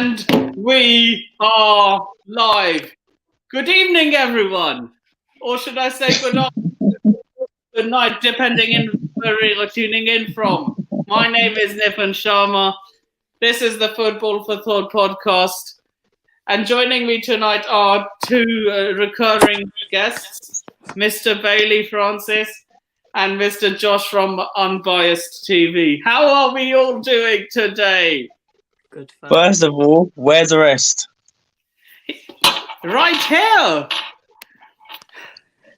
And we are live. Good evening, everyone. Or should I say good afternoon, good night, depending on where you're tuning in from. My name is Nipun Sharma. This is the Football for Thought podcast. And joining me tonight are two recurring guests, Mr. Bailey Francis and Mr. Josh from Unbiased TV. How are we all doing today? Good fun. First of all, where's the rest? Right here.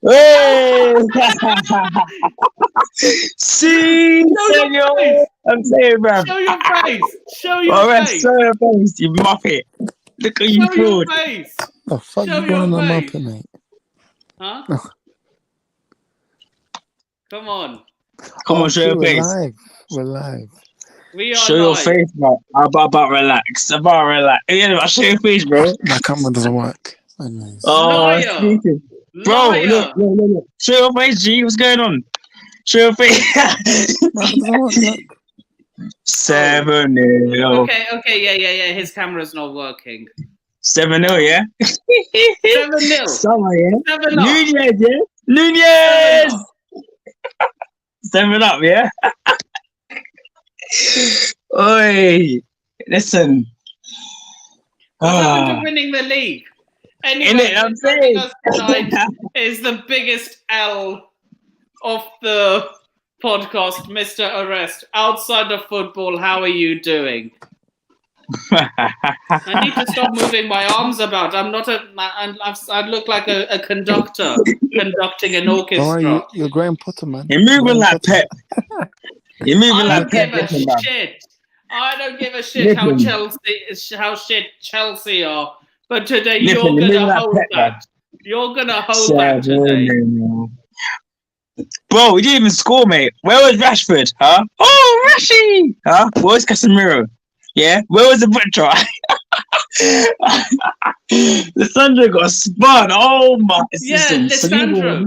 Hey! See, Show your senor. face. I'm saying, bruv. Show your face. Show your All right, face. show your face, you muppet. Look at you, Show your fraud. face. The fuck Show you going your on my face. Muppet, mate? Huh? Come on. Come on, show your we're face. live. We're live. We are Show your live. face, bro. About relax. About relax. Yeah, show your face, bro. My camera doesn't work. Anyways. Oh, Liar. speaking. Bro, Liar. look. Show your face, G. What's going on? Show your face. No, it doesn't work, look. 7-0. Okay, yeah. His camera's not working. 7-0, yeah? 7-0. Summer, yeah? 7-0. Nunez, yeah? Nunez! 7 up, yeah? Oi, listen. What happened to winning the league? Anyway, Innit, I'm joining saying. us tonight is the biggest L of the podcast, Mr. Arrest. Outside of football, how are you doing? I need to stop moving my arms about. I'm not I look like a conductor conducting an orchestra. Don't worry, you're Graham Potter, man. You're moving like Pep. You're moving I like don't give Pep. a listen, man. shit. I don't give a shit how Listen. shit Chelsea are. But today Listen, you're you're gonna like hold Pep, that. You're gonna hold that today. 7-0. Bro, we didn't even score, mate. Where was Rashford? Huh? Oh, Rashi! Huh? Where was Casemiro? Yeah? Where was the butcher? Lissandra got spun. Oh my! Yeah, Lissandra.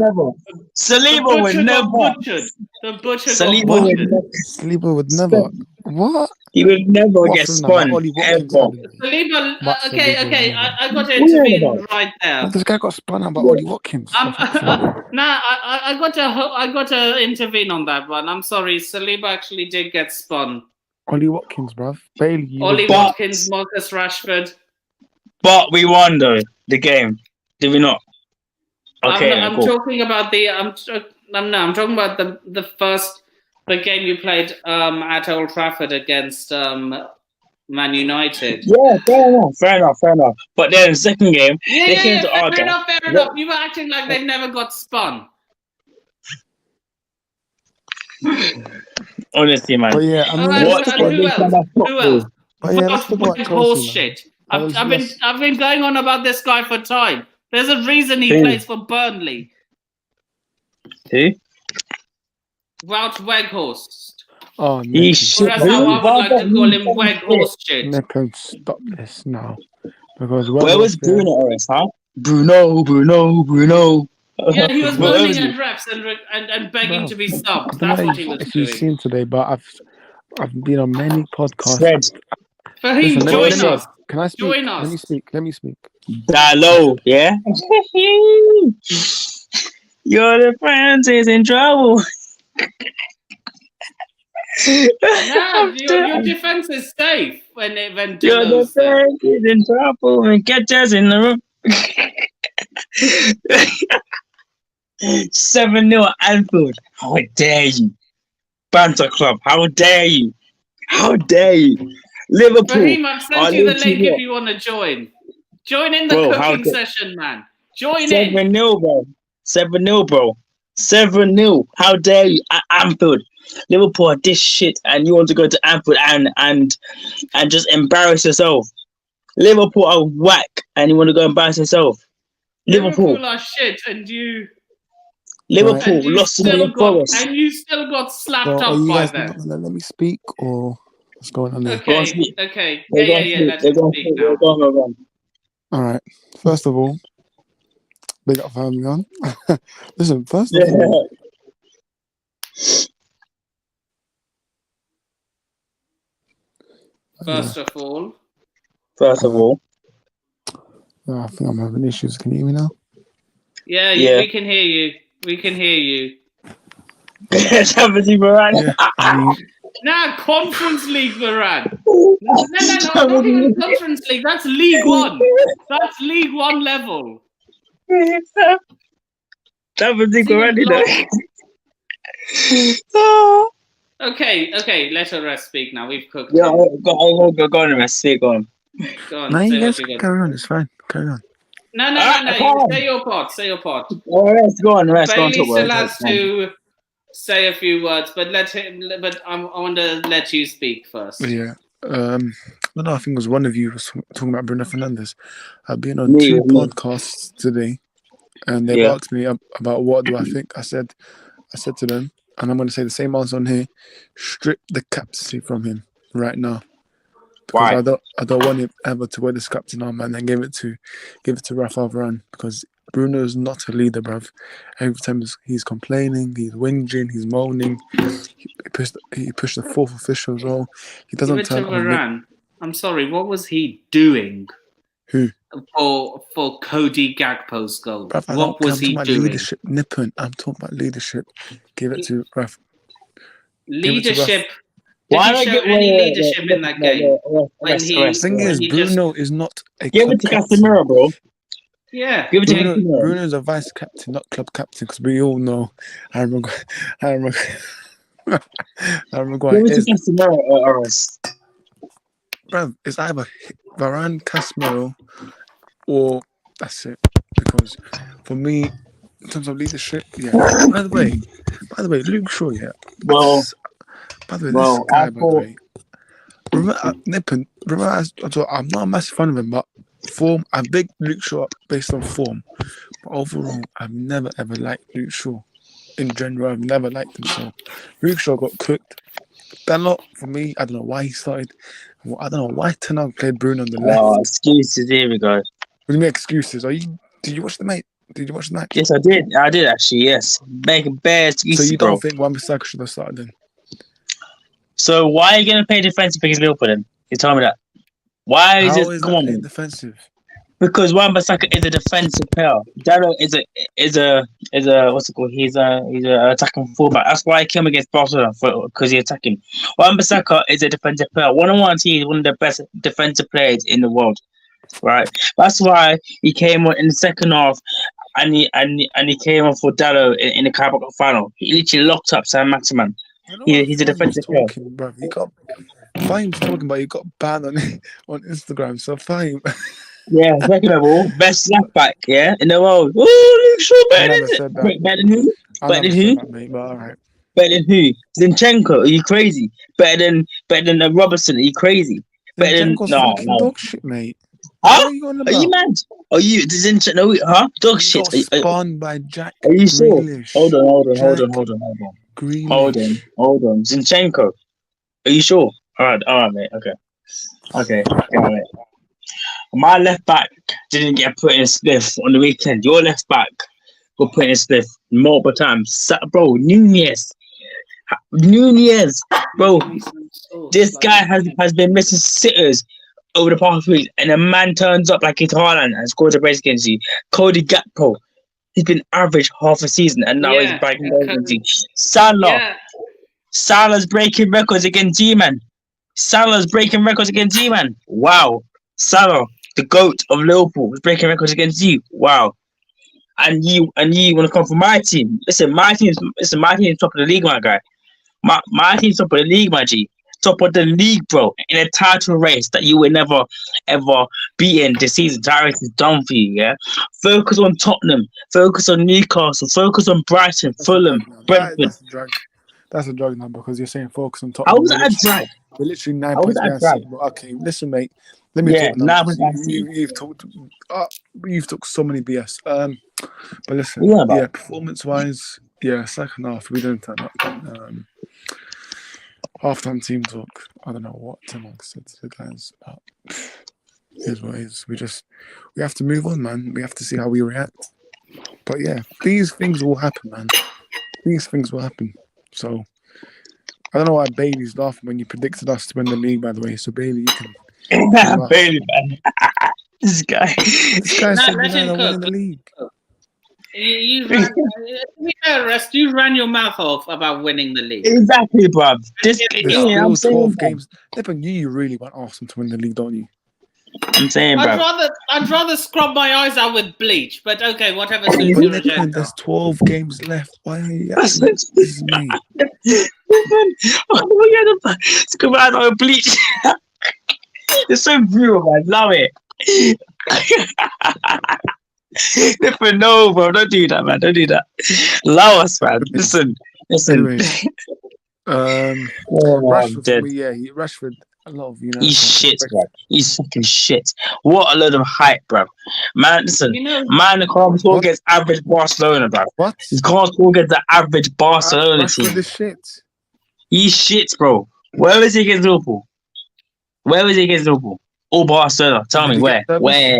Saliba would The never. butcher got butchered. The butcher Saliba got would butchered. never. Saliba would never. What? He would never get Waffling spun. about Ollie Watkins, Ever. anyway. Saliba, But okay, Saliba I got to What are you intervene on right there. This guy got spun out by Ollie Watkins. I got to intervene on that one. I'm sorry, Saliba actually did get spun. Ollie Watkins, bruv. Bailey. you Ollie was- Watkins, Marcus Rashford. But we won though the game, did we not? Okay, I'm cool. talking about I'm talking about the game you played at Old Trafford against Man United. Yeah, fair enough. But then the second game, they came to our fair game. enough. You were acting like they never got spun. Honestly, man. But yeah, I mean, Alright, What? and who else? but yeah, let's talk about What Chelsea, horse man. shit. I was I've been going on about this guy for time. There's a reason he Who? plays for Burnley. Who? Wout Weghorst. Oh, He Nick, shit. Or that's how I would like to call him Weghorst shit. Nick, stop this now. Because Where was Bruno Oris, huh? Bruno. Yeah, he was Where moaning was he? at reps and begging Bro, to be subbed. I don't That's know what he was if you've doing. seen today, but I've been on many podcasts. Fred. Fahim, Listen, join listen. us. Can I speak? Join us. Let me speak. Dallo, yeah? Your friends is in trouble. Your defense is safe when Your Dillo's there. friends is in trouble and catch us in the room. 7-0 at Anfield. How dare you? Banter Club. How dare you? Liverpool. Fahim, I've sent are you the literally link if what? you want to join. Join in the Bro, how cooking dare- session, man. Join in. 7-0, bro. 7-0, bro. 7-0. How dare you? At Anfield. Liverpool are this shit and you want to go to Anfield and just embarrass yourself. Liverpool are whack and you want to go embarrass yourself. Liverpool are shit, and you lost to the Forest. and you still got slapped So are up you by guys them. not gonna let me speak, or what's going on here? Go on, Okay, speak. okay, They're yeah. going Let's they're going speak now. Go on. All right. First of all, big up for having me on. Listen, first of all, First of all, First of all. I think I'm having issues. Can you hear me now? Yeah, Yeah. we can hear you. We can hear you. Champions League, Varane. Yeah. I mean, Nah, Conference League, Varane. No, not even Conference League. That's League One. That's League One level. Champions League, See, Varane. Okay, let the rest speak now. We've cooked Yeah, him. go on, man. Speak on. Go on, no, say you guys what you can got. carry on. It's fine. Carry on. No. Come You on. say your part. Say your part. All right, go on, rest. Go on, Bailey talk still about has to say a few words, but let him. But I want to let you speak first. Yeah. I don't know. I think it was one of you was talking about Bruno Fernandes. I've been on Me, 2 me. podcasts today, and they've Yeah. asked me about what do I think. I said to them, and I'm going to say the same answer on here: strip the captaincy from him right now, because Why? I don't want him ever to wear this captain arm and then give it to Rafa Varane, because Bruno is not a leader, bruv. Every time he's complaining, he's whinging, he's moaning. He pushed the fourth official as well. He Give doesn't it to turn on. Varane. I'm sorry. What was he doing? Who? For Cody Gakpo's goal? Bruv, What was he I'm talking about doing? leadership. Nippon, I'm talking about leadership. Give it to Raf. Leadership. Why Did he not show get any leadership in that game? The thing is, Bruno is not a Give club it to captain. Casemiro, bro. Yeah. Give it to Casemiro. Bruno is a vice captain, not club captain, because we all know Harry Maguire. Harry Maguire Give it is. to Casemiro or us. Bruv, it's either Varane, Casemiro, or that's it. Because for me, in terms of leadership, yeah. By the way, Luke Shaw, yeah. Well, By the way, well, this guy, I by the thought- way. Nippon, I'm not a massive fan of him, but form, I'm big Luke Shaw based on form. But overall, I've never ever liked Luke Shaw. In general, I've never liked him. So Luke Shaw got cooked. Bellot, for me, I don't know why he started. I don't know why Ten Hag played Bruno on the left. Oh, excuses. Here we go. What do you mean excuses? Did you watch the match? Did you watch the match? Yes, I did. I did actually. Yes, making bare excuses, So you bro. don't think Wan-Bissaka should have started then? So why are you gonna play defensive against Liverpool then? You tell me that. Why is How it? is Come that on, playing man. defensive? Because Wan-Bissaka is a defensive player. Darrow is a what's it called? He's a attacking fullback. That's why I came against Barcelona because he's attacking. Wan-Bissaka is a defensive player. 1-on-1, he's one of the best defensive players in the world. Right. That's why he came on in the second half, and he came on for Darrow in the Carabao Cup final. He literally locked up Sam Maximan. You know He's a what Fahim's defensive player. talking, bro. Fahim's talking, but he got banned on Instagram. So Fahim, Yeah, second of all, best left back, yeah, in the world. Ooh, Luke Shaw I better never than said that. better than who? I Better never than who? said that, mate. But all right. Better than who? Zinchenko? Are you crazy? Better than Robertson? Are you crazy? Better than Zinchenko's no. fucking dog shit, mate. Huh? What are you on Are about? you mad? Are you Zinchenko? No, huh? Dog He shit. got spawned by Jack Are you sure? Grealish. Hold on. Grealish. Hold on. Zinchenko. Are you sure? All right, mate. Okay, all right. My left back didn't get put in a spliff on the weekend. Your left back got put in a spliff multiple times. Bro, Nunez, bro. This guy has been missing sitters over the past week, and a man turns up like it's Haaland and scores a brace against you. Cody Gakpo, he's been average half a season, and now he's breaking records against you. Salah's breaking records against G-Man. Wow. Salah, the GOAT of Liverpool, is breaking records against you. Wow. And you want to come from my team. Listen, my team's top of the league, my guy. My team's top of the league, my G. Top of the league, bro. In a title race that you will never, ever be in this season. That race is done for you, yeah? Focus on Tottenham. Focus on Newcastle. Focus on Brighton, Fulham, Brentford. That's a drug number because you're saying focus on Tottenham. How was that a drag? We're literally 9 How was points that a behind. Okay, listen, mate. Let me talk now. You've talked so many BS. But listen, performance-wise, second half we didn't turn up. Half-time team talk. I don't know what Ten Hag said to the guys. Here's what it is. We have to move on, man. We have to see how we react. But yeah, these things will happen, man. These things will happen. So I don't know why Bailey's laughing when you predicted us to win the league, by the way. So Bailey, Bailey, man. This guy. This guy Nah, said let him United are winning cook. the league. You ran, rest. You ran your mouth off about winning the league. Exactly, bruv. This, There's yeah, I'm still saying, 12 bruv. games. Nippon, you really want Arsenal to win the league, don't you? I'm saying, bruv. I'd rather scrub my eyes out with bleach. But okay, whatever suits But your Nippon, agenda. there's 12 games left. Why are you acting? This is me. It's come out on bleach. It's so brutal, man. Love it. Different, no, bro. Don't do that, man. Don't do that. Love us, man. Listen. Anyway, Oh, Rashford for dead. me, yeah, Rashford. A lot of He's shit, bro. He's fucking shit. What a load of hype, bro. Man, listen. You know, Man can't score What? against average Barcelona, bro. What? He can't score against the average Barcelona Rashford team. is shit. He's shit, bro. Where is he against Liverpool? Where is he against Liverpool? Or Barcelona? Tell Did me he where? get service? Where?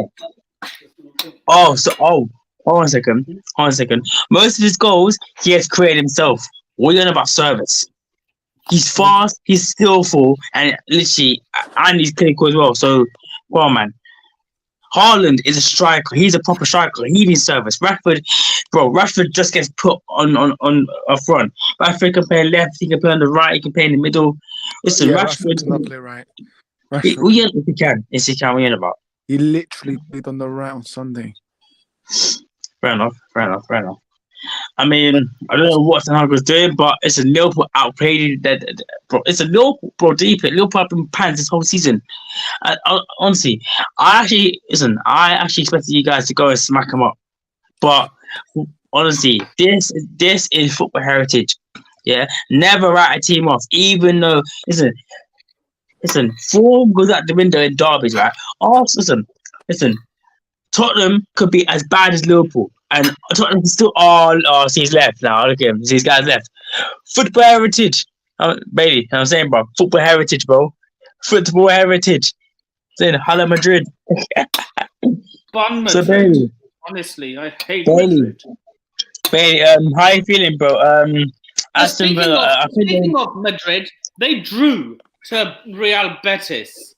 Oh, hold on a second. Hold on a second. Most of his goals he has created himself. What are you on about service? He's fast, he's skillful, and literally, and he's clinical as well. So, come on, man. Haaland is a striker. He's a proper striker. He needs service. Rashford just gets put on a front. Rashford can play left. He can play on the right. He can play in the middle. Listen, Yeah, Rashford. Rashford does not play right. Yes, Rashford, he can. Yes, he can. What are you on about? he literally played on the right on Sunday. Fair enough. I mean, I don't know what Ten Hag was doing, but it's a Liverpool outplayed. Bro, it's a Liverpool, bro. Deep it. Liverpool have been pants this whole season. Honestly, I actually expected you guys to go and smack them up, but honestly, this is football heritage. Yeah, never write a team off, even though listen, form goes out the window in derbies, right? Listen. Tottenham could be as bad as Liverpool, and Tottenham can still. See, he's left now. Look at him. See, his guy's left. Football heritage, Bailey. I'm saying, bro. Football heritage, bro. Football heritage. Saying, Hala Madrid. Bun So Madrid. Bailey, Honestly, I hate Bailey. Madrid. How you feeling, bro? Aston Villa. Speaking of Madrid, they drew to Real Betis.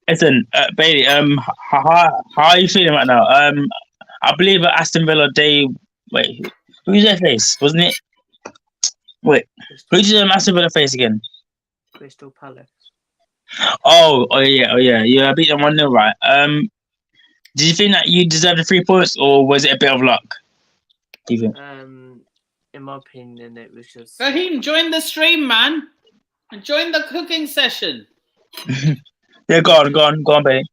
Listen, Bailey. How are you feeling right now? I believe at Aston Villa who's their face? Wasn't it? Wait, who did Aston Villa face again? Crystal Palace. Oh yeah. You beat them 1-0, right? Did you think that you deserved the 3 points, or was it a bit of luck? Do you think? In my opinion, it was just. Raheem, join the stream, man. And join the cooking session. Yeah, go on, Bailey.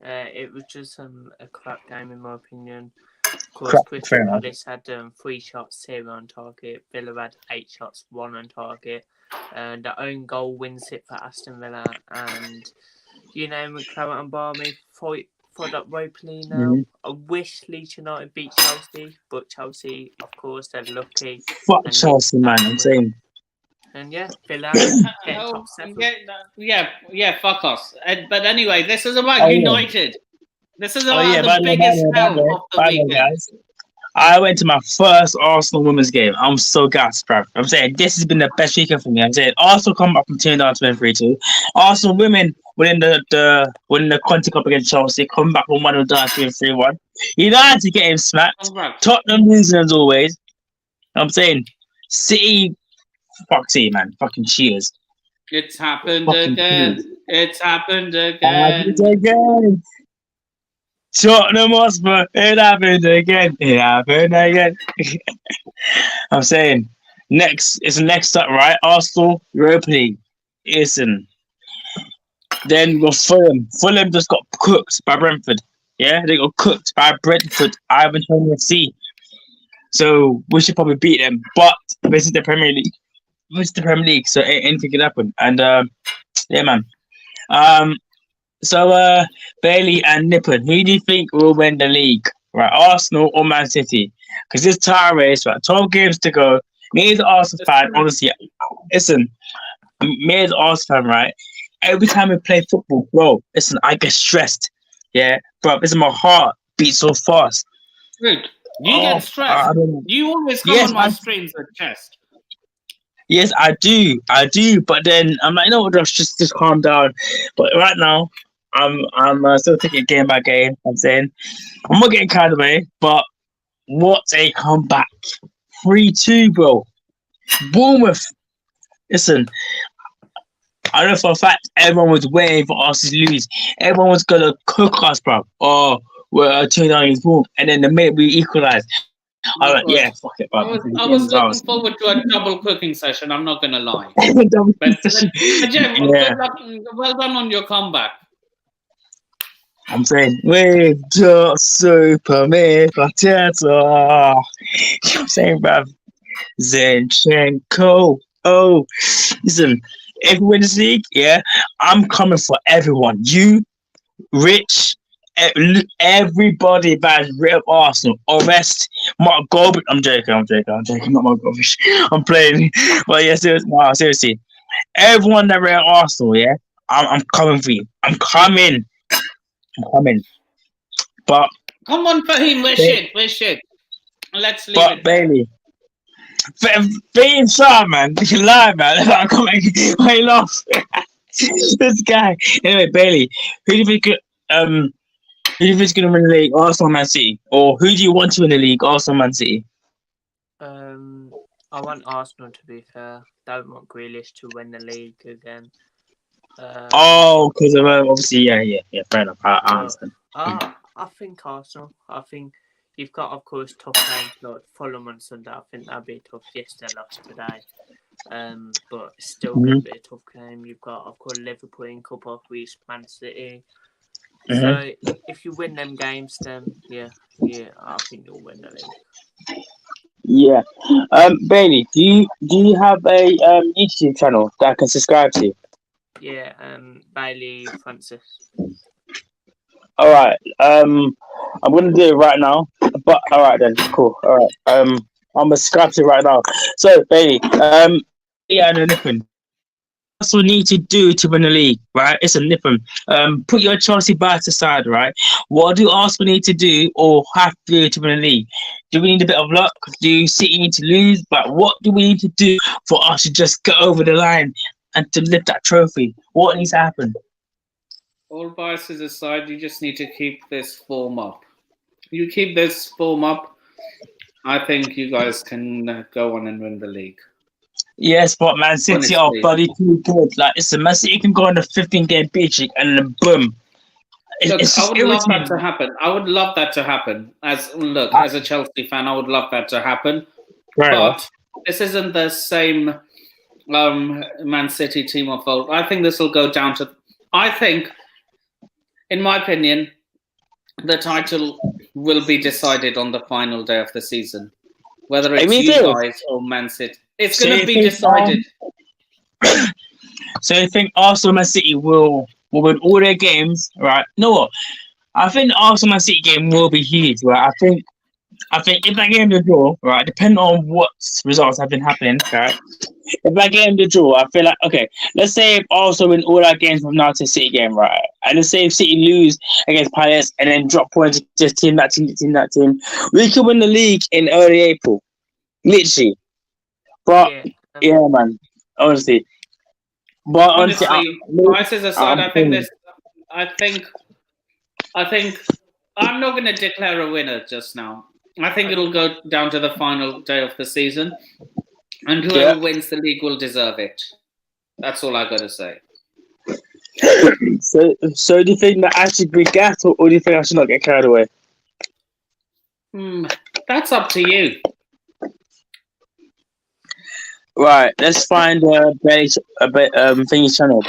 It was just a crap game in my opinion. Of course, Crap, Crystal fair enough. Palace had 3 shots, 0 on target. Villa had 8 shots, 1 on target. And the own goal wins it for Aston Villa. And McCarran and Barmy fight up ropely now. Mhm. I wish Leeds United beat Chelsea, but Chelsea, of course, they're lucky. Fuck And Chelsea, man. I'm saying. And yeah, Villa get top 7. Yeah, fuck us. But anyway, this is about United. This is about the by the way, biggest hell of the by the way, weekend. guys. I went to my first Arsenal women's game. I'm so gassed, bruv. I'm saying this has been the best weekend for me. I'm saying Arsenal come up from 2 down to 3-2. Arsenal women winning the Conti Cup against Chelsea, coming back from 1 down to 3-1. United getting smacked. Tottenham losing as always. I'm saying City, fuck City, man. Fucking cheers. It's happened Fucking again. cheers. It's happened again. Again. Tottenham Hotspur, it happened again. It happened again. I'm saying it's next up, right? Arsenal, Europa League. Listen. Then we're Fulham. Fulham just got cooked by Brentford. Yeah, they got cooked by Brentford. Ivan Toney FC. So we should probably beat them. But this is the Premier League. So anything can happen. And yeah, man. So Bailey and Nippon, who do you think will win the league? Right, Arsenal or Man City? Because this title race, right, 12 games to go. Me as an Arsenal fan, honestly, listen, me as an Arsenal fan, right? Every time we play football, bro, listen, I get stressed. Yeah, bro, listen, my heart beats so fast. Dude, you get stressed. You always come on my streams with chest. Yes, I do. But then I'm like, just calm down. But right now, I'm still taking it game by game. I'm saying I'm not getting carried away, but what a comeback! 3-2, bro. Bournemouth. Listen, I know for a fact everyone was waiting for us to lose. Everyone was gonna cook us, bro. Oh, we're 2-0 against Bournemouth, and then the minute we equalised, I was like, yeah, fuck it, bro. I was looking forward to a double cooking session. I'm not gonna lie. But Jim, Yeah. good luck. Well done on your comeback. I'm saying, we're just Superman Potato. I'm saying, bruv, Zinchenko. Oh, listen, if we win this league, yeah, I'm coming for everyone. You, Rich, everybody that's rid of Arsenal. Arrest Mark Goldberg. I'm joking. Not Mark Goldberg. I'm playing. But yeah, seriously. Everyone that rid of Arsenal, yeah, I'm coming for you. I'm coming. But Come on, Fahim, we're shit. Let's leave but it. Bailey, being shy, man, you can lie, man. I can't make laugh. This guy. Anyway, Bailey, who do you think? Who do you think's gonna win the league? Arsenal, Man City, or who do you want to win the league? Arsenal, Man City. I want Arsenal to be fair. Don't want Grealish to win the league again. Because of obviously, yeah. Fair enough. I understand. I think Arsenal. I think you've got, of course, tough games like Fulham on Sunday. I think that'll be tough. Yes, they lost today. But it's still going to be a tough game. You've got, of course, Liverpool in Cup of Greece, Man City. So if you win them games, then yeah, I think you'll win the league. Yeah. Bailey, do you have a YouTube channel that I can subscribe to? Yeah, Bailey Francis. All right. I'm gonna do it right now. But all right then, cool. All right. I'm gonna subscribe to it right now. So Bailey, yeah, no, Nippon. That's what we need to do to win the league, right? It's a Nippon. Put your Chelsea bias aside, right? What do Arsenal need to do or have to do to win the league? Do we need a bit of luck? Do City need to lose? But what do we need to do for us to just get over the line and to lift that trophy? What needs to happen? All biases aside, you just need to keep this form up. You keep this form up, I think you guys can go on and win the league. Yes, but Man City are bloody too good. Like, listen, Man City can go on a 15-game beat streak and then boom. Look, I would love that to happen. I would love that to happen. As a Chelsea fan, I would love that to happen. But this isn't the same Man City team of old. I think this will go down to. I think, in my opinion, the title will be decided on the final day of the season, whether it's you guys or Man City. It's going to be decided. So you think Arsenal and Man City will win all their games, right? No, what? I think the Arsenal Man City game will be huge, right? I think if that game is a draw, right, depending on what results have been happening, right? If that game is a draw, I feel like, okay, let's say if Arsenal win all our games from now to City game, right? And let's say if City lose against Palace and then drop points, just team that team, we could win the league in early April. Literally. But, yeah man, honestly. But honestly, prices aside, I think I'm not going to declare a winner just now. I think it'll go down to the final day of the season, and whoever wins the league will deserve it. That's all I got to say. So do you think that I should be gassed, or do you think I should not get carried away? That's up to you. Right, let's find Bailey's channel.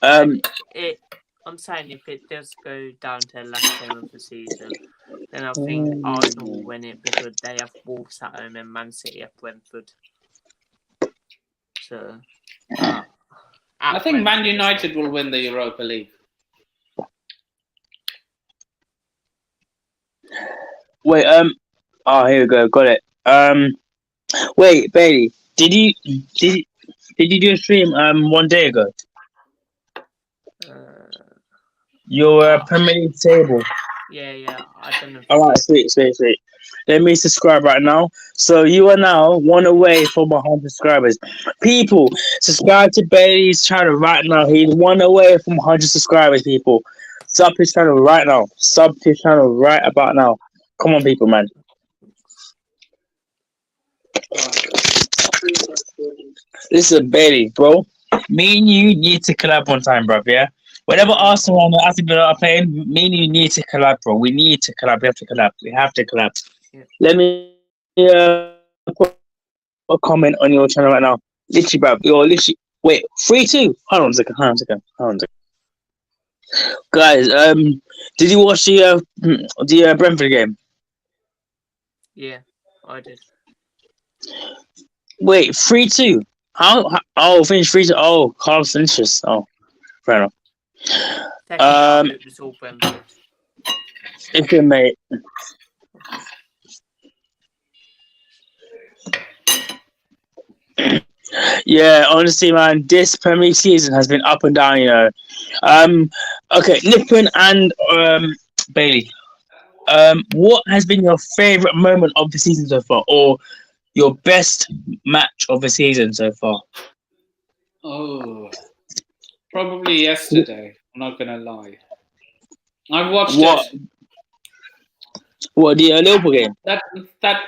I'm saying if it does go down to the last game of the season, then I think Arsenal will win it because they have Wolves at home and Man City at Brentford. So, I think Man United will win the Europa League. Wait, here we go, got it. Wait, Bailey, did you do a stream one day ago? Your Premier League table. Yeah, I don't know. All right, sweet. Let me subscribe right now. So you are now one away from 100 subscribers. People, subscribe to Bailey's channel right now. He's one away from 100 subscribers, people. Sub his channel right now. Sub his channel right about now. Come on, people, man. Listen, Bailey, bro. Me and you need to collab one time, bro, yeah? Whenever Arsenal and Aston Villa are playing, me and you need to collab, bro. We need to collab. We have to collab. We have to collab. Yeah. Let me put a comment on your channel right now. Literally, bro. You're literally. Wait, 3-2. Hold on a second. Guys, did you watch the Brentford game? Yeah, I did. Wait, 3-2. How? Oh, finished 3-2. Oh, Carlos Sanchez. Oh, fair enough. Second half, it was all Brentford. It's good, mate. Yeah, honestly, man, this Premier League season has been up and down, you know. Okay, Nippon and Bailey. What has been your favorite moment of the season so far, or your best match of the season so far? Oh, probably yesterday. I'm not gonna lie. I watched What? it. What, the Liverpool game? That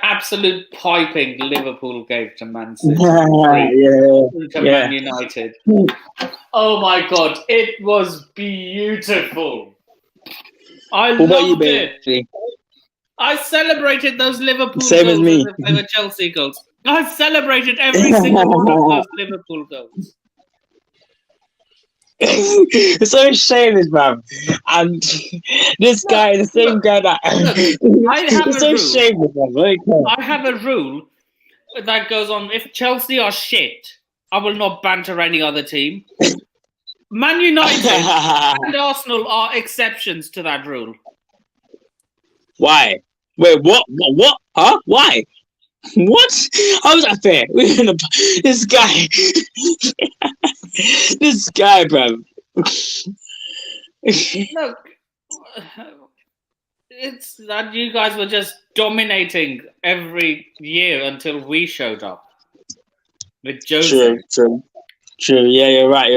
absolute piping Liverpool gave to Man City. Yeah. To Man United. Oh my god, it was beautiful. I What about you, loved it. Bailey? I celebrated those Liverpool Same as goals me. as if they were Chelsea goals. I celebrated every single one of those Liverpool goals. It's so shameless, man. And this guy is the same guy that. I have It's a so rule. shameless, man. Very cool. I have a rule that goes on: if Chelsea are shit, I will not banter any other team. Man United and Arsenal are exceptions to that rule. Why? Wait, what? What? Huh? Why? What? How is that fair? This guy. This guy, bro. Look, it's that you guys were just dominating every year until we showed up with Jose. True. Yeah, you're right.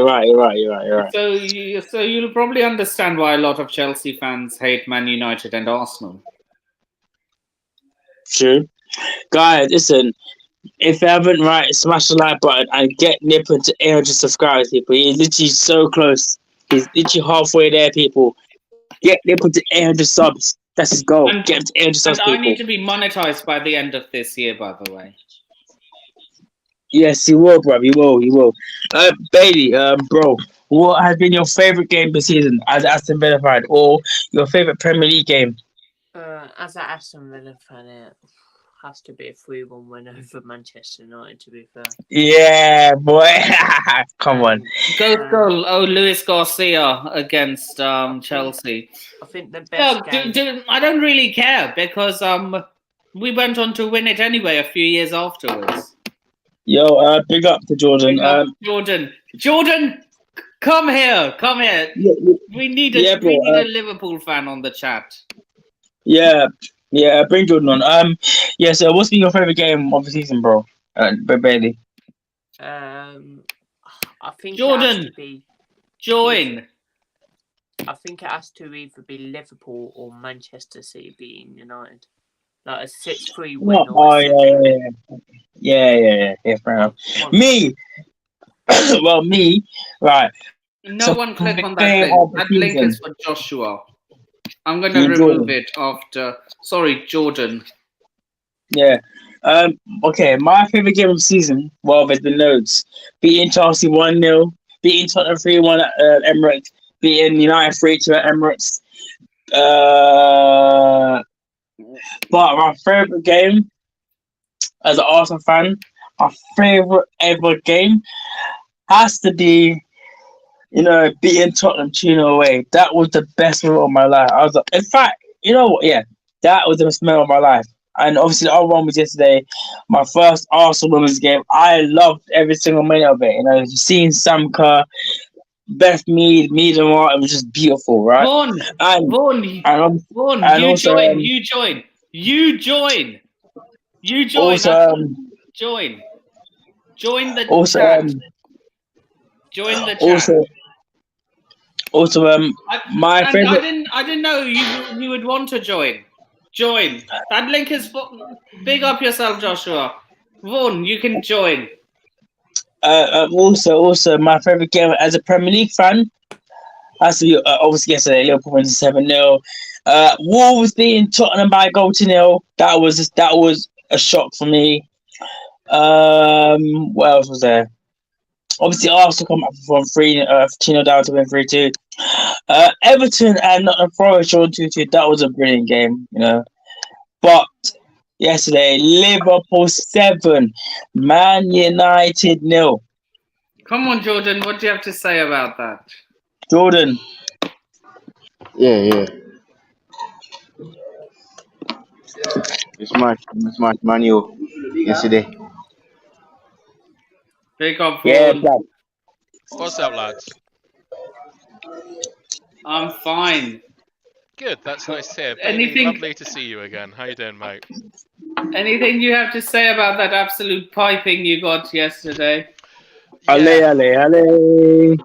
So you'll probably understand why a lot of Chelsea fans hate Man United and Arsenal. True. Guys, listen. If you haven't, smash the like button and get Nippon to 800 subscribers, people. He's literally so close. He's literally halfway there, people. Get Nippon to 800 subs. That's his goal. Get him to 800 subs, And I people. need to be monetized by the end of this year, by the way. Yes, he will, bro. He will. Bailey, bro, what has been your favorite game this season as Aston Villa fan, or your favorite Premier League game? As an Aston Villa fan, it has to be a 3-1 win over Manchester United, to be fair. Yeah, boy. Come on. Go goal. Oh, Luis Garcia against Chelsea. I think the best game... I don't really care because we went on to win it anyway a few years afterwards. Yo, big up to Jordan. Jordan, come here. Yeah, We need a Liverpool fan on the chat. Yeah, bring Jordan on. So what's been your favorite game of the season, bro? Bailey. I think Jordan, it has to be... join. I think it has to either be Liverpool or Manchester City beating United. Like a 6-3 win. Yeah, fair enough. Me, right. No one click on that link. That link is for Joshua. I'm going to remove it after. Sorry, Jordan. Yeah. Okay, my favorite game of the season, well, there's been loads. Beating Chelsea 1-0, beating Tottenham 3-1 at Emirates, beating United 3-2 at Emirates. But my favorite game, as an Arsenal fan, my favorite ever game has to be, beating Tottenham 2-0 away. That was the best moment of my life. In fact, you know what? Yeah, that was the best moment of my life. And obviously, the other one was yesterday, my first Arsenal women's game. I loved every single minute of it. Seeing Sam Kerr, Beth Mead, and it was just beautiful, right? Vaughan, you join. You join. You join. Also, Join. Join the also, chat. Join the chat. also, my I favorite. didn't know you would want to join. Join. That link is big up yourself, Joshua. Vaughan, you can join. Also, my favorite game as a Premier League fan has to be obviously yesterday. Liverpool won 7-0. Wolves beating Tottenham by a goal to nil. That was a shock for me. What else was there? Obviously, Arsenal come up from 2-0 down to win 3-2. Everton and Nottingham Forest on 2-2. That was a brilliant game, you know. But yesterday, Liverpool 7, Man United 0. Come on, Jordan. What do you have to say about that? Jordan. Yeah. We smashed Man U yesterday. Big up, Yeah, Vaughan. Black. What's up, lads? I'm fine. Good, that's nice to hear. Bailey, Anything- lovely to see you again. How you doing, mate? Anything you have to say about that absolute piping you got yesterday? Ale.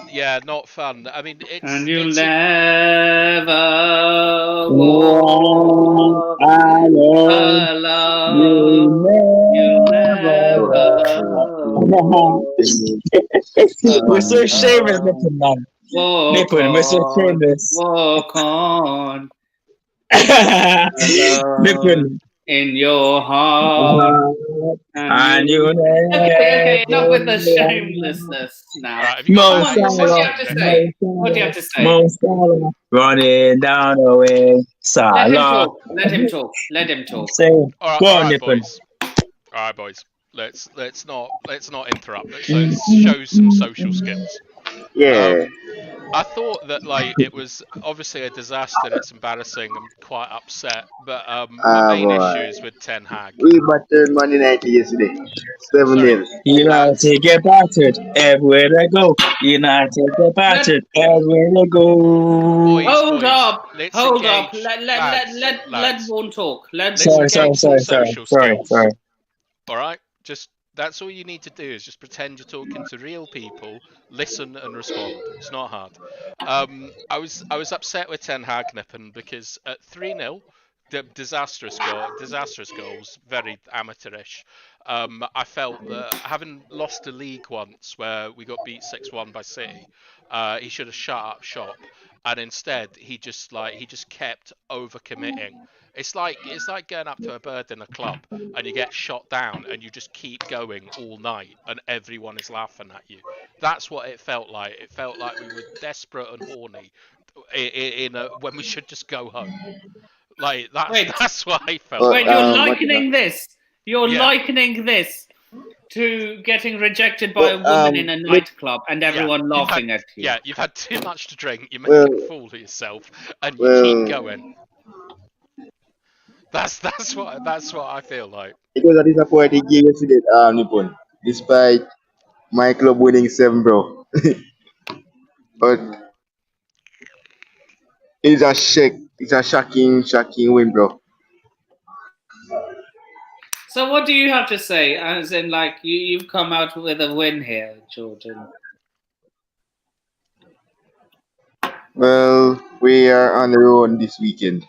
Yeah, not fun. I mean, And you'll it's never walk alone. You'll never We're so shameless, Nippon, man. walk Nippon, we're so on. shameless. Walk on. Nippon. In your heart. And you Okay, enough with the shamelessness now. Alright, have you got Mo anything What do you Salah. have to say? What do you have to say? Mo Salah. Running down the way. Let him Salah. talk. Let him talk. Let him talk. Say, go on, Nippon. boys. All right, boys. Let's not interrupt. Let's show some social skills. Yeah. I thought that it was obviously a disaster. It's embarrassing. I'm quite upset. But my main boy. issue is with Ten Hag. We battered Man United yesterday. 7-0. United get battered everywhere they go. United get battered everywhere they go. Boys, Hold up. let's Hold up. engage- Let lads. Vaughan talk. Let Let's Vaughan engage talk. some social skills. Sorry. All right, just that's all you need to do is just pretend you're talking to real people, listen and respond. It's not hard. I was upset with Ten Hag Nippon because at 3-0, the disastrous goals, very amateurish. I felt that having lost a league once where we got beat 6-1 by City, he should have shut up shop, and instead he just kept overcommitting. It's like going up to a bird in a club and you get shot down and you just keep going all night and everyone is laughing at you. That's what it felt like. It felt like we were desperate and horny when we should just go home. That's what I felt. Wait, like. you're likening this. You're Yeah. likening this to getting rejected by a woman in a nightclub and everyone laughing at you. Yeah, you've had too much to drink. You're making a fool of yourself, and you keep going. That's what I feel like. It was a disappointing game yesterday, Nippon. Despite my club winning 7, bro. But it's a shocking win, bro. So what do you have to say? As in, you've come out with a win here, Jordan. Well, we are on the road this weekend.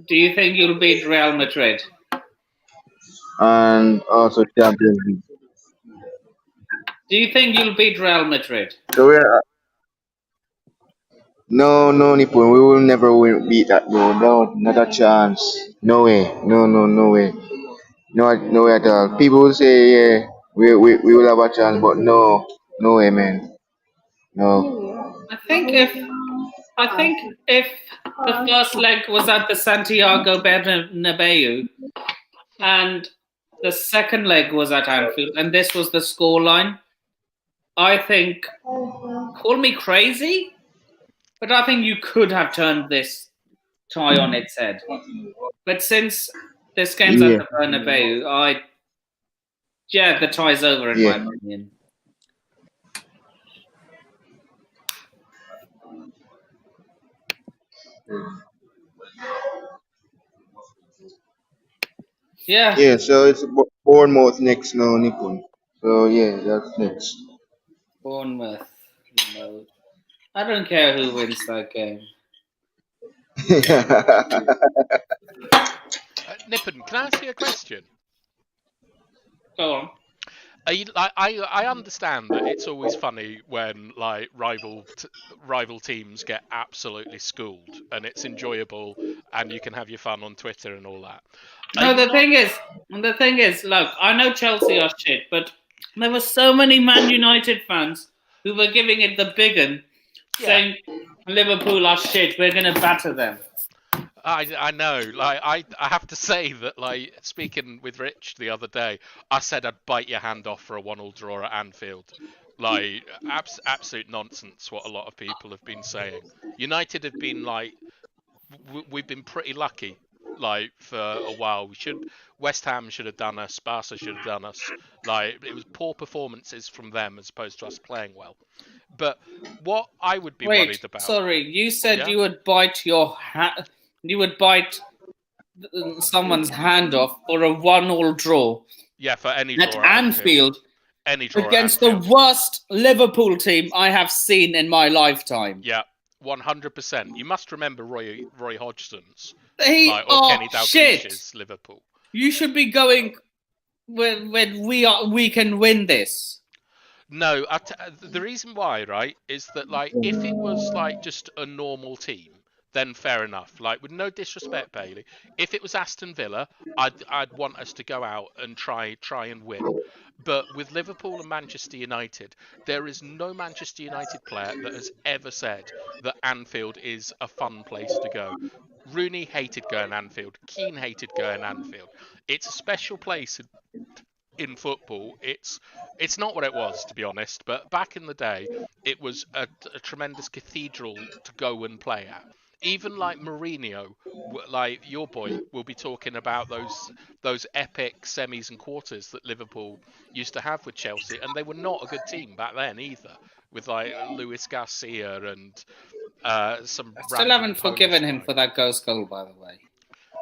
Do you think you'll beat Real Madrid? And also Champions League. Do you think you'll beat Real Madrid? So we're no, Nippon. We will never beat that, bro. No, not a chance. No way. No way. No way at all. People will say, yeah, we will have a chance, but no way, man. No. I think if the first leg was at the Santiago Bernabeu and the second leg was at Anfield and this was the scoreline, I think, call me crazy, but I think you could have turned this tie on its head. But since this game's at the Bernabeu, the tie's over in my opinion. Yeah, Yeah, so it's Bournemouth next now, Nippon. So yeah, that's next. Bournemouth. No. I don't care who wins that game. Nippon, can I ask you a question? Go on. Are you, I understand that it's always funny when like rival teams get absolutely schooled, and it's enjoyable, and you can have your fun on Twitter and all that. Are No, you not? the thing is, look, I know Chelsea are shit, but there were so many Man United fans who were giving it the big un, Yeah, saying Liverpool are shit. We're gonna batter them. I know. Like I have to say that like speaking with Rich the other day, I said I'd bite your hand off for a 1-1 draw at Anfield. Like absolute nonsense. What a lot of people have been saying. United have been like we've been pretty lucky. Like for a while, West Ham should have done us, Barca should have done us. Like it was poor performances from them as opposed to us playing well. But what I would be Wait, worried about, sorry, you said yeah, you would bite you would bite someone's hand off for a 1-1 draw yeah, for any at draw at Anfield, Anfield any draw at against the Anfield. worst Liverpool team I have seen in my lifetime. Yeah, 100%. You must remember Roy Hodgson's, They or are Kenny shit. Dalglish's Liverpool. You should be going when we can win this. No, the reason why, right, is that like if it was like just a normal team, then fair enough. Like with no disrespect, Bailey, if it was Aston Villa, I'd want us to go out and try and win. But with Liverpool and Manchester United, there is no Manchester United player that has ever said that Anfield is a fun place to go. Rooney hated going Anfield. Keane hated going Anfield. It's a special place in football. It's not what it was, to be honest, but back in the day it was a tremendous cathedral to go and play at. Even like Mourinho, like your boy, will be talking about those epic semis and quarters that Liverpool used to have with Chelsea, and they were not a good team back then either, with like Luis Garcia and some I still random haven't Polish forgiven him guy. for that ghost goal, by the way.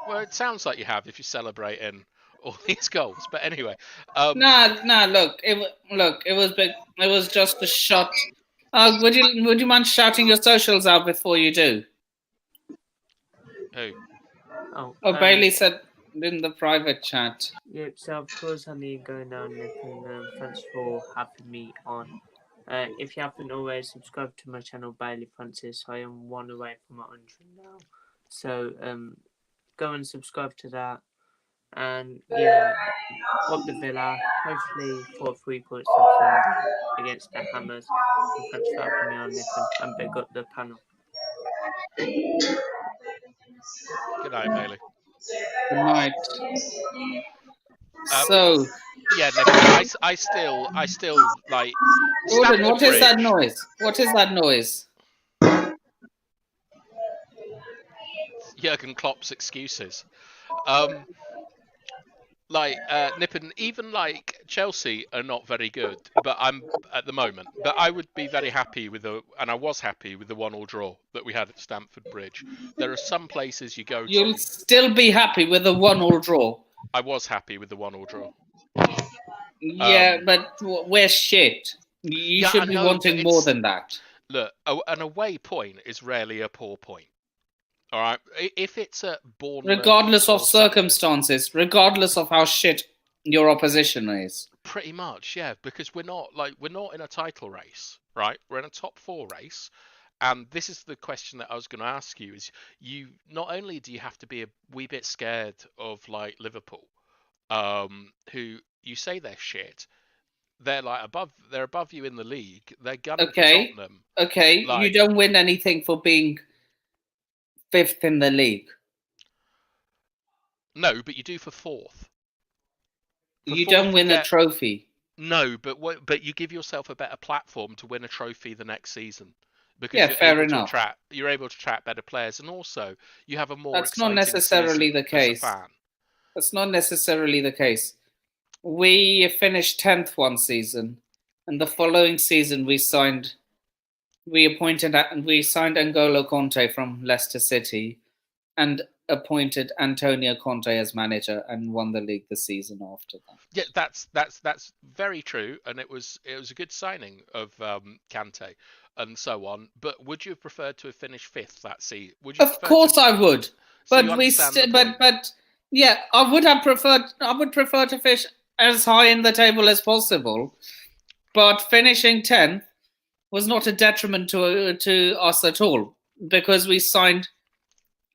Well, it sounds like you have if you're celebrating all these goals, but anyway. Nah. Look, it was just a shot. Would you mind shouting your socials out before you do? Who? Oh, Bailey said in the private chat. Yep, so of course I need to go now, Nick, and thanks for having me on. If you haven't already, subscribe to my channel, Bailey Francis. I am one away from 100 now. So go and subscribe to that. And yeah, up the Villa, hopefully for 3 points on Sunday against the Hammers. And thanks for having me on, Nick, and big up the panel. Good night, Bailey. Good night. Um, So, Yeah, Nick, I still like Gordon, Stamford what is that Bridge. noise? What is that noise? Jurgen Klopp's excuses. Like Nippon, even like Chelsea are not very good, but I'm at the moment. But I would be very happy with and I was happy with the 1-1 draw that we had at Stamford Bridge. There are some places you go You'll to. still be happy with a 1-1 draw. I was happy with the 1-1 draw. Yeah, but we're shit. You Yeah, should I be know, wanting but more it's- than that. Look, an away point is rarely a poor point. All right, if it's at Bournemouth, Regardless of or something, circumstances, regardless of how shit your opposition is. pretty much, yeah, because we're not in a title race, right? We're in a top 4 race, and this is the question that I was going to ask you: is you not only do you have to be a wee bit scared of like Liverpool, who you say they're shit, they're above you in the league. They're gunning Okay. for Tottenham. Okay, Like- you don't win anything for being 5th in the league. No, but you do for 4th. For You 4th don't win a get- trophy. No, but you give yourself a better platform to win a trophy the next season because Yeah, you're fair able to enough. you're able to attract better players, and also you have a more. That's not exciting necessarily season the as a case. fan. That's not necessarily the case. We finished 10th one season, and the following season we signed we signed N'Golo Conte from Leicester City and appointed Antonio Conte as manager and won the league the season after that. Yeah, that's very true, and it was a good signing of Kante and so on. But would you have preferred to have finished fifth that season? Would you? Of course, I would. So you But we understand the still, point. but yeah, I would prefer to fish as high in the table as possible. But finishing 10th was not a detriment to us at all because we signed.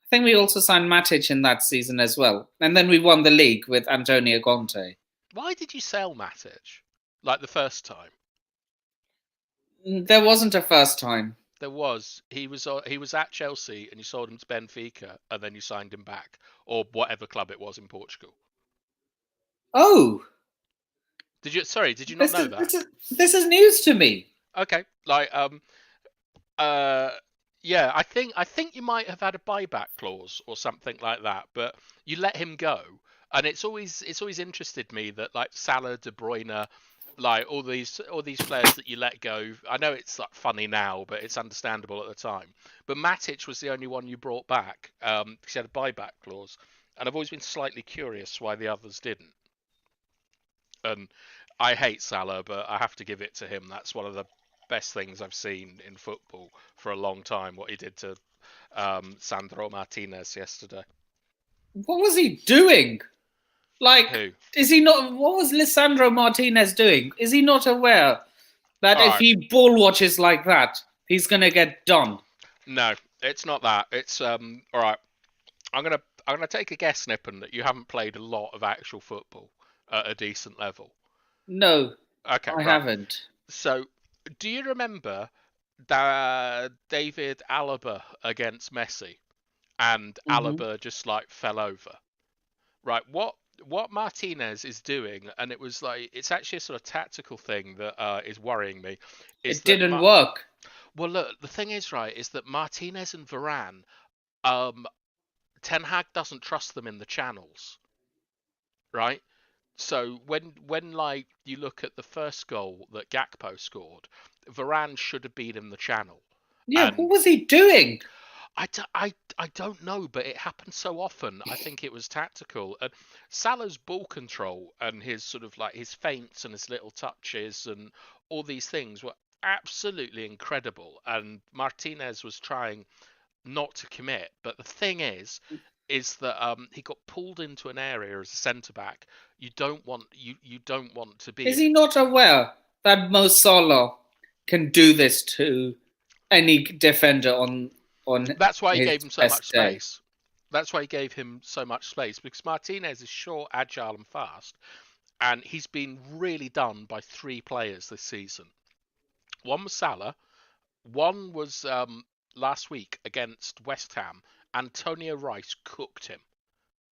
I think we also signed Matic in that season as well, and then we won the league with Antonio Conte. Why did you sell Matic? Like the first time? There wasn't a first time. There was. He was at Chelsea, and you sold him to Benfica, and then you signed him back, or whatever club it was in Portugal. Oh, Did you? Sorry, did you not know that? This is news to me. Okay, like yeah, I think you might have had a buyback clause or something like that, but you let him go, and it's always interested me that like Salah, De Bruyne, like all these players that you let go. I know it's like funny now, but it's understandable at the time. But Matic was the only one you brought back because he had a buyback clause, and I've always been slightly curious why the others didn't. And I hate Salah, but I have to give it to him. That's one of the best things I've seen in football for a long time. What he did to Sandro Martinez yesterday. What was he doing? Like, Who? is he not? What was Lisandro Martinez doing? Is he not aware that All if right. he ball watches like that, he's gonna get done? No, it's not that. It's all right. I'm gonna take a guess, Nippon, that you haven't played a lot of actual football at a decent level. No, Okay, I right. haven't. So, do you remember David Alaba against Messi, and Alaba just like fell over? Right. What Martinez is doing, and it was like it's actually a sort of tactical thing that is worrying me. Is It didn't work. Well, look, the thing is, right, is that Martinez and Varane, Ten Hag doesn't trust them in the channels, right? So when like you look at the first goal that Gakpo scored, Varane should have been in the channel. Yeah, And what was he doing? I don't know, but it happens so often. I think it was tactical. And Salah's ball control and his sort of like his feints and his little touches and all these things were absolutely incredible. And Martinez was trying not to commit, but the thing is that he got pulled into an area as a centre back. You don't want to be. Is he not aware that Mo Salah can do this to any defender on? That's why he his gave him so best much day? space. That's why he gave him so much space, because Martinez is short, agile, and fast, and he's been really done by three players this season. One was Salah, one was last week against West Ham. Antonio Rice cooked him.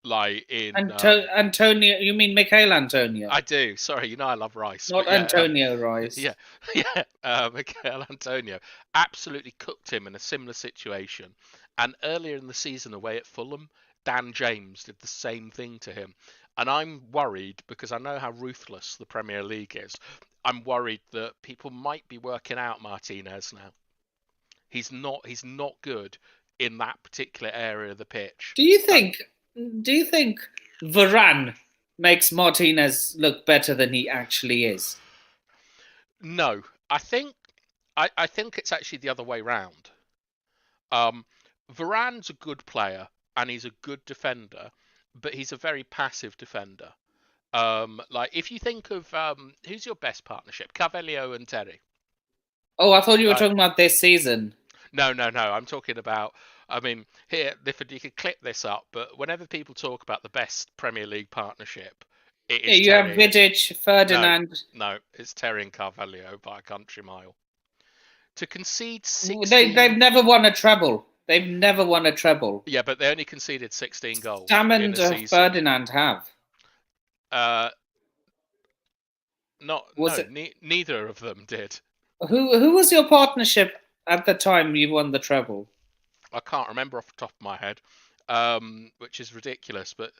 Like in Antonio, you mean Michael Antonio? I do. Sorry, you know I love Rice. Not but yeah, Antonio Rice. Yeah, Michael Antonio absolutely cooked him in a similar situation. And earlier in the season, away at Fulham, Dan James did the same thing to him. And I'm worried because I know how ruthless the Premier League is. I'm worried that people might be working out Martinez now. He's not good in that particular area of the pitch. Do you think Varane makes Martinez look better than he actually is? No, I think it's actually the other way round. Varane's a good player and he's a good defender, but he's a very passive defender. Like if you think of who's your best partnership, Carvalho and Terry. Oh, I thought you were talking about this season. No. I'm talking about. I mean, here, you could clip this up, but whenever people talk about the best Premier League partnership, it is. Yeah, you have Vidic, Ferdinand. No, it's Terry and Carvalho by a country mile. To concede 16... They've never won a treble. They've never won a treble. Yeah, but they only conceded 16 goals. Sam and Ferdinand have. Neither of them did. Who was your partnership at the time you won the treble? I can't remember off the top of my head, which is ridiculous, but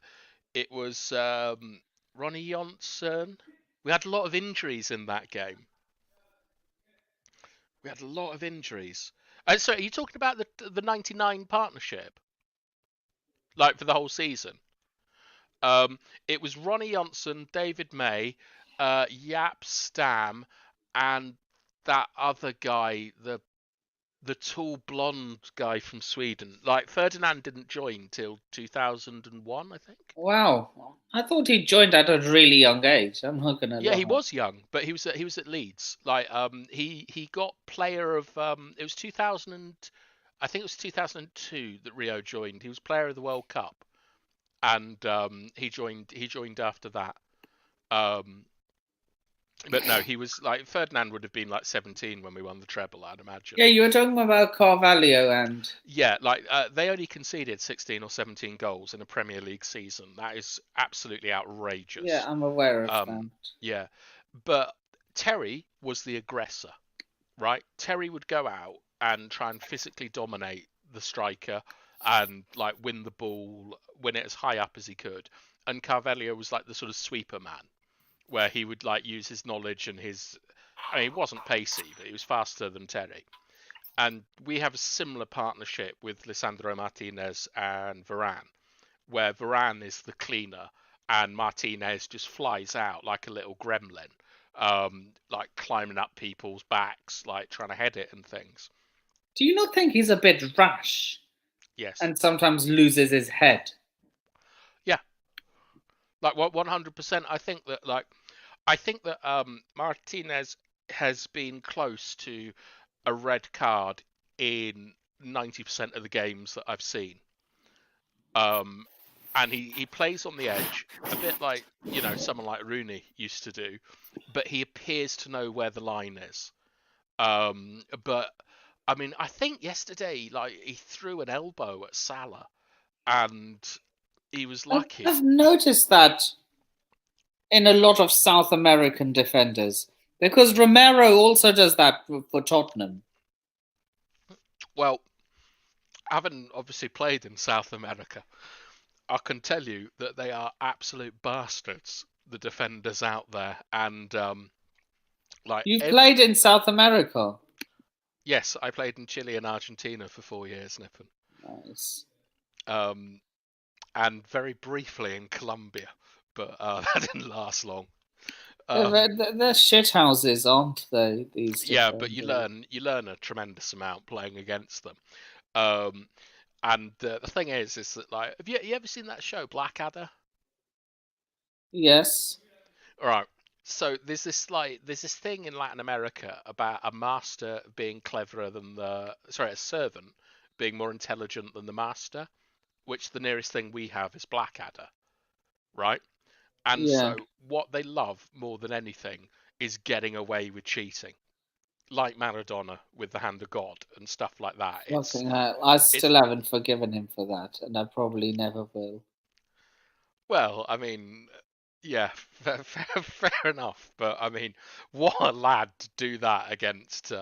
it was Ronnie Johnson. We had a lot of injuries in that game. We had a lot of injuries. So, are you talking about the 99 partnership, like for the whole season? It was Ronnie Johnson, David May, Yap Stam, and that other guy, the tall blonde guy from Sweden. Like Ferdinand didn't join till 2001, I think. Wow, I thought he joined at a really young age. I'm not gonna Yeah, lie. he was young, but he was at Leeds. Like he got player of it was 2000 I think it was 2002 that Rio joined. He was player of the World Cup, and he joined after that. But no, he was like Ferdinand would have been like 17 when we won the treble, I'd imagine. Yeah, you were talking about Carvalho and Yeah, like they only conceded 16 or 17 goals in a Premier League season. That is absolutely outrageous. yeah, I'm aware of that. Yeah, but Terry was the aggressor, right? Terry would go out and try and physically dominate the striker and like win the ball, win it as high up as he could. And Carvalho was like the sort of sweeper man, where he would like use his knowledge and his. I mean, he wasn't pacey, but he was faster than Terry. And we have a similar partnership with Lisandro Martinez and Varane, where Varane is the cleaner and Martinez just flies out like a little gremlin, like climbing up people's backs, like trying to head it and things. Do you not think he's a bit rash Yes. and sometimes loses his head? Yeah. Like 100%. I think that Martinez has been close to a red card in 90% of the games that I've seen. And he plays on the edge, a bit like, someone like Rooney used to do, but he appears to know where the line is. But I mean, I think yesterday, like, he threw an elbow at Salah, and he was lucky. I've noticed that in a lot of South American defenders, because Romero also does that for Tottenham. Well, having obviously played in South America, I can tell you that they are absolute bastards, the defenders out there. And like You've played in South America? Yes, I played in Chile and Argentina for 4 years, Nippon. Nice. And very briefly in Colombia, but that didn't last long. They're shit houses, aren't they? These yeah, but you learn a tremendous amount playing against them. And the thing is that like, have you ever seen that show Blackadder? Yes. All right. So there's this thing in Latin America about a master being cleverer than a servant being more intelligent than the master, which the nearest thing we have is Blackadder, right? And so what they love more than anything is getting away with cheating, like Maradona with the hand of God and stuff like that. I still haven't forgiven him for that, and I probably never will. Well, I mean, yeah, fair enough. But I mean, what a lad to do that against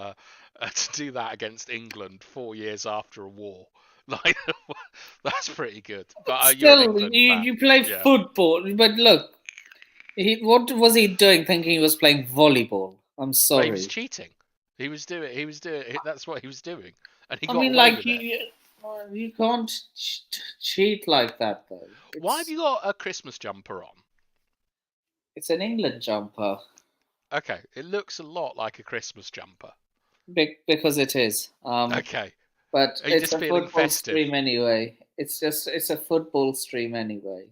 England 4 years after a war. Like, that's pretty good. But still, you play football, but look, what was he doing? Thinking he was playing volleyball? I'm sorry. But he was cheating. He was doing. That's what he was doing, and he got I mean, away like with it. you can't cheat like that, though. Why have you got a Christmas jumper on? It's an England jumper. Okay, it looks a lot like a Christmas jumper. Because it is. Okay. But Are you it's just a feeling football festive? stream anyway. It's a football stream anyway.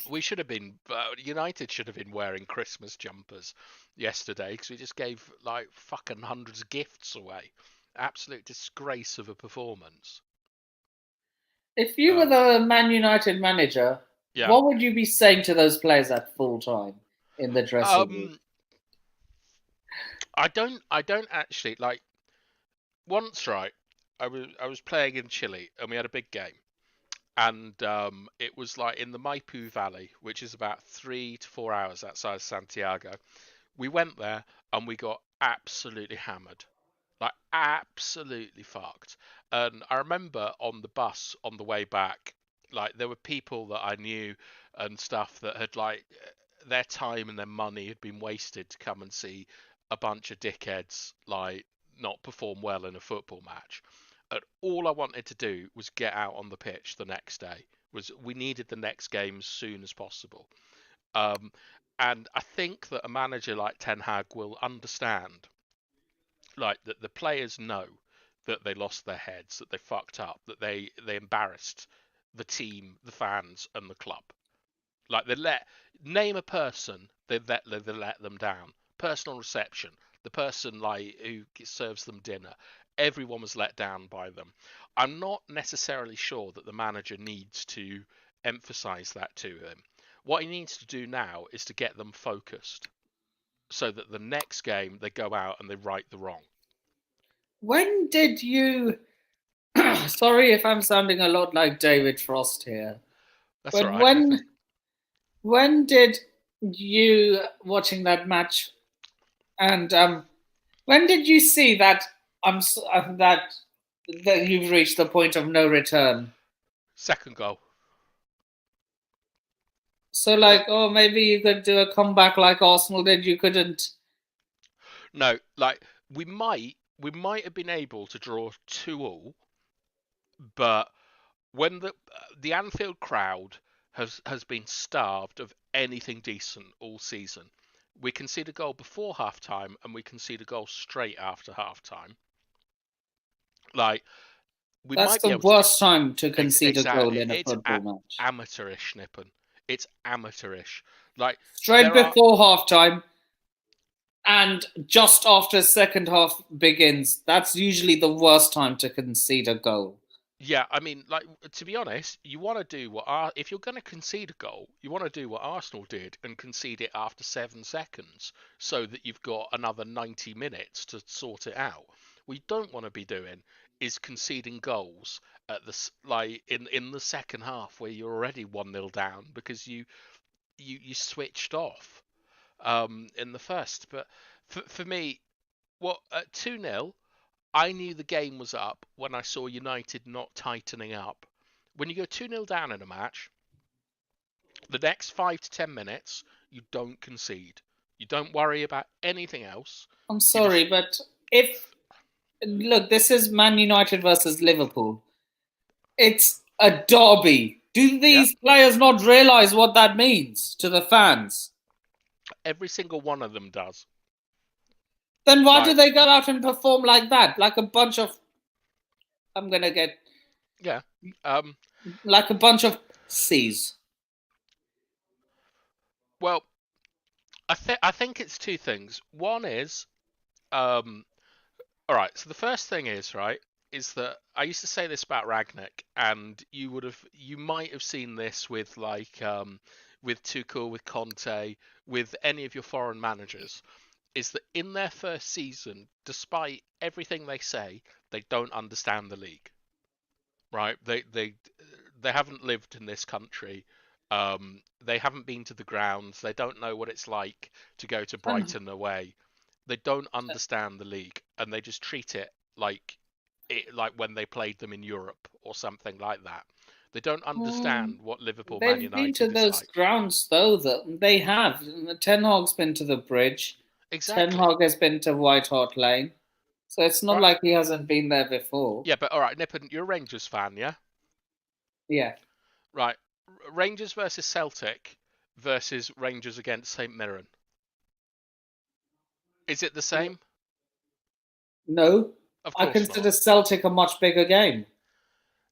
We should have been. United should have been wearing Christmas jumpers yesterday because we just gave like fucking hundreds of gifts away. Absolute disgrace of a performance. If you were the Man United manager, what would you be saying to those players at full time in the dressing room? I don't actually like. Once, right, I was playing in Chile and we had a big game, and it was like in the Maipu Valley, which is about 3 to 4 hours outside of Santiago. We went there and we got absolutely hammered, like absolutely fucked. And I remember on the bus on the way back, like there were people that I knew and stuff that had like their time and their money had been wasted to come and see a bunch of dickheads like not perform well in a football match. And all I wanted to do was get out on the pitch the next day. We needed the next game as soon as possible. And I think that a manager like Ten Hag will understand, like, that the players know that they lost their heads, that they fucked up, that they embarrassed the team, the fans, and the club. Like, name a person they let them down. Personal reception, the person like who serves them dinner. Everyone was let down by them. I'm not necessarily sure that the manager needs to emphasize that to him. What he needs to do now is to get them focused, so that the next game they go out and they right the wrong. When did you? Sorry if I'm sounding a lot like David Frost here. That's But all right. when did you watching that match, and when did you see that that you've reached the point of no return? Second goal. So, like, oh, maybe you could do a comeback like Arsenal did. You couldn't. No, like, we might have been able to draw 2-2, but when the Anfield crowd has been starved of anything decent all season. We concede a goal before half time and we concede a goal straight after half time. Like, That's the worst time to concede a goal in a it's football match. Amateurish, Nippon. It's amateurish. Like, straight before half time and just after second half begins. That's usually the worst time to concede a goal. Yeah, I mean, like, to be honest, you want to do if you're going to concede a goal, you want to do what Arsenal did and concede it after 7 seconds, so that you've got another 90 minutes to sort it out. What you don't want to be doing is conceding goals at in the second half where you're already 1-0 down because you switched off in the first. But for me, at 2-0. I knew the game was up when I saw United not tightening up. When you go 2-0 down in a match, the next 5 to 10 minutes, you don't concede. You don't worry about anything else. I'm sorry, but look, this is Man United versus Liverpool. It's a derby. Do these players not realise what that means to the fans? Every single one of them does. Then why do they go out and perform like that? Like a bunch of... I'm going to get... Yeah. Like a bunch of C's. Well, I think it's two things. One is... all right, so the first thing is that I used to say this about Rangnick, and you might have seen this with with Tuchel, with Conte, with any of your foreign managers, is that in their first season, despite everything they say, they don't understand the league. Right? They haven't lived in this country. They haven't been to the grounds. They don't know what it's like to go to Brighton away. They don't understand the league, and they just treat it like when they played them in Europe or something like that. They don't understand what Liverpool, Man United is like. They've been to those grounds, though. They have. Ten Hag's been to the Bridge. Exactly. Ten Hag has been to White Hart Lane. So it's not like he hasn't been there before. Yeah, but all right, Nippon, you're a Rangers fan, yeah? Yeah. Right. Rangers versus Celtic versus Rangers against St Mirren. Is it the same? No. Of course I consider not. Celtic a much bigger game.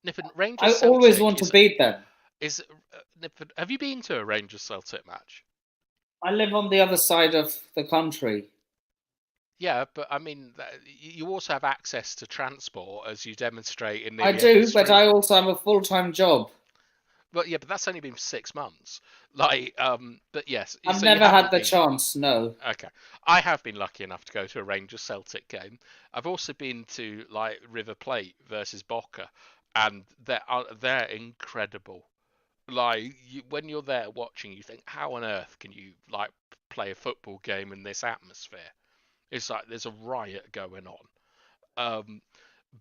Nippon, Rangers. I always want to beat them. Nippon, have you been to a Rangers Celtic match? I live on the other side of the country. Yeah, but I mean, you also have access to transport, as you demonstrate in the. I do, but I also have a full-time job. But yeah, but that's only been 6 months. But yes, I've never had the chance. No. Okay, I have been lucky enough to go to a Rangers Celtic game. I've also been to River Plate versus Boca, and they're incredible. When you're there watching, you think, how on earth can you play a football game in this atmosphere? It's like there's a riot going on.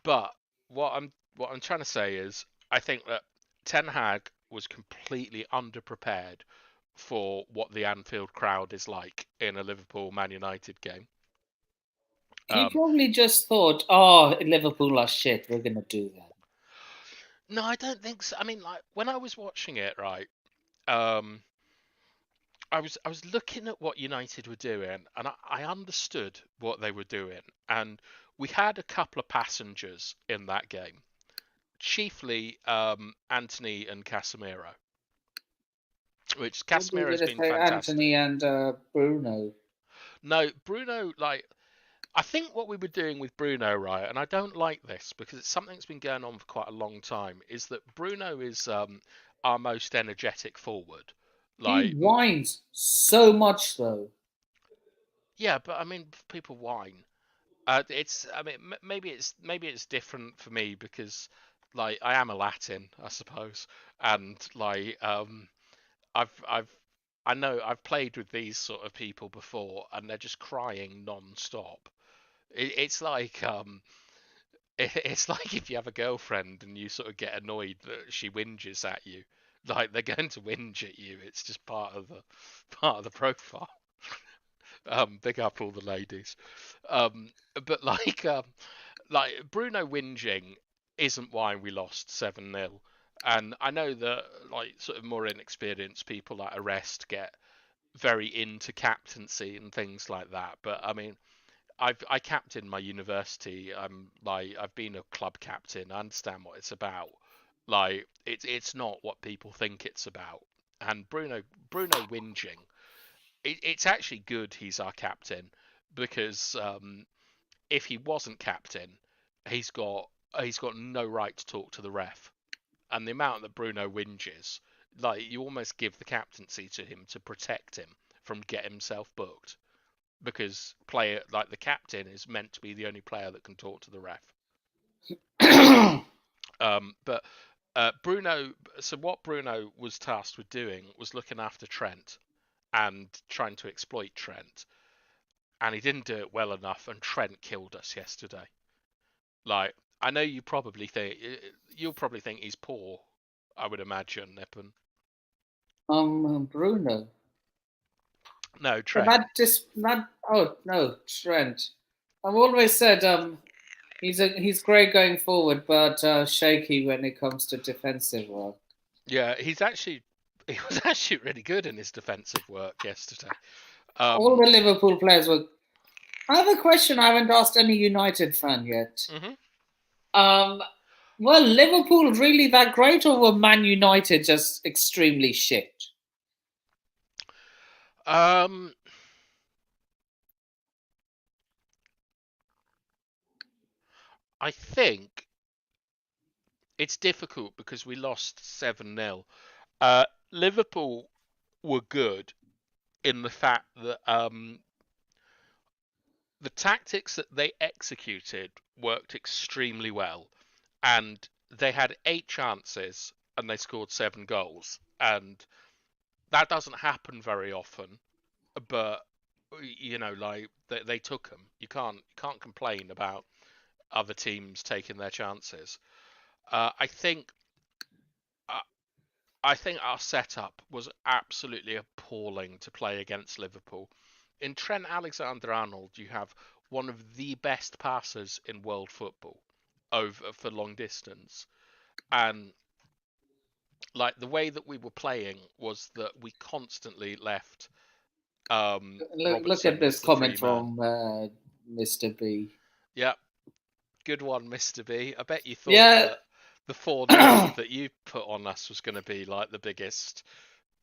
But what I'm trying to say is, I think that Ten Hag was completely underprepared for what the Anfield crowd is like in a Liverpool Man United game. He probably just thought, "Oh, Liverpool are shit. We're gonna do that." No, I don't think so. I mean, like when I was watching it, right? Um, I was looking at what United were doing, and I understood what they were doing. And we had a couple of passengers in that game, chiefly Anthony and Casemiro, which What were you Casemiro's gonna been say, fantastic. Anthony and Bruno? No, Bruno, like I think what we were doing with Bruno, right, and I don't like this because it's something that's been going on for quite a long time, is that Bruno is our most energetic forward. He Like, whines so much, though. yeah, but I mean, people whine. It's, I mean, maybe it's different for me because, like, I am a Latin, I suppose, and like, I've I know I've played with these sort of people before, and they're just crying non-stop. It's like it's like if you have a girlfriend and you sort of get annoyed that she whinges at you, like they're going to whinge at you. It's just part of the profile. Big up all the ladies. But like Bruno whinging isn't why we lost 7-0. And I know that like sort of more inexperienced people like Arrest get very into captaincy and things like that. But I mean, I captain my university. I've been a club captain. I understand what it's about. Like it's not what people think it's about. And Bruno whinging, it's actually good he's our captain because if he wasn't captain, he's got he's got no right to talk to the ref. And the amount that Bruno whinges, like you almost give the captaincy to him to protect him from get himself booked because player like the captain is meant to be the only player that can talk to the ref. But Bruno, so what Bruno was tasked with doing was looking after Trent and trying to exploit Trent, and he didn't do it well enough, and Trent killed us yesterday. Like I know you'll probably think he's poor. I would imagine, Nippon. Bruno. No, Trent. Oh no, Trent. I've always said he's great going forward, but shaky when it comes to defensive work. Yeah, he was actually really good in his defensive work yesterday. All the Liverpool players were. I have a question I haven't asked any United fan yet. Were Liverpool really that great, or were Man United just extremely shit? I think it's difficult because we lost 7-0. Liverpool were good in the fact that the tactics that they executed worked extremely well, and they had 8 chances and they scored 7 goals, and that doesn't happen very often. But you know, like they took them. You can't complain about other teams taking their chances. I think our setup was absolutely appalling to play against Liverpool. In Trent Alexander-Arnold, you have one of the best passers in world football over for long distance, and like the way that we were playing was that we constantly left. Look at this comment from Mr. B. Yeah, good one, Mr. B. I bet you thought that the 4-0 that you put on us was going to be like the biggest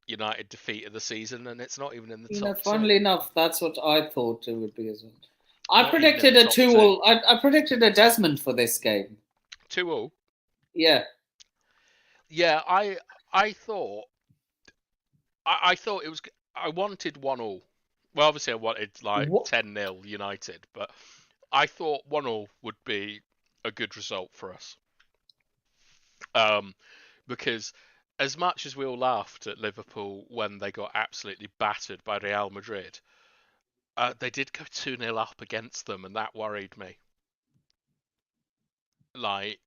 United defeat of the season, and it's not even in the top 2. Funnily enough, that's what I thought it would be as well. I predicted a 2-2. I predicted a Desmond for this game. 2-2? Yeah. Yeah, I thought it was. I wanted 1-1. Well, obviously I wanted like 10-0 United, but I thought 1-1 would be a good result for us. Because as much as we all laughed at Liverpool when they got absolutely battered by Real Madrid, they did go 2-0 up against them, and that worried me. Like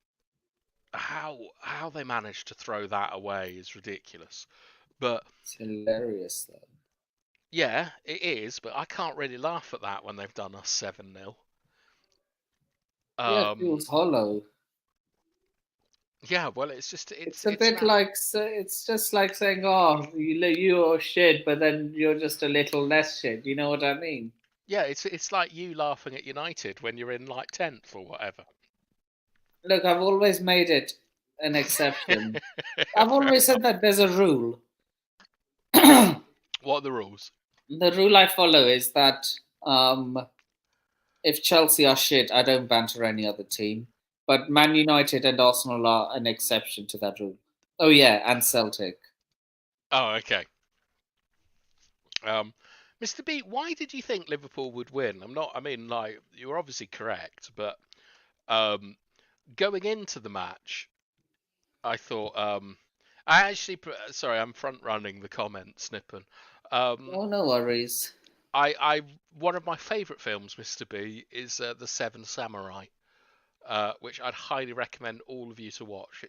how they managed to throw that away is ridiculous. But it's hilarious though. Yeah, it is, but I can't really laugh at that when they've done us 7-0. Yeah, it feels hollow. Yeah, well, it's It's a it's bit that. like it's just like saying, "Oh, you're shit," but then you're just a little less shit. You know what I mean? Yeah, it's like you laughing at United when you're in like 10th or whatever. Look, I've always made it an exception. I've Fair always enough. said that there's a rule. The What are the rules? rule I follow is that if Chelsea are shit, I don't banter any other team. But Man United and Arsenal are an exception to that rule. Oh yeah, and Celtic. Oh, okay. Mr. B, why did you think Liverpool would win? I mean, like, you were obviously correct, but going into the match, I thought, sorry, I'm front running the comments, Nippon. Oh, no worries. One of my favourite films, Mr. B, is The Seven Samurai, which I'd highly recommend all of you to watch.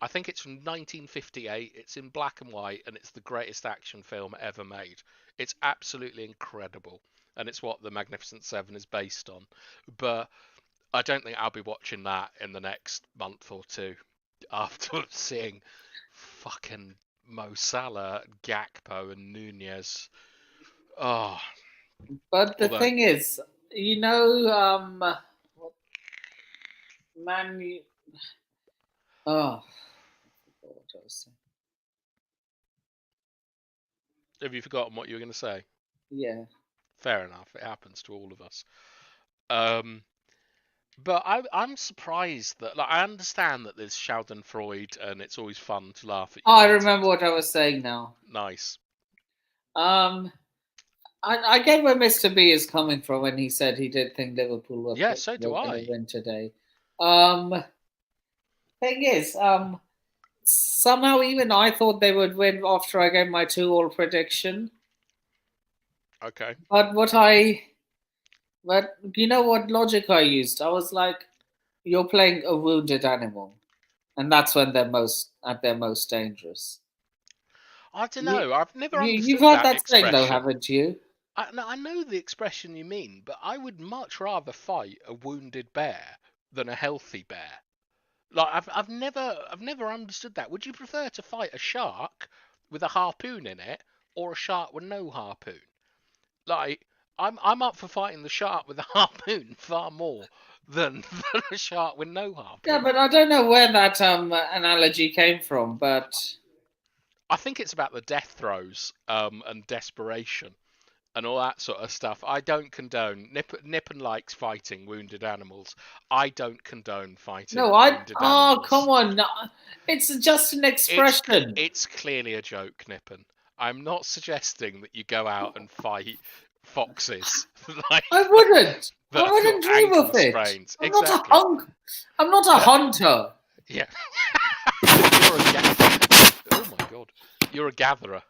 I think it's from 1958. It's in black and white, and it's the greatest action film ever made. It's absolutely incredible, and it's what The Magnificent Seven is based on. But I don't think I'll be watching that in the next month or two after seeing fucking Mo Salah, Gakpo, and Nunez. Oh, But the although thing is, Man. Oh, what I was saying. have you forgotten what you were going to say? Yeah. Fair enough. It happens to all of us. But I'm surprised that, like, I understand that there's Schadenfreude and it's always fun to laugh at Oh, I United. remember what I was saying now. Nice. I get where Mr. B is coming from when he said he did think Liverpool were Yeah, so do going I. to win today. Thing is, somehow even I thought they would win after I gave my 2-all prediction. Okay. But you know what logic I used? I was like, you're playing a wounded animal, and that's when they're at their most dangerous. I don't know. I've never understood You've heard that saying, expression. though, haven't you? I know the expression you mean, but I would much rather fight a wounded bear than a healthy bear. Like I've never understood that. Would you prefer to fight a shark with a harpoon in it or a shark with no harpoon? Like I'm up for fighting the shark with a harpoon far more than a shark with no harpoon. Yeah, but I don't know where that analogy came from, but I think it's about the death throes and desperation and all that sort of stuff. I don't condone. Nippon likes fighting wounded animals. I don't condone fighting wounded animals. Oh, come on. No, it's just an expression. It's clearly a joke, Nippon. I'm not suggesting that you go out and fight foxes. Like, I wouldn't. I that have wouldn't got dream ankle of it. sprains. I'm Exactly. not a hunter. Yeah. You're a gatherer. Oh my god. You're a gatherer.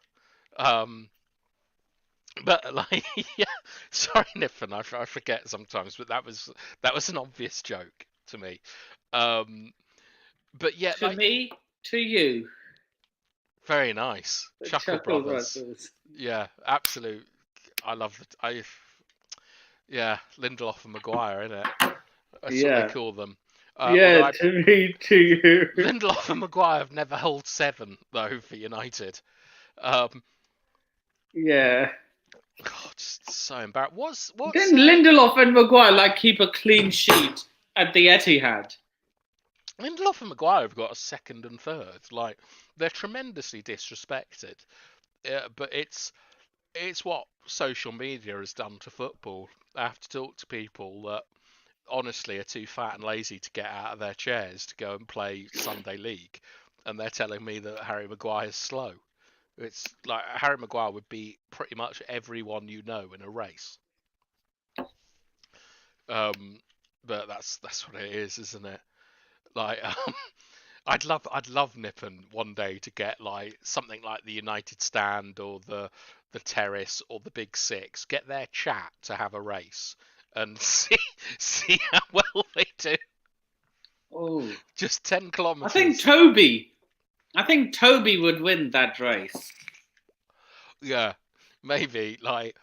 But like, yeah. Sorry, Nippon. I forget sometimes, but that was an obvious joke to me. But yeah, To me, to you. very nice. Chuckle Brothers. Brothers. Yeah, absolute. I love yeah, Lindelof and Maguire, isn't it? That's what they call them. To me, to you. Lindelof and Maguire have never held 7 though for United. Yeah. God, just so embarrassed. What's Didn't Lindelof and Maguire keep a clean sheet at the Etihad? Lindelof and Maguire have got a 2nd and 3rd. Like, they're tremendously disrespected. But it's what social media has done to football. I have to talk to people that honestly are too fat and lazy to get out of their chairs to go and play Sunday League, and they're telling me that Harry Maguire's slow. It's like Harry Maguire would beat pretty much everyone you know in a race. But that's what it is, isn't it? Like, I'd love Nippon one day to get like something like the United Stand or the Terrace or the Big Six, get their chat to have a race and see how well they do. Oh, just 10 kilometers. I think Toby would win that race. Yeah, maybe. Like,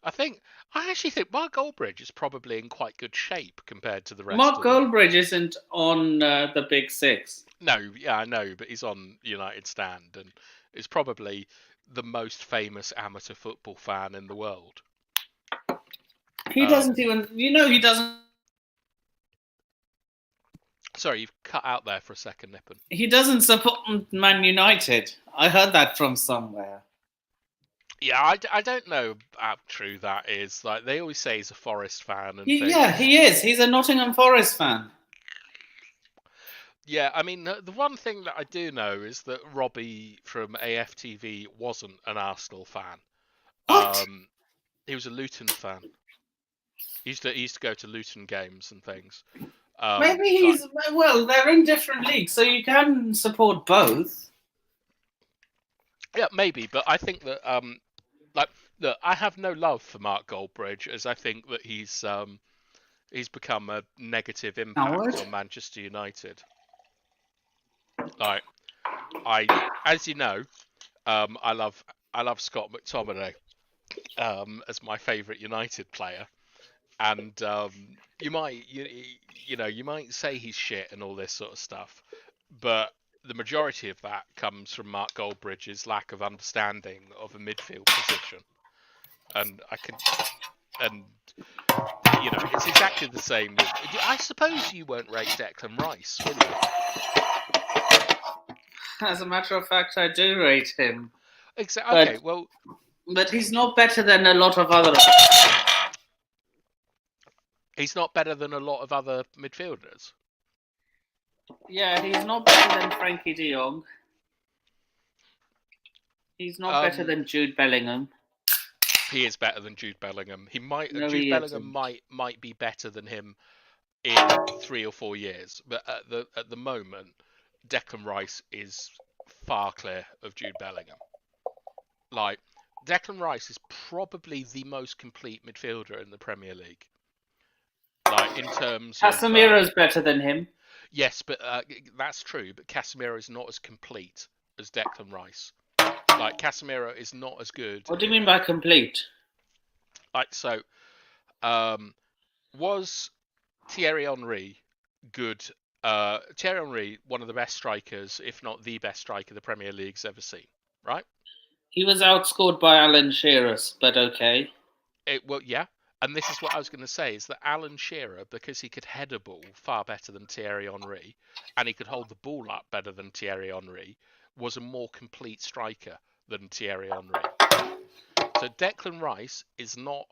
I think I actually think Mark Goldbridge is probably in quite good shape compared to the rest Mark of them. Goldbridge isn't on the Big Six. No, yeah, I know, but he's on United Stand and is probably the most famous amateur football fan in the world. He doesn't even, he doesn't. Sorry, you've cut out there for a second, Nippon. He doesn't support Man United. I heard that from somewhere. Yeah, I don't know how true that is. Like, they always say he's a Forest fan and things. Yeah, he is. He's a Nottingham Forest fan. Yeah, I mean, the one thing that I do know is that Robbie from AFTV wasn't an Arsenal fan. What? He was a Luton fan. He used to go to Luton games and things. Maybe he's well. They're in different leagues, so you can support both. Yeah, maybe, but I think that look, I have no love for Mark Goldbridge, as I think that he's become a negative impact on Manchester United. Like, as you know, I love Scott McTominay as my favourite United player, and you might say he's shit and all this sort of stuff, but the majority of that comes from Mark Goldbridge's lack of understanding of a midfield position, and it's exactly the same with. I suppose you won't rate Declan Rice, will you? As a matter of fact, I do rate him. Exactly. Okay, well, but he's not better than a lot of other. He's not better than a lot of other midfielders. Yeah, he's not better than Frankie de Jong. He's not better than Jude Bellingham. He is better than Jude Bellingham. Jude Bellingham might be better than him in 3 or 4 years, but at the moment, Declan Rice is far clear of Jude Bellingham. Like, Declan Rice is probably the most complete midfielder in the Premier League. Like, in terms Casemiro's better than him. Yes, but that's true. But Casemiro is not as complete as Declan Rice. Like, Casemiro is not as good. What do you mean by complete? Like, so, was Thierry Henry good? Thierry Henry, one of the best strikers, if not the best striker the Premier League's ever seen, right? He was outscored by Alan Shearer, but okay. Well, yeah. And this is what I was going to say, is that Alan Shearer, because he could head a ball far better than Thierry Henry, and he could hold the ball up better than Thierry Henry, was a more complete striker than Thierry Henry. So Declan Rice he's not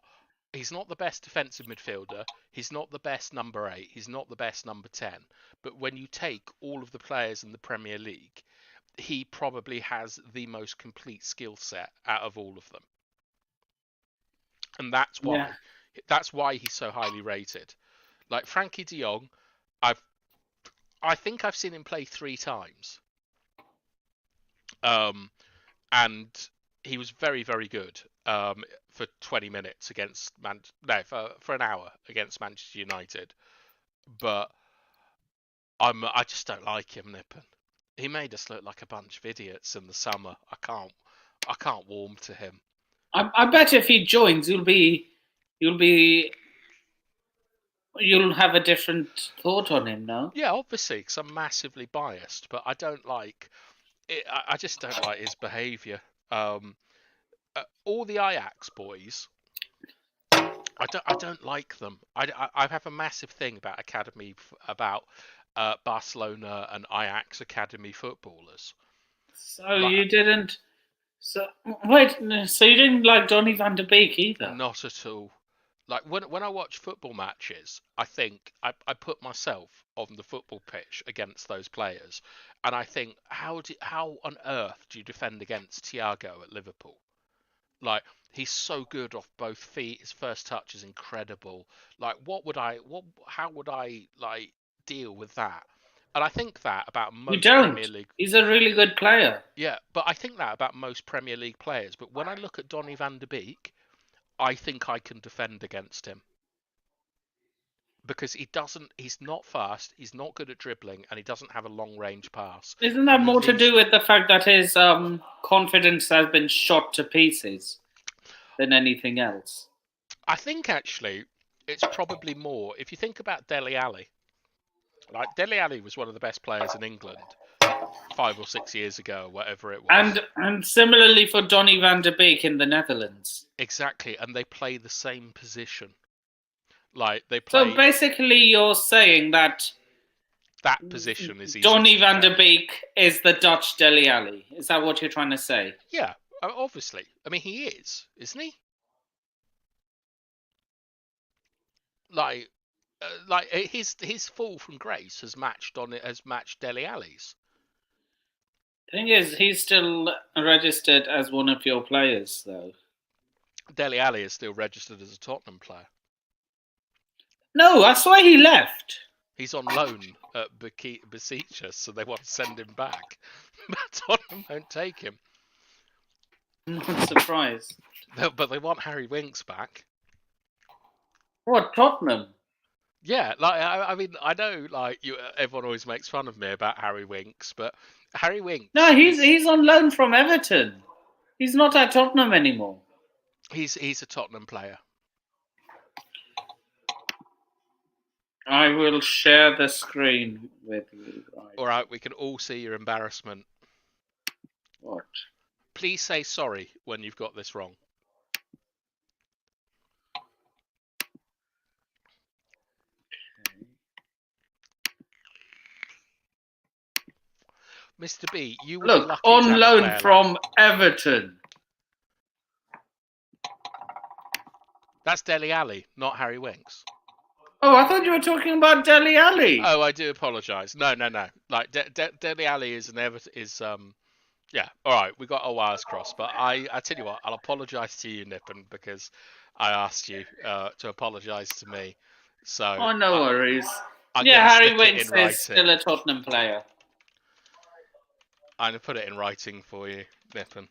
the best defensive midfielder, he's not the best number 8, he's not the best number 10, but when you take all of the players in the Premier League, he probably has the most complete skill set out of all of them. And that's why. Yeah. That's why he's so highly rated. Like, Frankie de Jong, I think I've seen him play 3 times. And he was very, very good for 20 minutes against for an hour against Manchester United. But I just don't like him, Nippon. He made us look like a bunch of idiots in the summer. I can't warm to him. I bet if he joins, you'll have a different thought on him, no? Yeah, obviously, because I'm massively biased, but I don't like it. I just don't like his behaviour. All the Ajax boys, I don't like them. I have a massive thing about Barcelona and Ajax academy footballers. So you didn't. So wait, so you didn't like Donny van de Beek either? Not at all. Like, when I watch football matches, I think I put myself on the football pitch against those players, and I think, how on earth do you defend against Thiago at Liverpool? Like, he's so good off both feet. His first touch is incredible. Like, how would I like deal with that? And I think that about most Premier League. He's a really good player. Yeah, but I think that about most Premier League players. But when I look at Donny van de Beek, I think I can defend against him. Because he's not fast, he's not good at dribbling, and he doesn't have a long-range pass. Isn't that more to do with the fact that his confidence has been shot to pieces than anything else? I think actually it's probably more if you think about Dele Alli. Like Dele Alli was one of the best players in England 5 or 6 years ago, whatever it was. And similarly for Donny van der Beek in the Netherlands. Exactly, and they play the same position. Like they play. So basically, you're saying that that position is easy. Donny van der Beek is the Dutch Dele Alli. Is that what you're trying to say? Yeah, obviously. I mean, he is, isn't he? Like his fall from grace has matched Dele Alli's. The thing is, he's still registered as one of your players, though. Dele Alli is still registered as a Tottenham player. No, that's why he left. He's on loan at Besiktas, so they want to send him back. But Tottenham won't take him. I'm not surprised. But they want Harry Winks back. What, Tottenham? Yeah, like I mean, I know, like everyone always makes fun of me about Harry Winks, but Harry Winks. No, he's on loan from Everton. He's not at Tottenham anymore. He's a Tottenham player. I will share the screen with you. All right, we can all see your embarrassment. What? Please say sorry when you've got this wrong. Mr. B, you will be Look, lucky to have on a loan player from Everton. That's Dele Alli, not Harry Winks. Oh, I thought you were talking about Dele Alli. Oh, I do apologise. No. Like Dele Alli is yeah. All right, we got our wires crossed, but I tell you what, I'll apologise to you, Nippon, because I asked you to apologise to me. So. Oh, no worries. I'm yeah, gonna Harry stick it Winks in is writing. still a Tottenham player. I'm gonna put it in writing for you, Nippon.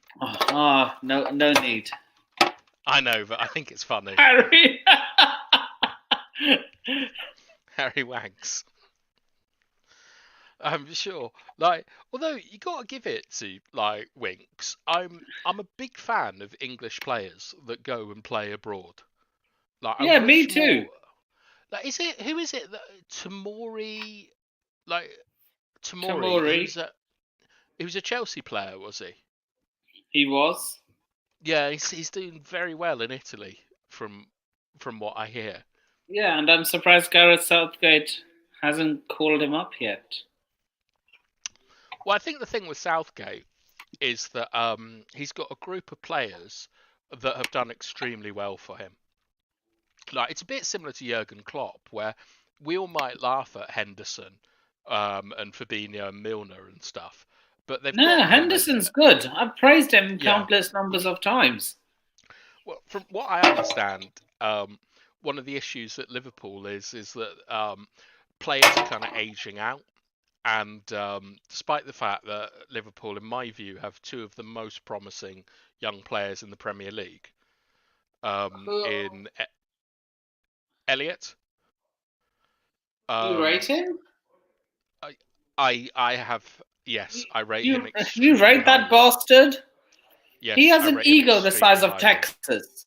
No need. I know, but I think it's funny. Harry. Harry Wanks. I'm sure. Like, although you gotta give it to like Winks. I'm a big fan of English players that go and play abroad. Like, I Yeah, me wish too. Like, who is it that Tamori? Like Tamori. He was a Chelsea player, was he? He was. Yeah, he's doing very well in Italy, from what I hear. Yeah, and I'm surprised Gareth Southgate hasn't called him up yet. Well, I think the thing with Southgate is that he's got a group of players that have done extremely well for him. Like, it's a bit similar to Jurgen Klopp, where we all might laugh at Henderson and Fabinho and Milner and stuff, but they've got Henderson's good. I've praised him countless numbers of times. Well, from what I understand, one of the issues at Liverpool is that players are kind of aging out, and despite the fact that Liverpool, in my view, have two of the most promising young players in the Premier League, in Elliott. You rate him? I have, yes, I rate him. You rate that bastard? Yes, he has an ego the size of Texas.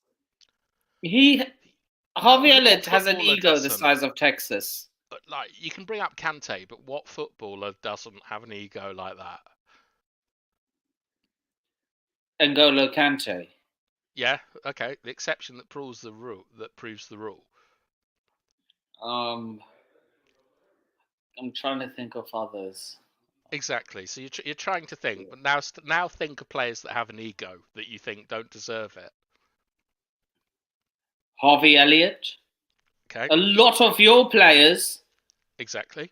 Harvey Elliott has an ego the size of Texas. But like, you can bring up Kante, but what footballer doesn't have an ego like that? N'Golo Kante. Yeah, okay. The exception that proves the rule. I'm trying to think of others. Exactly. So you're trying to think, but now think of players that have an ego that you think don't deserve it. Harvey Elliott. Okay. A lot of your players. Exactly.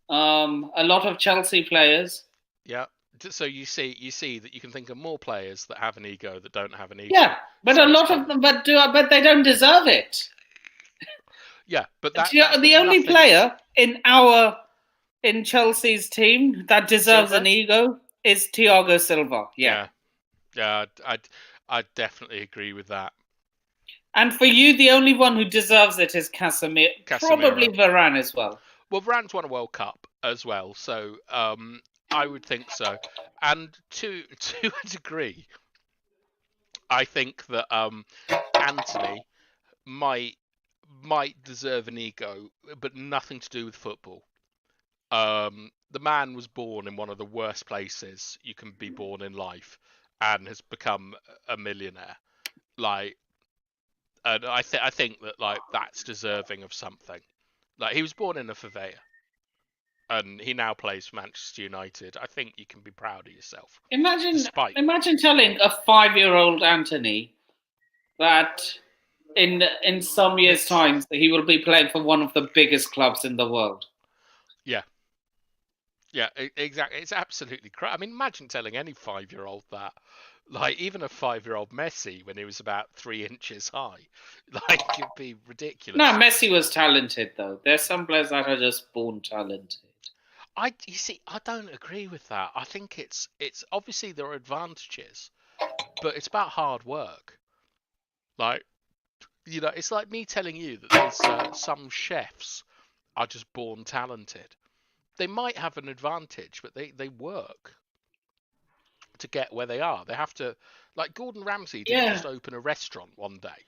A lot of Chelsea players. Yeah. So you see that you can think of more players that have an ego that don't have an ego. Yeah, but so a lot of them, but they don't deserve it. Yeah, but the only player in Chelsea's team that deserves an ego is Thiago Silva. Yeah, I'd definitely agree with that. And for you, the only one who deserves it is Casemiro. Probably Varane as well. Well, Varane's won a World Cup as well, so I would think so. And to a degree, I think that Anthony might deserve an ego, but nothing to do with football. The man was born in one of the worst places you can be born in life, and has become a millionaire. Like, and I think that like that's deserving of something. Like, he was born in a favela, and he now plays for Manchester United. I think you can be proud of yourself. Despite Imagine telling a 5-year-old Anthony that in some years' time he will be playing for one of the biggest clubs in the world. Yeah, exactly. It's absolutely crazy. I mean, imagine telling any 5-year-old that. Like, even a 5-year-old Messi when he was about 3 inches high. Like, it'd be ridiculous. No, Messi was talented though. There's some players that are just born talented. You see, I don't agree with that. I think it's obviously there are advantages, but it's about hard work. Like, you know, it's like me telling you that there's some chefs are just born talented. They might have an advantage, but they work to get where they are. They have to, like Gordon Ramsay didn't just open a restaurant one day.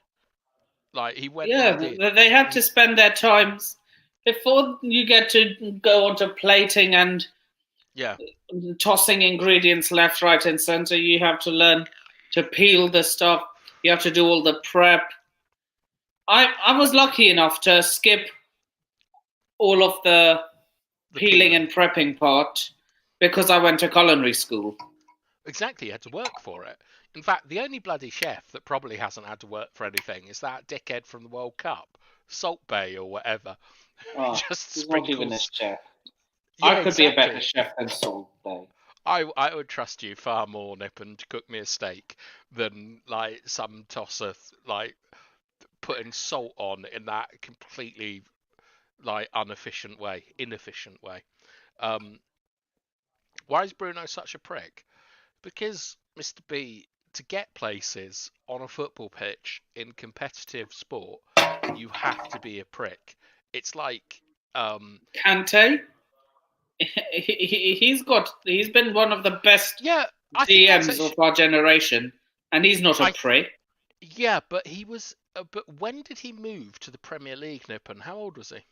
Like, he went. Yeah, they have to spend their times before you get to go on to plating and tossing ingredients left, right, and center. You have to learn to peel the stuff. You have to do all the prep. I was lucky enough to skip all of the peeling and prepping part because I went to culinary school. Exactly, you had to work for it. In fact, the only bloody chef that probably hasn't had to work for anything is that dickhead from the World Cup, Salt Bay or whatever. Oh, just he's sprinkles. not even a chef. Yeah, I could be a better chef than Salt Bay. I would trust you far more, Nippon, to cook me a steak than like some tosser like putting salt on in that completely like inefficient way. Why is Bruno such a prick? Because, Mr. B, to get places on a football pitch in competitive sport, you have to be a prick. It's like Kante. He's been one of the best DMs of our generation, and he's not a prick. Yeah, but he was. But when did he move to the Premier League, Nippon? How old was he?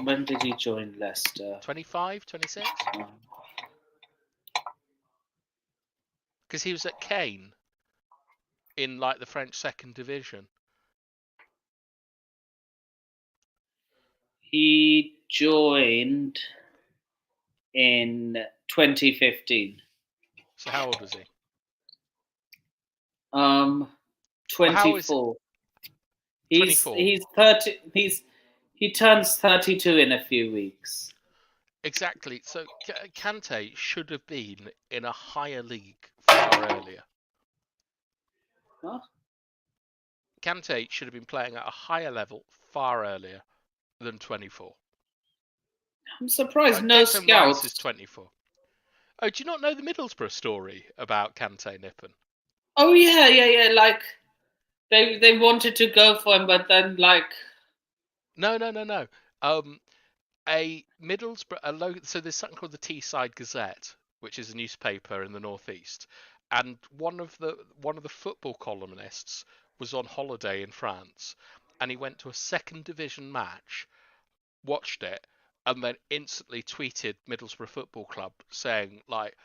When did he join Leicester? 25, 26? Because he was at Caen in like the French second division. He joined in 2015. So how old was he? 24. He's 24. He's 30. He turns 32 in a few weeks. Exactly. So Kante should have been in a higher league far earlier. Huh? Kante should have been playing at a higher level far earlier than 24. I'm surprised no Declan scouts. Rice is 24. Oh, do you not know the Middlesbrough story about Kante, Nippon? Oh yeah. Like they wanted to go for him, but then like No. A Middlesbrough. So there's something called the Teesside Gazette, which is a newspaper in the northeast, and one of the football columnists was on holiday in France, and he went to a second division match, watched it, and then instantly tweeted Middlesbrough Football Club saying, like,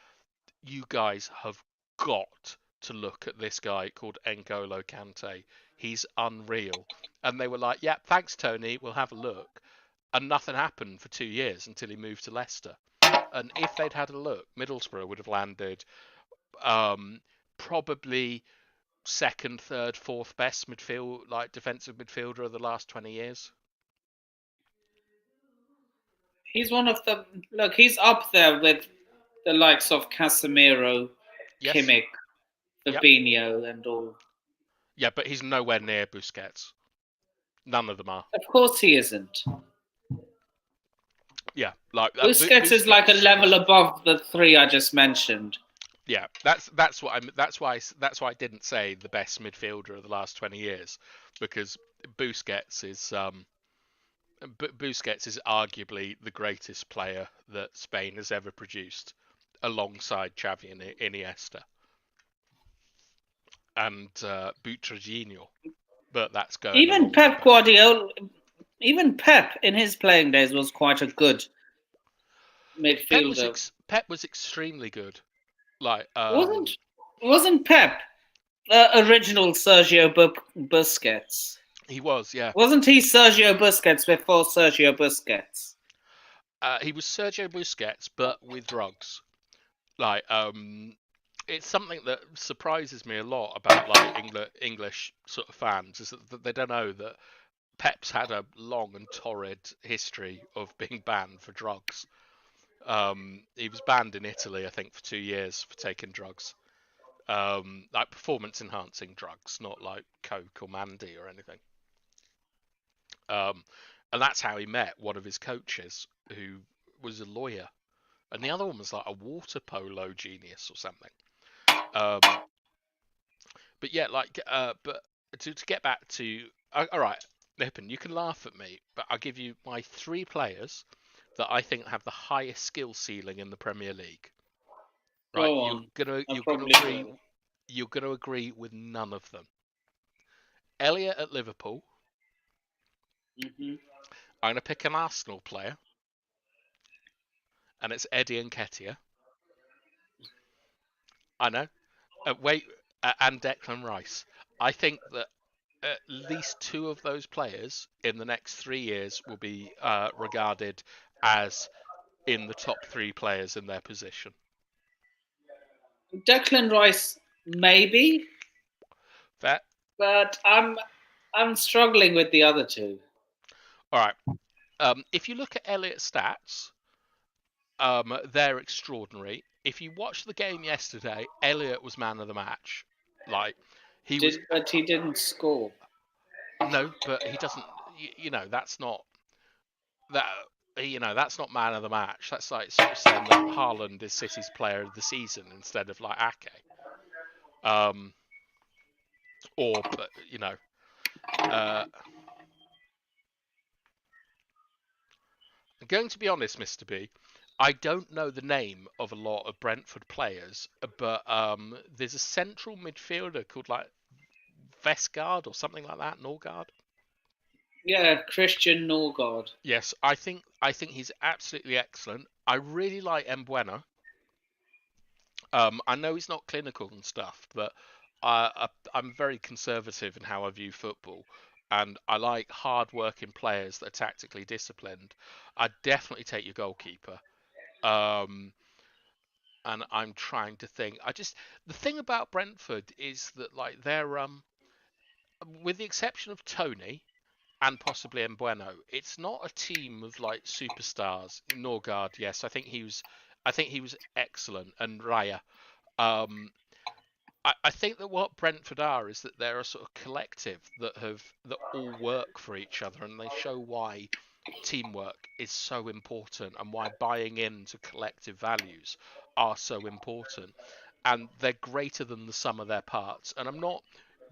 you guys have got to look at this guy called N'Golo Kante. He's unreal. And they were like, yeah, thanks, Tony. We'll have a look. And nothing happened for 2 years until he moved to Leicester. And if they'd had a look, Middlesbrough would have landed probably second, third, fourth best defensive midfielder of the last 20 years. he's one of the he's up there with the likes of Casemiro, Kimmich, Fabinho, and all. Yeah, but he's nowhere near Busquets. None of them are. Of course he isn't. Yeah, like Busquets is like a level above the three I just mentioned. Yeah, that's why I didn't say the best midfielder of the last 20 years, because Busquets is arguably the greatest player that Spain has ever produced, alongside Xavi and Iniesta. and Butraguinho, but that's going. Even along Pep with it. Guardiola, even Pep in his playing days was quite a good midfielder. Pep was extremely good. Like Wasn't Pep original Sergio Busquets? he was, yeah. Wasn't he Sergio Busquets before Sergio Busquets? He was Sergio Busquets, but with drugs. Like, it's something that surprises me a lot about like English sort of fans is that they don't know that Pep's had a long and torrid history of being banned for drugs. He was banned in Italy, I think, for 2 years for taking drugs, like performance-enhancing drugs, not like coke or Mandy or anything. And that's how he met one of his coaches, who was a lawyer, and the other one was like a water polo genius or something. But yeah, like, but to get back to, all right, Nippon, you can laugh at me, but I'll give you my 3 players that I think have the highest skill ceiling in the Premier League. Right, Go on. you're gonna agree with none of them. Elliot at Liverpool. Mm-hmm. I'm gonna pick an Arsenal player, and it's Eddie Nketiah. I know. And Declan Rice. I think that at least 2 of those players in the next 3 years will be regarded as in the top 3 players in their position. Declan Rice, maybe, Fair? but I'm struggling with the other 2. All right. If you look at Elliot's stats, they're extraordinary. If you watch the game yesterday, Elliot was man of the match. Like, But he didn't score. No, but he doesn't. You know, that's not that. You know, that's not man of the match. That's like sort of saying that Haaland is City's player of the season instead of like Ake. Or, you know, I'm going to be honest, Mr. B. I don't know the name of a lot of Brentford players, but there's a central midfielder called like Vestgaard or something like that, Norgard. Yeah, Christian Norgard. Yes, I think he's absolutely excellent. I really like Mbeumo. I know he's not clinical and stuff, but I'm very conservative in how I view football, and I like hard-working players that are tactically disciplined. I'd definitely take your goalkeeper. And I'm trying to think. The thing about Brentford is that like they're with the exception of Tony and possibly Mbeumo, it's not a team of like superstars. Norgard, yes, I think he was excellent, and Raya. I think that what Brentford are is that they're a sort of collective that all work for each other, and they show why teamwork is so important and why buying into collective values are so important. And they're greater than the sum of their parts. And I'm not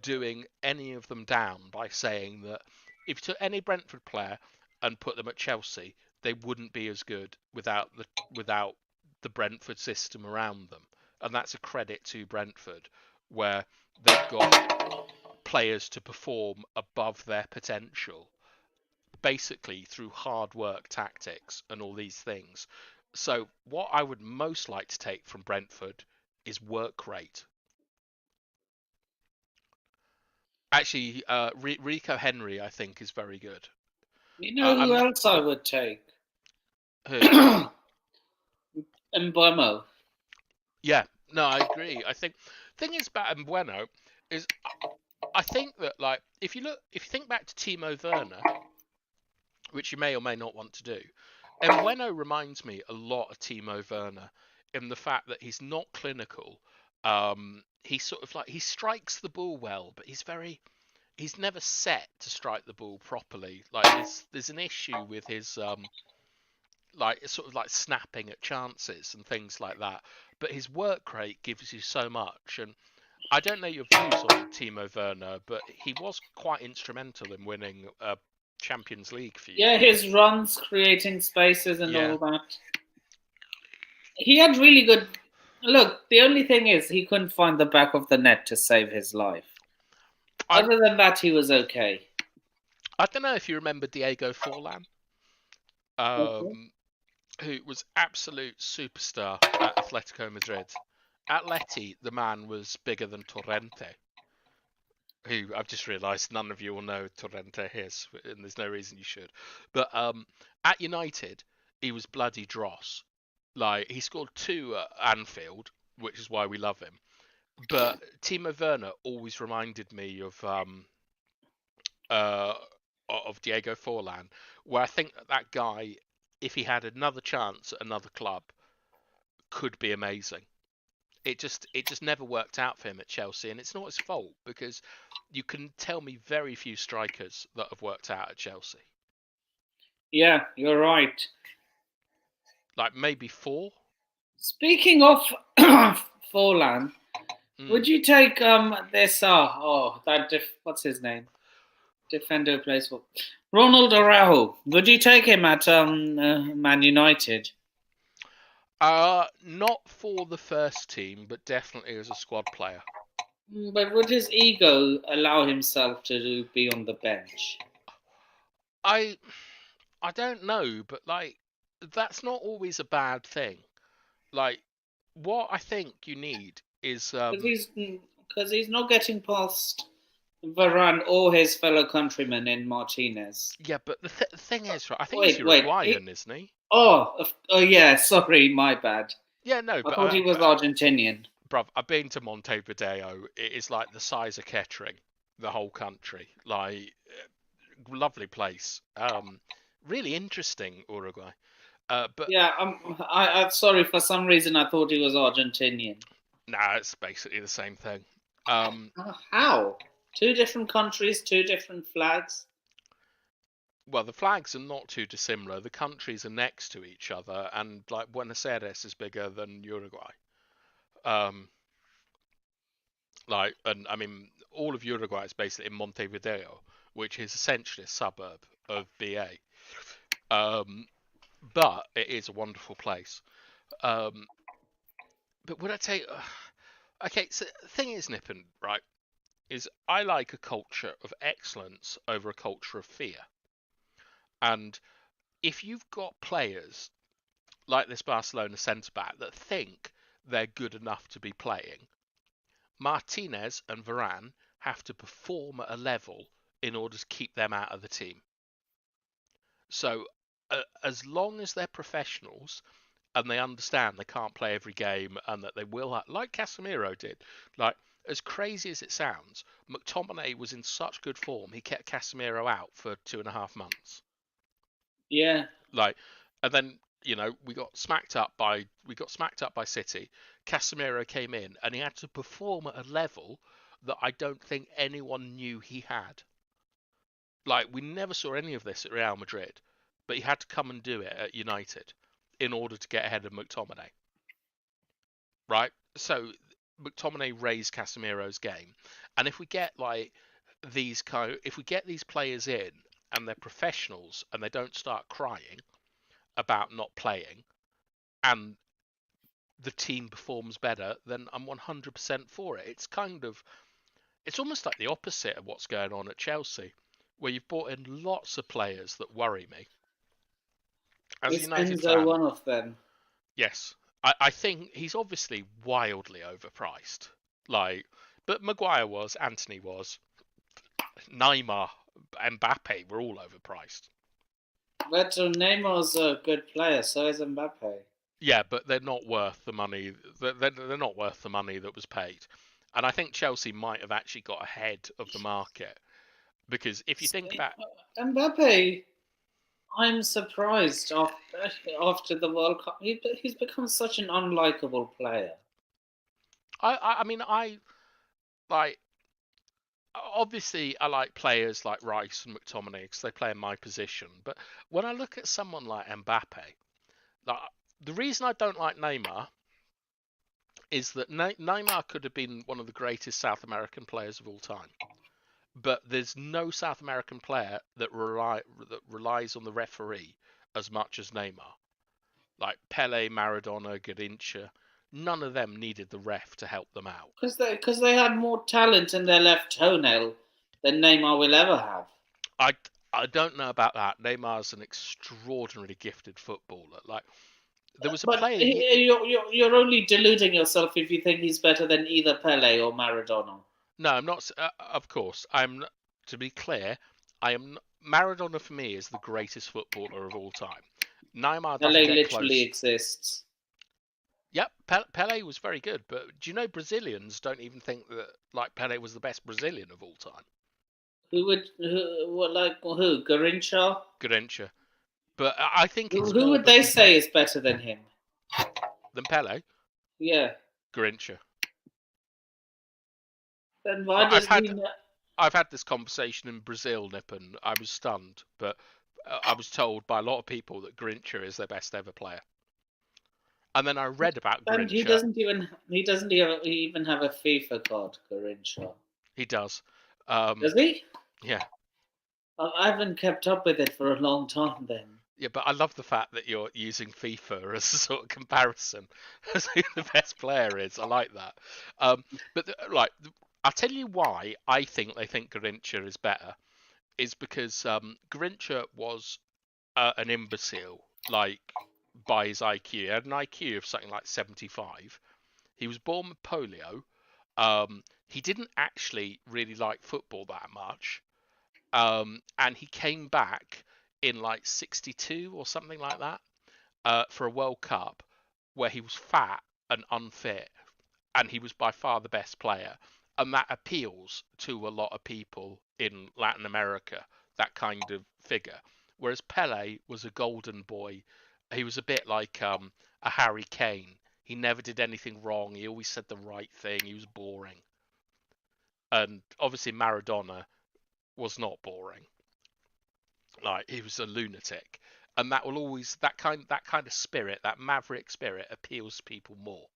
doing any of them down by saying that if you took any Brentford player and put them at Chelsea, they wouldn't be as good without the Brentford system around them. And that's a credit to Brentford, where they've got players to perform above their potential, basically through hard work, tactics, and all these things. So what I would most like to take from Brentford is work rate. Actually, Rico Henry, I think, is very good. You know who else I would take? Who? Mbeumo. Yeah, no, I agree. I think thing is about Mbeumo is I think that like if you think back to Timo Werner, which you may or may not want to do, Mbeumo reminds me a lot of Timo Werner in the fact that he's not clinical. He's sort of like he strikes the ball well, but he's never set to strike the ball properly. Like there's an issue with his like sort of like snapping at chances and things like that. But his work rate gives you so much. And I don't know your views on Timo Werner, but he was quite instrumental in winning a Champions League for you. Yeah, his runs, creating spaces and all that. He had really good Look, the only thing is he couldn't find the back of the net to save his life. I- Other than that, he was okay. I don't know if you remember Diego Forlan, who was absolute superstar at Atletico Madrid. At Leti, the man was bigger than Torrente, who I've just realised none of you will know Torrente is, and there's no reason you should. But at United, he was bloody dross. Like, he scored 2 at Anfield, which is why we love him. But Timo Werner always reminded me of Diego Forlan, where I think that guy, if he had another chance at another club, could be amazing. It just never worked out for him at Chelsea, and it's not his fault, because you can tell me very few strikers that have worked out at Chelsea. Yeah, you're right. Like maybe 4. Speaking of Forlan, Mm. would you take this? What's his name? Defender who plays for Ronald Araujo. Would you take him at Man United? Not for the first team, but definitely as a squad player. But would his ego allow himself to be on the bench? I don't know, but like that's not always a bad thing. Like what I think you need is Because he's not getting past Varane or his fellow countryman in Martinez. yeah, but the thing is, right? I think he's Wait, Uruguayan, isn't he? Oh yeah, sorry, my bad. Yeah, no, I but thought he was Argentinian. bruv, I've been to Montevideo. It is like the size of Kettering, the whole country. Like, lovely place. Really interesting, Uruguay. But Yeah, I'm sorry. For some reason, I thought he was Argentinian. nah, it's basically the same thing. How? 2 different countries, 2 different flags. Well, the flags are not too dissimilar. The countries are next to each other, and like Buenos Aires is bigger than Uruguay. And I mean, all of Uruguay is basically in Montevideo, which is essentially a suburb of BA. But it is a wonderful place. But would I take? Okay, so the thing is, Nippon, right, is I like a culture of excellence over a culture of fear. And if you've got players like this Barcelona centre-back that think they're good enough to be playing, Martinez and Varane have to perform at a level in order to keep them out of the team. So as long as they're professionals and they understand they can't play every game and that they will, like Casemiro did, like as crazy as it sounds, McTominay was in such good form he kept Casemiro out for 2.5 months. Yeah. Like, and then we got smacked up by City. Casemiro came in and he had to perform at a level that I don't think anyone knew he had. Like, we never saw any of this at Real Madrid, but he had to come and do it at United in order to get ahead of McTominay. Right? So McTominay raised Casemiro's game, and if we get these players in and they're professionals and they don't start crying about not playing, and the team performs better, then I'm 100% for it. It's almost like the opposite of what's going on at Chelsea, where you've brought in lots of players that worry me. As a United Enzo fan, one of them? yes, I think he's obviously wildly overpriced. But Maguire was, Antony was, Neymar, Mbappe were all overpriced. But Neymar's a good player, so is Mbappe. Yeah, but they're not worth the money. They're not worth the money that was paid. And I think Chelsea might have actually got ahead of the market, because if you think back, Mbappe, I'm surprised after the World Cup. He's become such an unlikable player. I mean, obviously I like players like Rice and McTominay because they play in my position. But when I look at someone like Mbappe, the reason I don't like Neymar is that Neymar could have been one of the greatest South American players of all time. But there's no South American player that relies on the referee as much as Neymar. Like Pele, Maradona, Garrincha, none of them needed the ref to help them out. Because they have more talent in their left toenail than Neymar will ever have. I don't know about that. Neymar's an extraordinarily gifted footballer. Like, there was a But player. you're only deluding yourself if you think he's better than either Pele or Maradona. No, I'm not. Of course, I'm. To be clear, I am. Maradona for me is the greatest footballer of all time. Neymar doesn't Pele get literally close. exists. Yep, Pele was very good, but do you know Brazilians don't even think that like Pele was the best Brazilian of all time? Who? Garrincha? Garrincha. But I think it's Who more would they because say is better than him? than Pele. Yeah. Garrincha. Then why Well, does he? I've had this conversation in Brazil, Nippon. I was stunned, but I was told by a lot of people that Garrincha is their best ever player. And then I read about And Garrincha. he doesn't even have a FIFA card, Garrincha. He does. Does he? Yeah. I haven't kept up with it for a long time then. Yeah, but I love the fact that you're using FIFA as a sort of comparison as who the best player is. I like that. I'll tell you why I think they think Garrincha is better. Is because Garrincha was an imbecile, like, by his IQ. He had an IQ of something like 75. He was born with polio. He didn't actually really like football that much. And he came back in like 62 or something like that for a World Cup where he was fat and unfit, and he was by far the best player. And that appeals to a lot of people in Latin America, that kind of figure. Whereas Pele was a golden boy. He was a bit like a Harry Kane. He never did anything wrong. He always said the right thing. He was boring. And obviously Maradona was not boring. Like, he was a lunatic. And that will always, that kind of spirit, that maverick spirit, appeals to people more.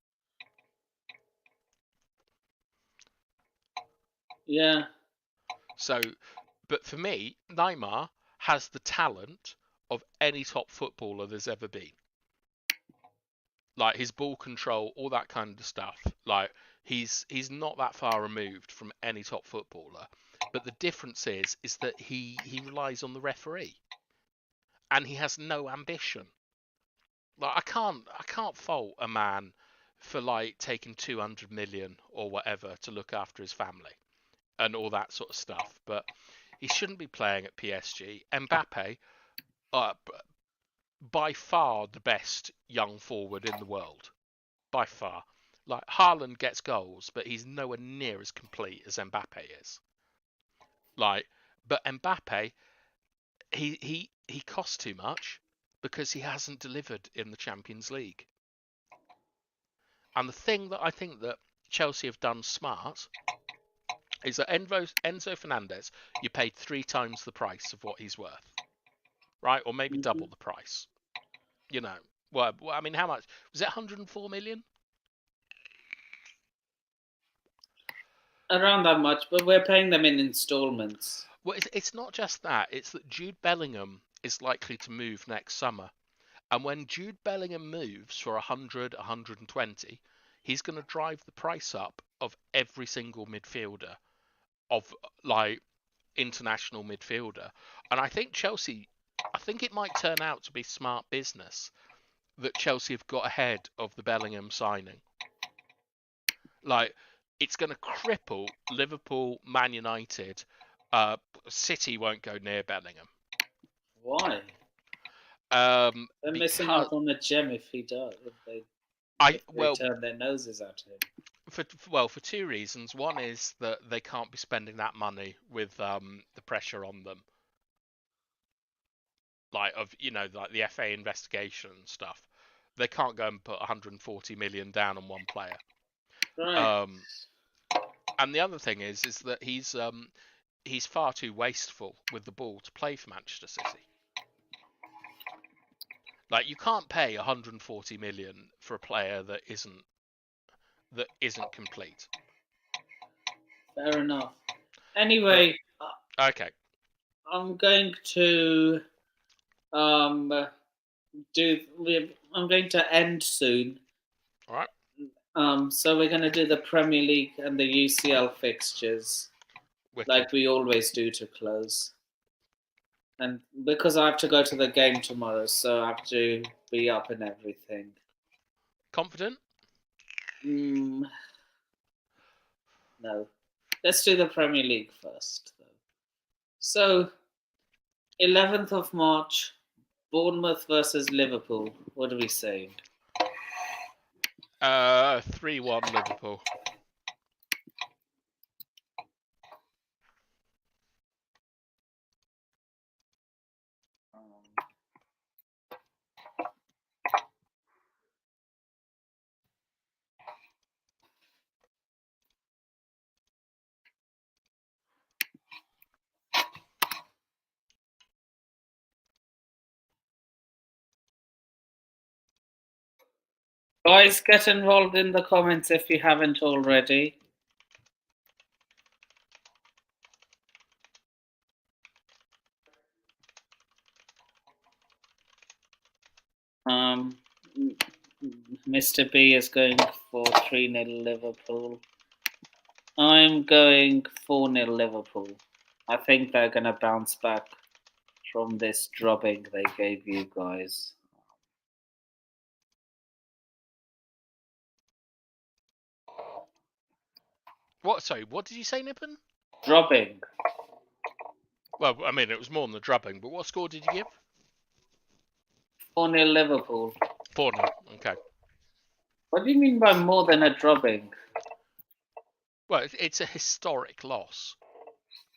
Yeah. So, but for me, Neymar has the talent of any top footballer there's ever been. Like, his ball control, all that kind of stuff. Like, he's not that far removed from any top footballer. But the difference is that he relies on the referee, and he has no ambition. Like, I can't fault a man for like taking 200 million or whatever to look after his family and all that sort of stuff. But he shouldn't be playing at PSG. Mbappe, by far the best young forward in the world, by far. Like, Haaland gets goals, but he's nowhere near as complete as Mbappe is. Like, but Mbappe, he costs too much because he hasn't delivered in the Champions League. And the thing that I think that Chelsea have done smart is that Enzo Fernandez, you paid 3 times the price of what he's worth, right? Or maybe double the price. You know, well, I mean, how much was it? 104 million? Around that much, but we're paying them in installments. Well, it's not just that. It's that Jude Bellingham is likely to move next summer. And when Jude Bellingham moves for 100, 120, he's going to drive the price up of every single midfielder, of like international midfielder. And I think it might turn out to be smart business that Chelsea have got ahead of the Bellingham signing. Like, it's going to cripple Liverpool, Man United. City won't go near Bellingham. Why? They're missing out on the gem if he does. If they turn their noses at him. For 2 reasons. One is that they can't be spending that money with the pressure on them, like the FA investigation and stuff. They can't go and put 140 million down on one player. Right. And the other thing is that he's far too wasteful with the ball to play for Manchester City. Like, you can't pay 140 million for a player that isn't complete. Fair enough. Anyway, okay. I'm going to I'm going to end soon. All right. So we're going to do the Premier League and the UCL fixtures Wicked. like we always do to close. And because I have to go to the game tomorrow, so I have to be up and everything. Confident? No. Let's do the Premier League first, though. So, 11th of March, Bournemouth versus Liverpool. What are we saying? 3-1 Liverpool. Guys, get involved in the comments if you haven't already. Mr. B is going for 3-0 Liverpool. I'm going 4-0 Liverpool. I think they're going to bounce back from this drubbing they gave you guys. What? Sorry, what did you say, Nippon? Drubbing. Well, I mean, it was more than the drubbing, but what score did you give? 4-0 Liverpool. 4-0. Okay. What do you mean by more than a drubbing? Well, it's a historic loss.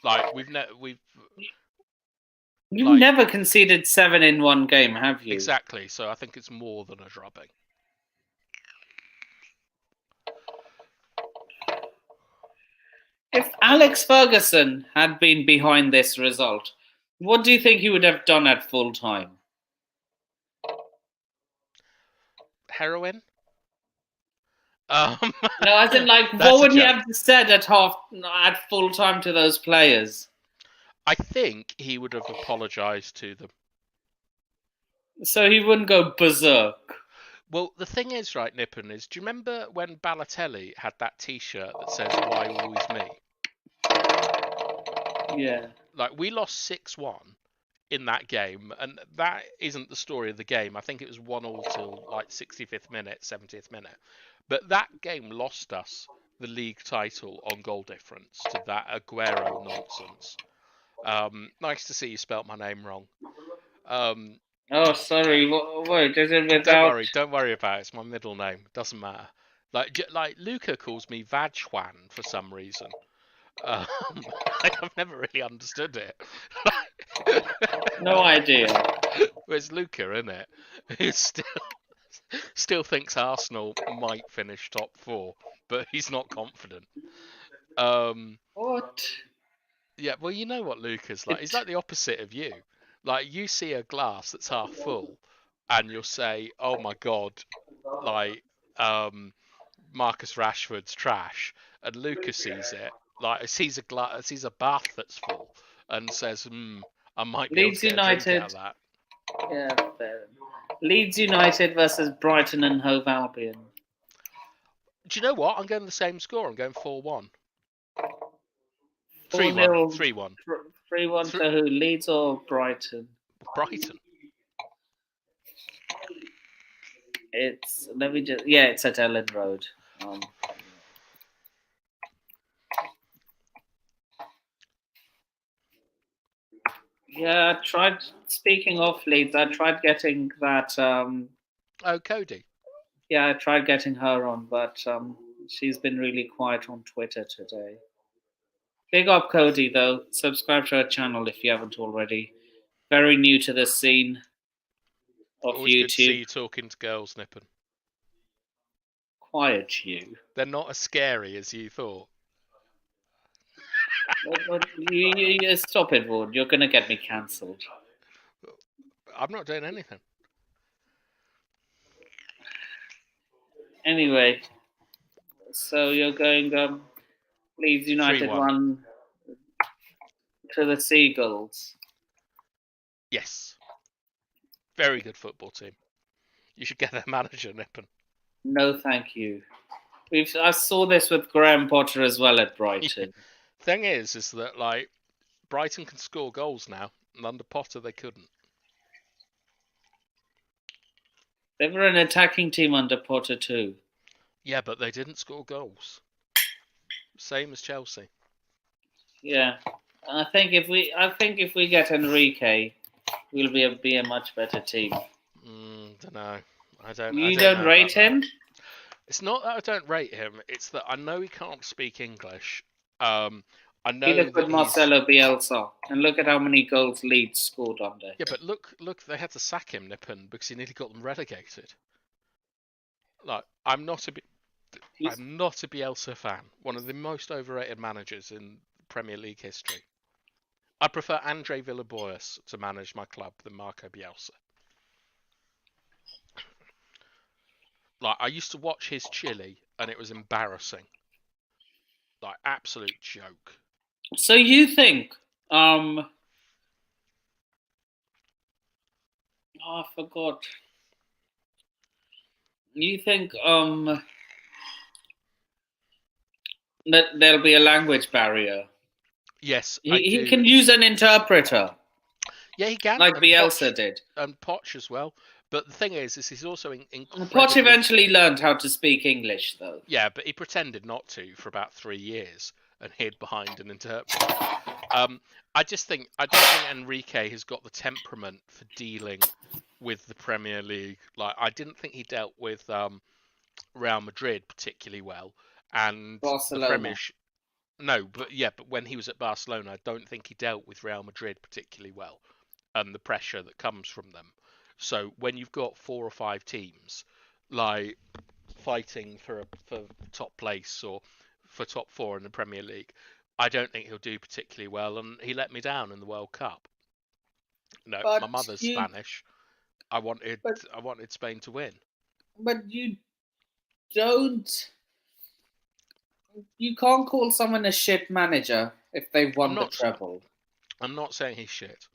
Like we've You've like- never conceded 7 in one game, have you? exactly. So I think it's more than a drubbing. If Alex Ferguson had been behind this result, what do you think he would have done at full time? Heroin? No, as in, like, That's what a would he joke. have said at full time to those players? I think he would have apologised to them. So he wouldn't go berserk. Well, the thing is, right, Nippon, is do you remember when Balotelli had that T-shirt that says "Why always me"? Yeah. Like we lost 6-1 in that game, and that isn't the story of the game. I think it was 1-1 till like 65th minute, 70th minute. But that game lost us the league title on goal difference to that Aguero nonsense. Nice to see you spelt my name wrong. Oh, sorry. Wait, is it without? Don't worry about it. It's my middle name. Doesn't matter. Like Luca calls me Vajwan for some reason. I've never really understood it. No idea. It's Luca, isn't it? Who still thinks Arsenal might finish top 4, but he's not confident. What? Yeah, well, you know what Luca's like. He's like the opposite of you. Like you see a glass that's half full, and you'll say, "Oh my god," like Marcus Rashford's trash, and Luca sees it like sees a bath that's full, and says, I might be able to get a drink out of that." Yeah, fair. Leeds United versus Brighton and Hove Albion. Do you know what? I'm going the same score. I'm going 4-1. 4-0. 3-1. 3-1 to who? Leeds or Brighton? Brighton. It's at Ellen Road. Yeah, I tried. Speaking of Leeds, I tried getting that. Oh, Cody. Yeah, I tried getting her on, but she's been really quiet on Twitter today. Big up Cody, though. Subscribe to her channel if you haven't already. Very new to the scene of Always YouTube. good to see you talking to girls, Nippon. Quiet, you. They're not as scary as you thought. You stop it, Ward. You're going to get me cancelled. I'm not doing anything. Anyway, so you're going Leeds United 3-1. 1 to the Seagulls. Yes. Very good football team. You should get their manager, Nippon. No, thank you. I saw this with Graham Potter as well at Brighton. Thing is that like Brighton can score goals now, and under Potter they couldn't. They were an attacking team under Potter too. Yeah, but they didn't score goals. Same as Chelsea. Yeah, I think if we get Enrique, we'll be a much better team. Don't know. I don't. You I don't know rate about that. him? It's not that I don't rate him. It's that I know he can't speak English. I know He look that with he's... Marcelo Bielsa, and look at how many goals Leeds scored under. Yeah, but look, they had to sack him, Nippon, because he nearly got them relegated. Like, I'm not a Bielsa fan. One of the most overrated managers in Premier League history. I prefer Andre Villaboyas to manage my club than Marco Bielsa. Like, I used to watch his Chile, and it was embarrassing. Like, absolute joke. So you think, I forgot. You think, that there'll be a language barrier? Yes, He can use an interpreter. Yeah, he can. Like and Bielsa did. And Poch as well. But the thing is he's also incredibly... Poch eventually learned how to speak English, though. Yeah, but he pretended not to for about 3 years and hid behind an interpreter. I just think Enrique has got the temperament for dealing with the Premier League. Like, I didn't think he dealt with Real Madrid particularly well, and Barcelona. the Premiership. No, but when he was at Barcelona, I don't think he dealt with Real Madrid particularly well, and the pressure that comes from them. So when you've got 4 or 5 teams like fighting for top place or for top 4 in the Premier League, I don't think he'll do particularly well, and he let me down in the World Cup. No, But my mother's Spanish. I wanted Spain to win. But you can't call someone a shit manager if they've won the treble. I'm not saying he's shit.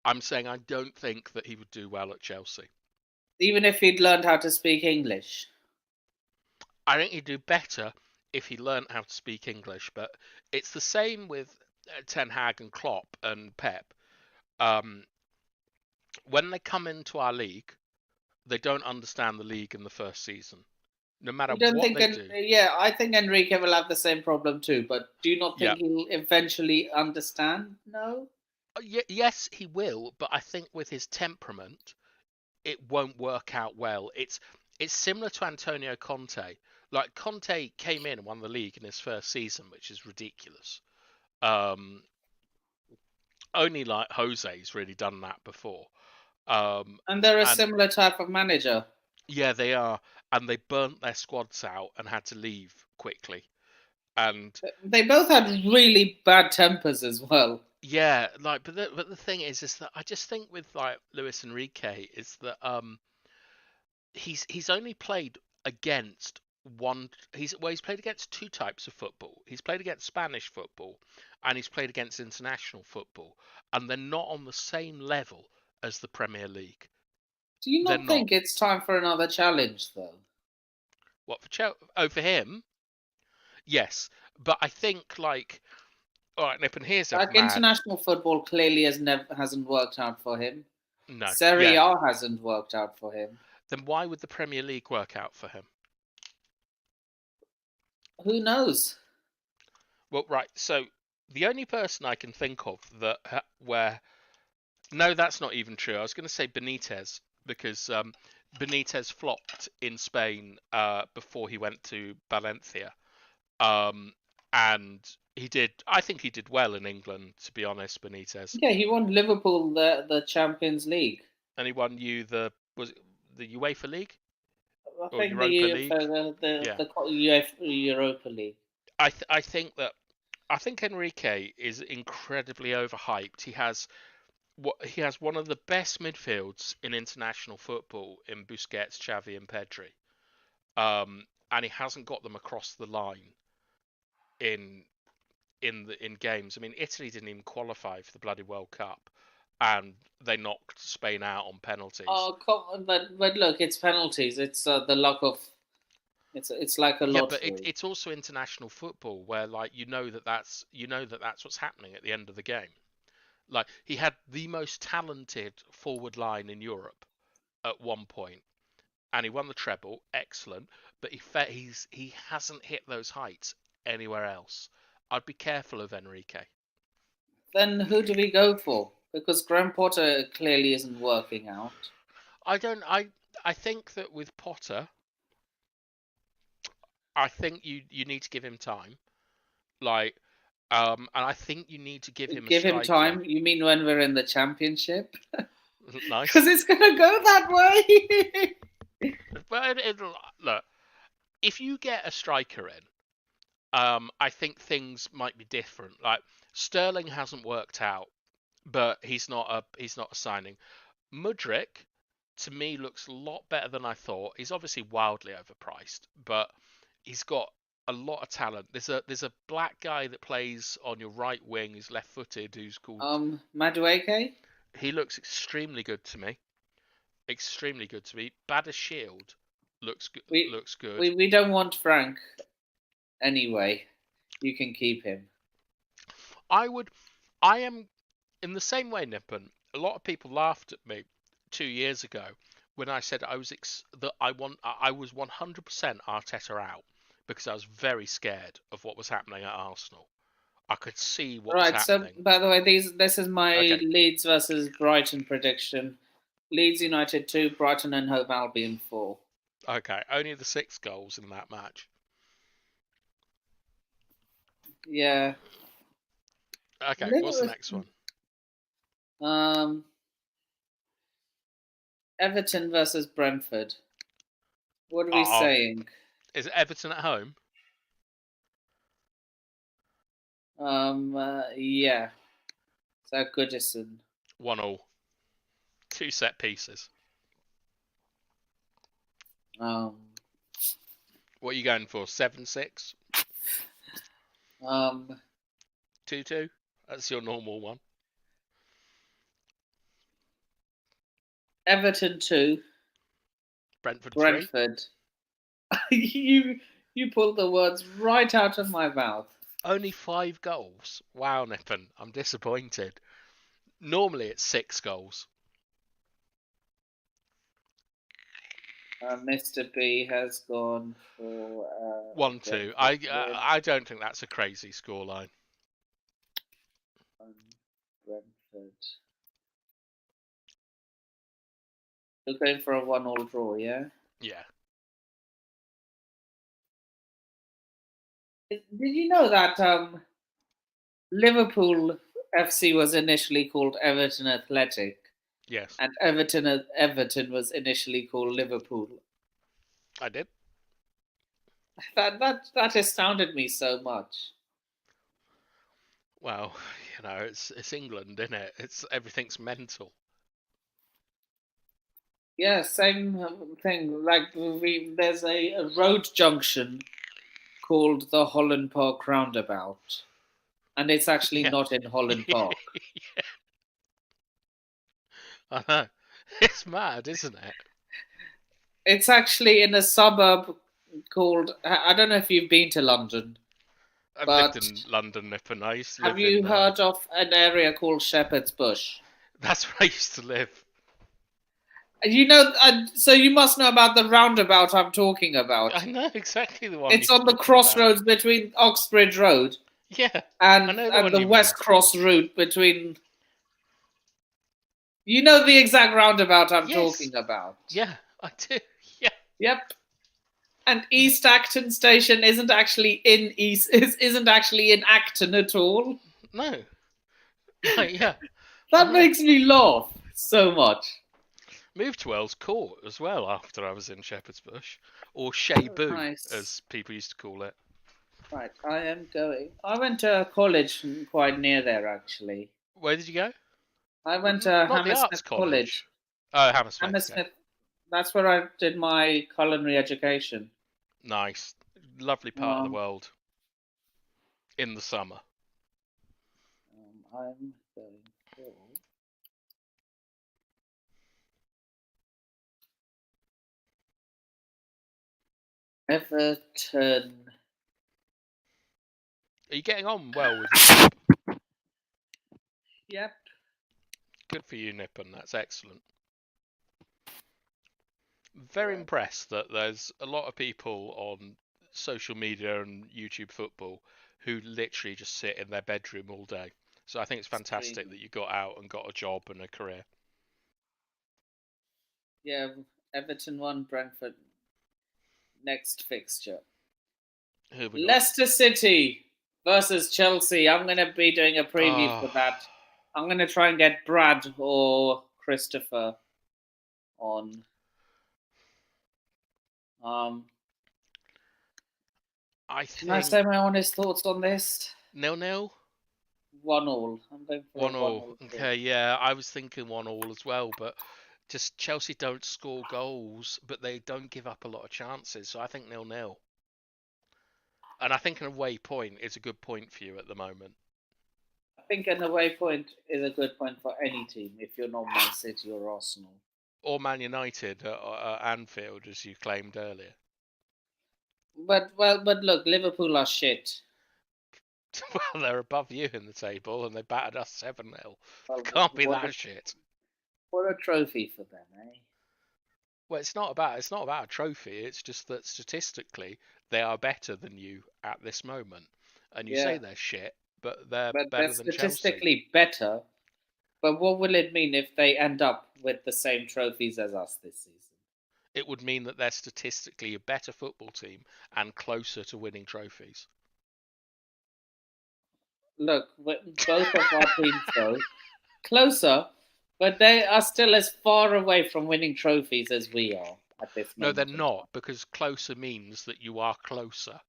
I'm saying I don't think that he would do well at Chelsea. Even if he'd learned how to speak English? I think he'd do better if he learned how to speak English, but it's the same with Ten Hag and Klopp and Pep. When they come into our league, they don't understand the league in the first season. No matter what they do. Yeah, I think Enrique will have the same problem too, but do you not think he'll eventually understand? No? Yes, he will, but I think with his temperament, it won't work out well. It's similar to Antonio Conte. Like, Conte came in and won the league in his first season, which is ridiculous. Only like Jose's really done that before. And they're a similar type of manager. Yeah, they are. And they burnt their squads out and had to leave quickly. And they both had really bad tempers as well. Yeah, like, but the thing is that I just think with like Luis Enrique is that he's only played against one. He's played against 2 types of football. He's played against Spanish football, and he's played against international football, and they're not on the same level as the Premier League. Do you not think it's time for another challenge, though? What, for Chelsea? Oh, for him? Yes, but I think like. All right, Nip, and here's international football clearly hasn't worked out for him. No, Serie A hasn't worked out for him. Then why would the Premier League work out for him? Who knows? Well, right. So the only person I can think of no, that's not even true. I was going to say Benitez because Benitez flopped in Spain before he went to Valencia, and. I think he did well in England, to be honest, Benitez. Yeah, he won Liverpool the Champions League. And he won the UEFA League? I think the Europa League. I think Enrique is incredibly overhyped. He has one of the best midfields in international football in Busquets, Xavi, and Pedri. And he hasn't got them across the line in games. I mean, Italy didn't even qualify for the bloody World Cup, and they knocked Spain out on penalties. Oh, but look, it's penalties. It's the luck of It's like a Yeah, lottery. but it's also international football where like that's what's happening at the end of the game. Like he had the most talented forward line in Europe at one point, and he won the treble, excellent. But he hasn't hit those heights anywhere else. I'd be careful of Enrique. Then who do we go for? Because Graham Potter clearly isn't working out. I think that with Potter, I think you need to give him time. Like, and I think you need to give him a striker. Time? You mean when we're in the championship? Nice. Because it's gonna go that way. But look, if you get a striker in, I think things might be different. Like Sterling hasn't worked out, but he's not a signing. Mudryk, to me, looks a lot better than I thought. He's obviously wildly overpriced, but he's got a lot of talent. There's a black guy that plays on your right wing. He's left-footed. Who's called Madueke. He looks extremely good to me. Extremely good to me. Badashield looks good. Looks good. We don't want Frank. Anyway, you can keep him. I am in the same way, Nippon. A lot of people laughed at me 2 years ago when I said I was 100% Arteta out because I was very scared of what was happening at Arsenal. I could see what was happening. So by the way, this is my Leeds versus Brighton prediction. Leeds United 2, Brighton and Hove Albion 4. Okay, only the 6 goals in that match. Yeah. Okay, what's the next one? Everton versus Brentford. What are we saying? Is Everton at home? Yeah. So Goodison. 1-1. 2 set pieces. What are you going for? 7-6? 2-2? That's your normal one. Everton 2. Brentford 3. You pulled the words right out of my mouth. Only 5 goals. Wow, Nippon. I'm disappointed. Normally it's 6 goals. Mr. B has gone for 1-2. I don't think that's a crazy scoreline. Brentford. You're going for a 1-1 draw, yeah? Yeah. Did you know that Liverpool FC was initially called Everton Athletic? Yes. And Everton was initially called Liverpool. I did. That astounded me so much. Well, it's England, isn't it? Everything's mental. Yeah, same thing. Like there's a road junction called the Holland Park Roundabout, and it's actually not in Holland Park. Yeah. I know. It's mad, isn't it? It's actually in a suburb called. I don't know if you've been to London. I've lived in London, Nippon. I used to live Have you heard of an area called Shepherd's Bush? That's where I used to live. You know, so you must know about the roundabout I'm talking about. I know exactly the one. It's on the crossroads between Oxbridge Road. Yeah. And the West Cross route between. You know the exact roundabout I'm talking about. Yeah, I do. Yeah. Yep. And East Acton Station isn't actually in Acton at all. No. Yeah. That makes me laugh so much. Moved to Earls Court as well after I was in Shepherd's Bush, or Shea Boo, as people used to call it. Right, I am going. I went to a college quite near there, actually. Where did you go? I went to Hammersmith College. Oh, Hammersmith. Hammersmith. Yeah. That's where I did my culinary education. Nice. Lovely part of the world. In the summer. I'm going for... Everton. Are you getting on well with your job? Yep. Good for you, Nippon. That's excellent. Very impressed that there's a lot of people on social media and YouTube football who literally just sit in their bedroom all day. So I think it's fantastic Streaming. that you got out and got a job and a career. Yeah, Everton won, Brentford. Next fixture. Who have we got? Leicester City versus Chelsea. I'm going to be doing a preview for that. I'm going to try and get Brad or Christopher on. I Can I think say my honest thoughts on this? 0-0. 1-1. I'm going for 1-0. a 1-0. Okay, yeah, I was thinking 1-1 as well, but just Chelsea don't score goals, but they don't give up a lot of chances. So I think 0-0. And I think an away point is a good point for you at the moment. I think an away point is a good point for any team if you're not Man City or Arsenal. Or Man United at Anfield, as you claimed earlier. But look, Liverpool are shit. Well, they're above you in the table, and they battered us 7-0. Well, Can't be what that a- shit. What a trophy for them, eh? Well, it's not about a trophy. It's just that statistically they are better than you at this moment. And you say Yeah. they're shit, but they're But better they're than Chelsea. statistically better. But what will it mean if they end up with the same trophies as us this season? It would mean that they're statistically a better football team and closer to winning trophies. Look, both of our teams go closer, but they are still as far away from winning trophies as we are at this No, moment. they're in not, time. because closer means that you are closer,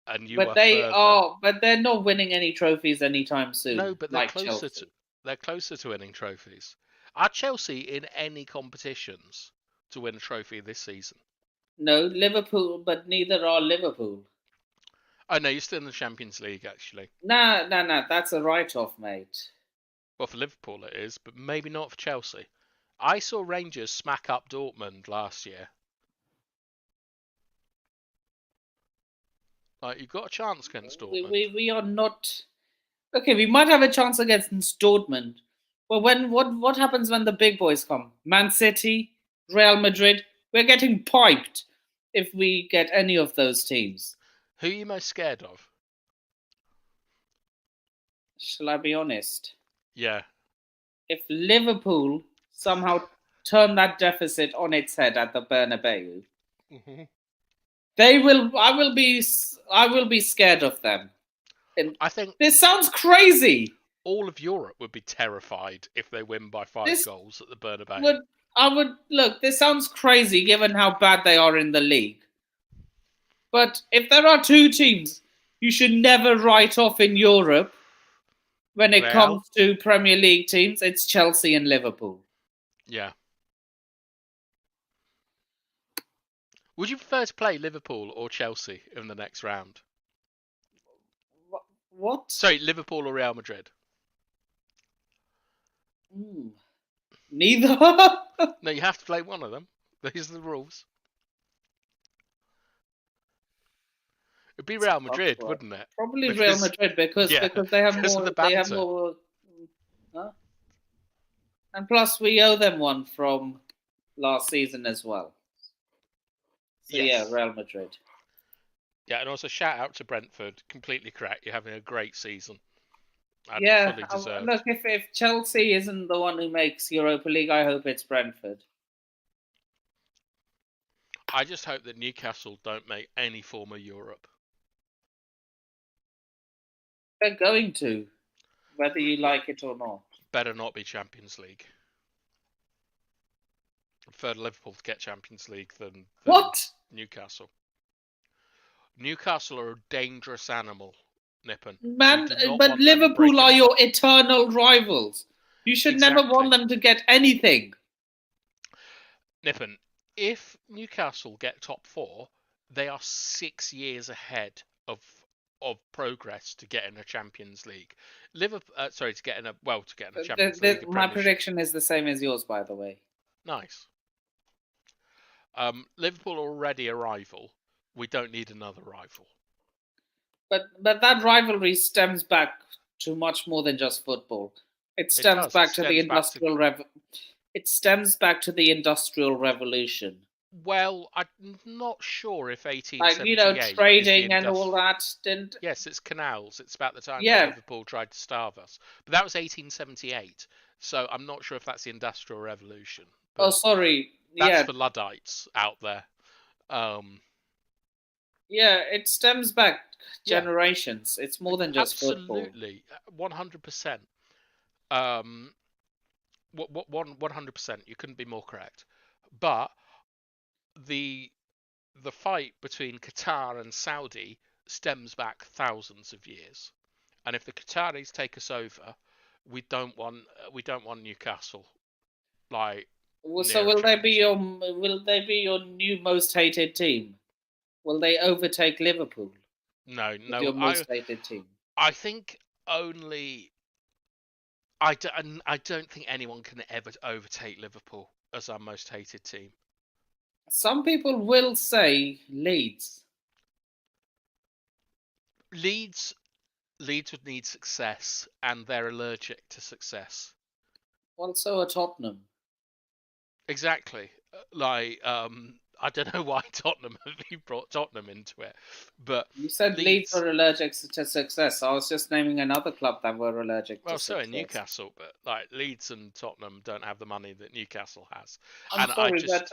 and you But are they further. are. But they're not winning any trophies anytime soon. No, but they're like closer Chelsea. they're closer to winning trophies. Are Chelsea in any competitions to win a trophy this season? No, Liverpool, but neither are Liverpool. Oh no, you're still in the Champions League actually. Nah, that's a write-off, mate. Well, for Liverpool it is, but maybe not for Chelsea. I saw Rangers smack up Dortmund last year. Like, you've got a chance against Dortmund. We are not. Okay, we might have a chance against Dortmund. But what happens when the big boys come? Man City, Real Madrid. We're getting piped if we get any of those teams. Who are you most scared of? Shall I be honest? Yeah. If Liverpool somehow turn that deficit on its head at the Bernabeu, I will be scared of them. And I think this sounds crazy. all of Europe would be terrified if they win by 5 goals at the Bernabeu. Look, this sounds crazy given how bad they are in the league. But if there are two teams you should never write off in Europe when it comes to Premier League teams, it's Chelsea and Liverpool. Yeah. Would you prefer to play Liverpool or Chelsea in the next round? What? Sorry, Liverpool or Real Madrid? Neither. No, you have to play one of them. These are the rules. It'd be Real Madrid, wouldn't it? Probably Real Madrid because they have more. They have more. Huh? And plus, we owe them one from last season as well. So yeah, Real Madrid. Yeah, and also shout out to Brentford. Completely correct. You're having a great season. And fully deserved. Look, if Chelsea isn't the one who makes Europa League, I hope it's Brentford. I just hope that Newcastle don't make any form of Europe. They're going to, whether you like it or not. Better not be Champions League. I prefer Liverpool to get Champions League than Newcastle. Newcastle are a dangerous animal, Nippon. Man, but Liverpool are your eternal rivals. You should never want them to get anything. Nippon, if Newcastle get top 4, they are 6 years ahead of progress to get in a Champions League. To get in a Champions League. My prediction is the same as yours, by the way. Nice. Liverpool are already a rival, We don't need another rival. But that rivalry stems back to much more than just football. It stems does. back It to the stems back to- industrial It stems back to the industrial revolution. Well, I'm not sure if Like, 1878 trading is and all that didn't. Yes, it's canals. It's about the time Yeah. when Liverpool tried to starve us. But that was 1878. So I'm not sure if that's the Industrial Revolution. But Oh, sorry. that's Yeah, for Luddites out there. yeah. It stems back Yeah. generations. It's more than just football. Absolutely, 100%. 100%. You couldn't be more correct. But the fight between Qatar and Saudi stems back thousands of years, and if the Qataris take us over, we don't want Newcastle. Like, So near will they be Championship. your new most hated team? Will they overtake Liverpool? No, With your most hated team. I think only. I don't think anyone can ever overtake Liverpool as our most hated team. Some people will say Leeds. Leeds would need success, and they're allergic to success. Well, so are Tottenham. Exactly. Like, I don't know why you brought Tottenham into it, but You said Leeds are allergic to success. I was just naming another club that were allergic to success. Well, so in Newcastle, but like Leeds and Tottenham don't have the money that Newcastle has. I'm sorry, but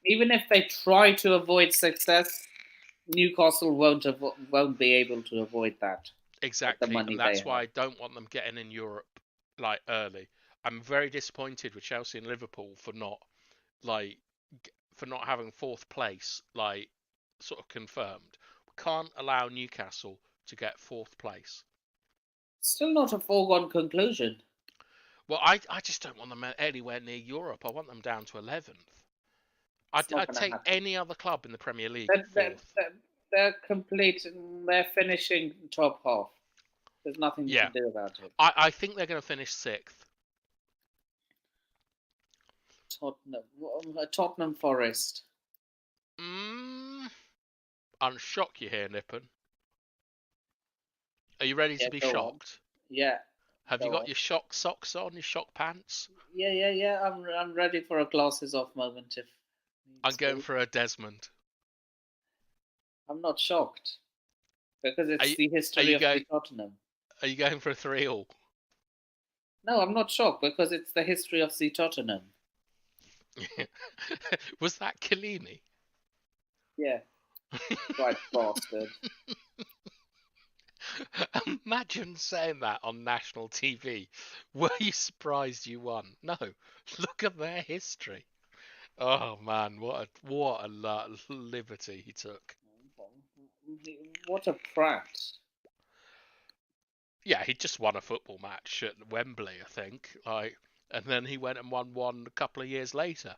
even if they try to avoid success, Newcastle won't be able to avoid that. Exactly, and that's why I don't want them getting in Europe like early. I'm very disappointed with Chelsea and Liverpool for not having fourth place like sort of confirmed. We can't allow Newcastle to get fourth place. Still not a foregone conclusion. Well, I just don't want them anywhere near Europe. I want them down to 11th. I'd take any other club in the Premier League. They're complete. They're finishing top half. There's nothing to do about it. I think they're going to finish 6th. Tottenham Forest. I'll shock you here, Nippon. Are you ready to be shocked? Yeah. Have you got your shock socks on, your shock pants? Yeah. I'm ready for a glasses off moment. If I'm going for a Desmond. I'm not shocked because it's the history of Tottenham. Are you going for a 3-3? No, I'm not shocked because it's the history of Tottenham. Was that Chiellini? Yeah. Right, bastard. Imagine saying that on national TV. Were you surprised you won? No. Look at their history. Oh man, what a liberty he took. What a prat. Yeah, he just won a football match at Wembley, I think. And then he went and won one a couple of years later.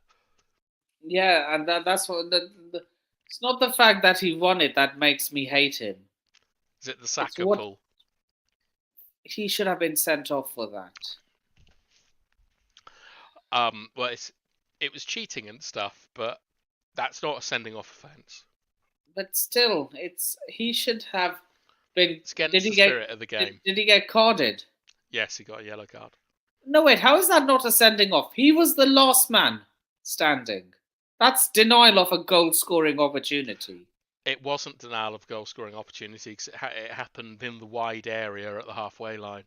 Yeah, and that's what it's not the fact that he won it that makes me hate him. Is it the Saka pull? He should have been sent off for that. Well, it was cheating and stuff, but that's not a sending off offence. But still, he should have been. It's against the spirit of the game. Did he get carded? Yes, he got a yellow card. No, wait. How is that not a sending off? He was the last man standing. That's denial of a goal-scoring opportunity. It wasn't denial of goal-scoring opportunity because it happened in the wide area at the halfway line.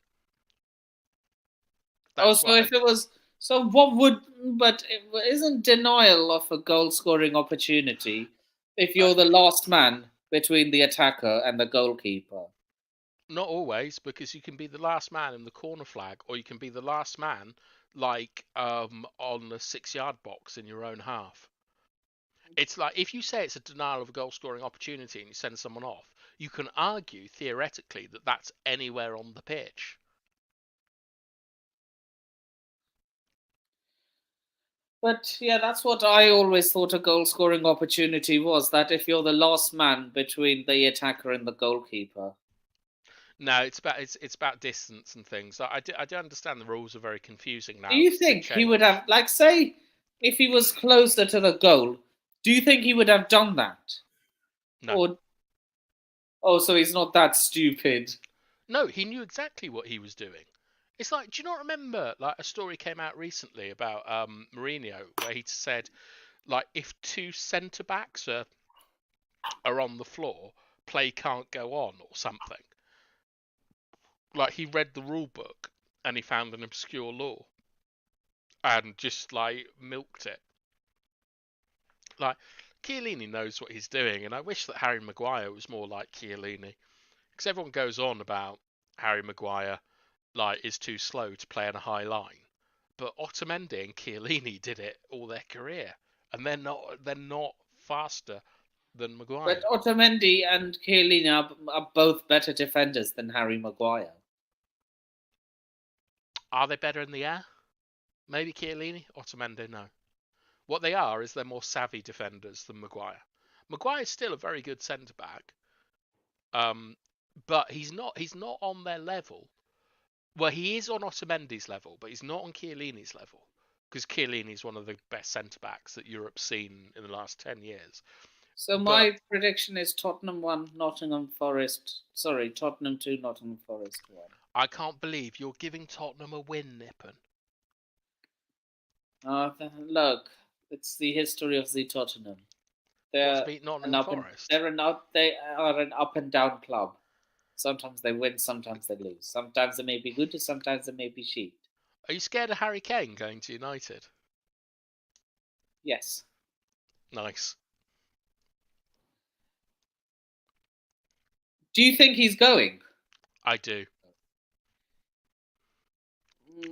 If it was... So what would... But it isn't denial of a goal-scoring opportunity if you're the last man between the attacker and the goalkeeper? Not always, because you can be the last man in the corner flag, or you can be the last man, on the 6-yard box in your own half. It's like, if you say it's a denial of a goal-scoring opportunity and you send someone off, you can argue, theoretically, that that's anywhere on the pitch. But, yeah, that's what I always thought a goal-scoring opportunity was, that if you're the last man between the attacker and the goalkeeper. No, it's about distance and things. I do understand the rules are very confusing now. Do you think he would have, say, if he was closer to the goal, do you think he would have done that? No. So he's not that stupid. No, he knew exactly what he was doing. It's like, do you not remember, like, a story came out recently about Mourinho, where he said, like, if two centre backs are on the floor, play can't go on or something. Like, he read the rule book and he found an obscure law and just, like, milked it. Like, Chiellini knows what he's doing, and I wish that Harry Maguire was more like Chiellini, because everyone goes on about Harry Maguire, like, is too slow to play in a high line, but Otamendi and Chiellini did it all their career, and they're not faster than Maguire. But Otamendi and Chiellini are both better defenders than Harry Maguire. Are they better in the air? Maybe Chiellini, Otamendi, no. What they are is they're more savvy defenders than Maguire. Maguire's still a very good centre back, but he's not on their level. Well, he is on Otamendi's level, but he's not on Chiellini's level, because Chiellini is one of the best centre backs that Europe's seen in the last 10 years. So my prediction is Tottenham 1, Nottingham Forest. Sorry, Tottenham 2, Nottingham Forest 1. I can't believe you're giving Tottenham a win, Nippon. Look, it's the history of the Tottenham. What's beat Nottingham Forest? They are an up and down club. Sometimes they win, sometimes they lose. Sometimes they may be good, sometimes they may be shit. Are you scared of Harry Kane going to United? Yes. Nice. Do you think he's going? I do.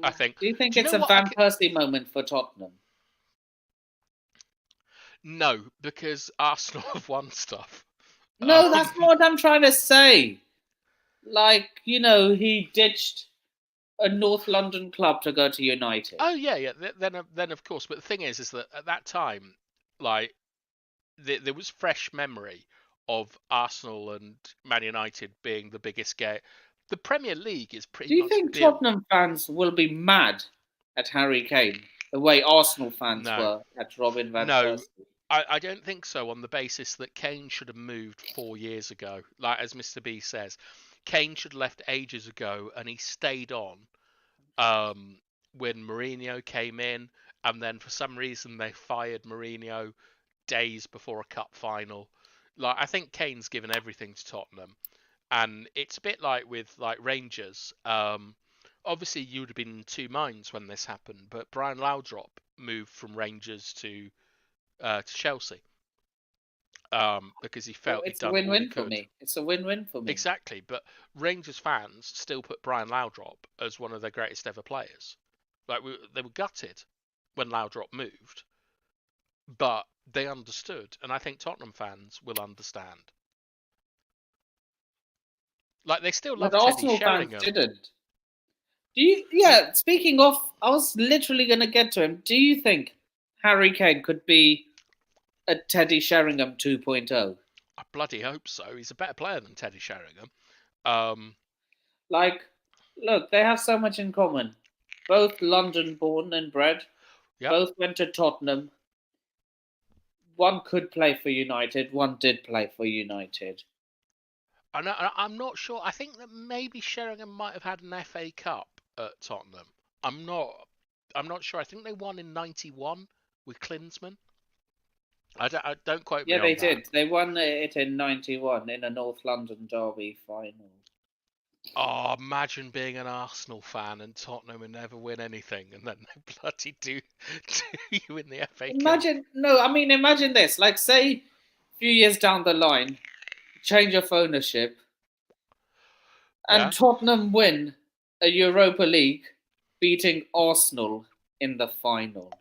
I think. Do you think it's a Van Persie moment for Tottenham? No, because Arsenal have won stuff. No, that's not what I'm trying to say. Like, he ditched a North London club to go to United. Oh yeah. Then of course. But the thing is that at that time, like, there was fresh memory of Arsenal and Man United being the biggest game. The Premier League is pretty. Do you think Tottenham fans will be mad at Harry Kane the way Arsenal fans were at Robin van Persie? I don't think so, on the basis that Kane should have moved 4 years ago. Like, as Mr. B says, Kane should have left ages ago, and he stayed on when Mourinho came in, and then for some reason they fired Mourinho days before a cup final. Like, I think Kane's given everything to Tottenham, and it's a bit like with Rangers. Obviously, you would have been in two minds when this happened, but Brian Laudrup moved from Rangers to Chelsea because he felt it's a win-win for me. It's a win-win for me. Exactly, but Rangers fans still put Brian Laudrup as one of their greatest ever players. Like, they were gutted when Laudrup moved, but they understood, and I think Tottenham fans will understand. Like, they still love Teddy Arsenal Sheringham. Fans didn't. Do you? Yeah. Speaking of, I was literally going to get to him. Do you think Harry Kane could be a Teddy Sheringham 2.0? I bloody hope so. He's a better player than Teddy Sheringham. Like, look, they have so much in common. Both London born and bred. Yep. Both went to Tottenham. One could play for United. One did play for United. I'm not sure. I think that maybe Sheringham might have had an FA Cup at Tottenham. I'm not sure. I think they won in '91 with Klinsmann. I don't quote me on that. Yeah, they did. They won it in '91 in a North London derby final. Oh, imagine being an Arsenal fan and Tottenham and never win anything, and then they bloody do you in the FA Cup. Imagine this. Like, say, a few years down the line, change of ownership, and Tottenham win a Europa League, beating Arsenal in the final.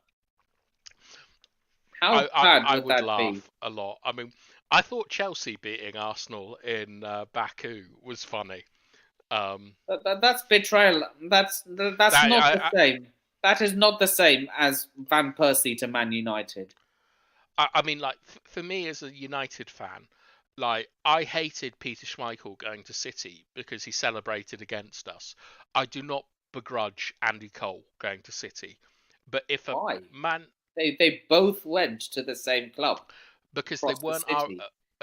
How bad would that laugh be? A lot. I mean, I thought Chelsea beating Arsenal in Baku was funny. That's betrayal. That's not the same. That is not the same as Van Persie to Man United. I mean, like, for me as a United fan, like, I hated Peter Schmeichel going to City because he celebrated against us. I do not begrudge Andy Cole going to City, but if Why? Man, they both went to the same club because they weren't our.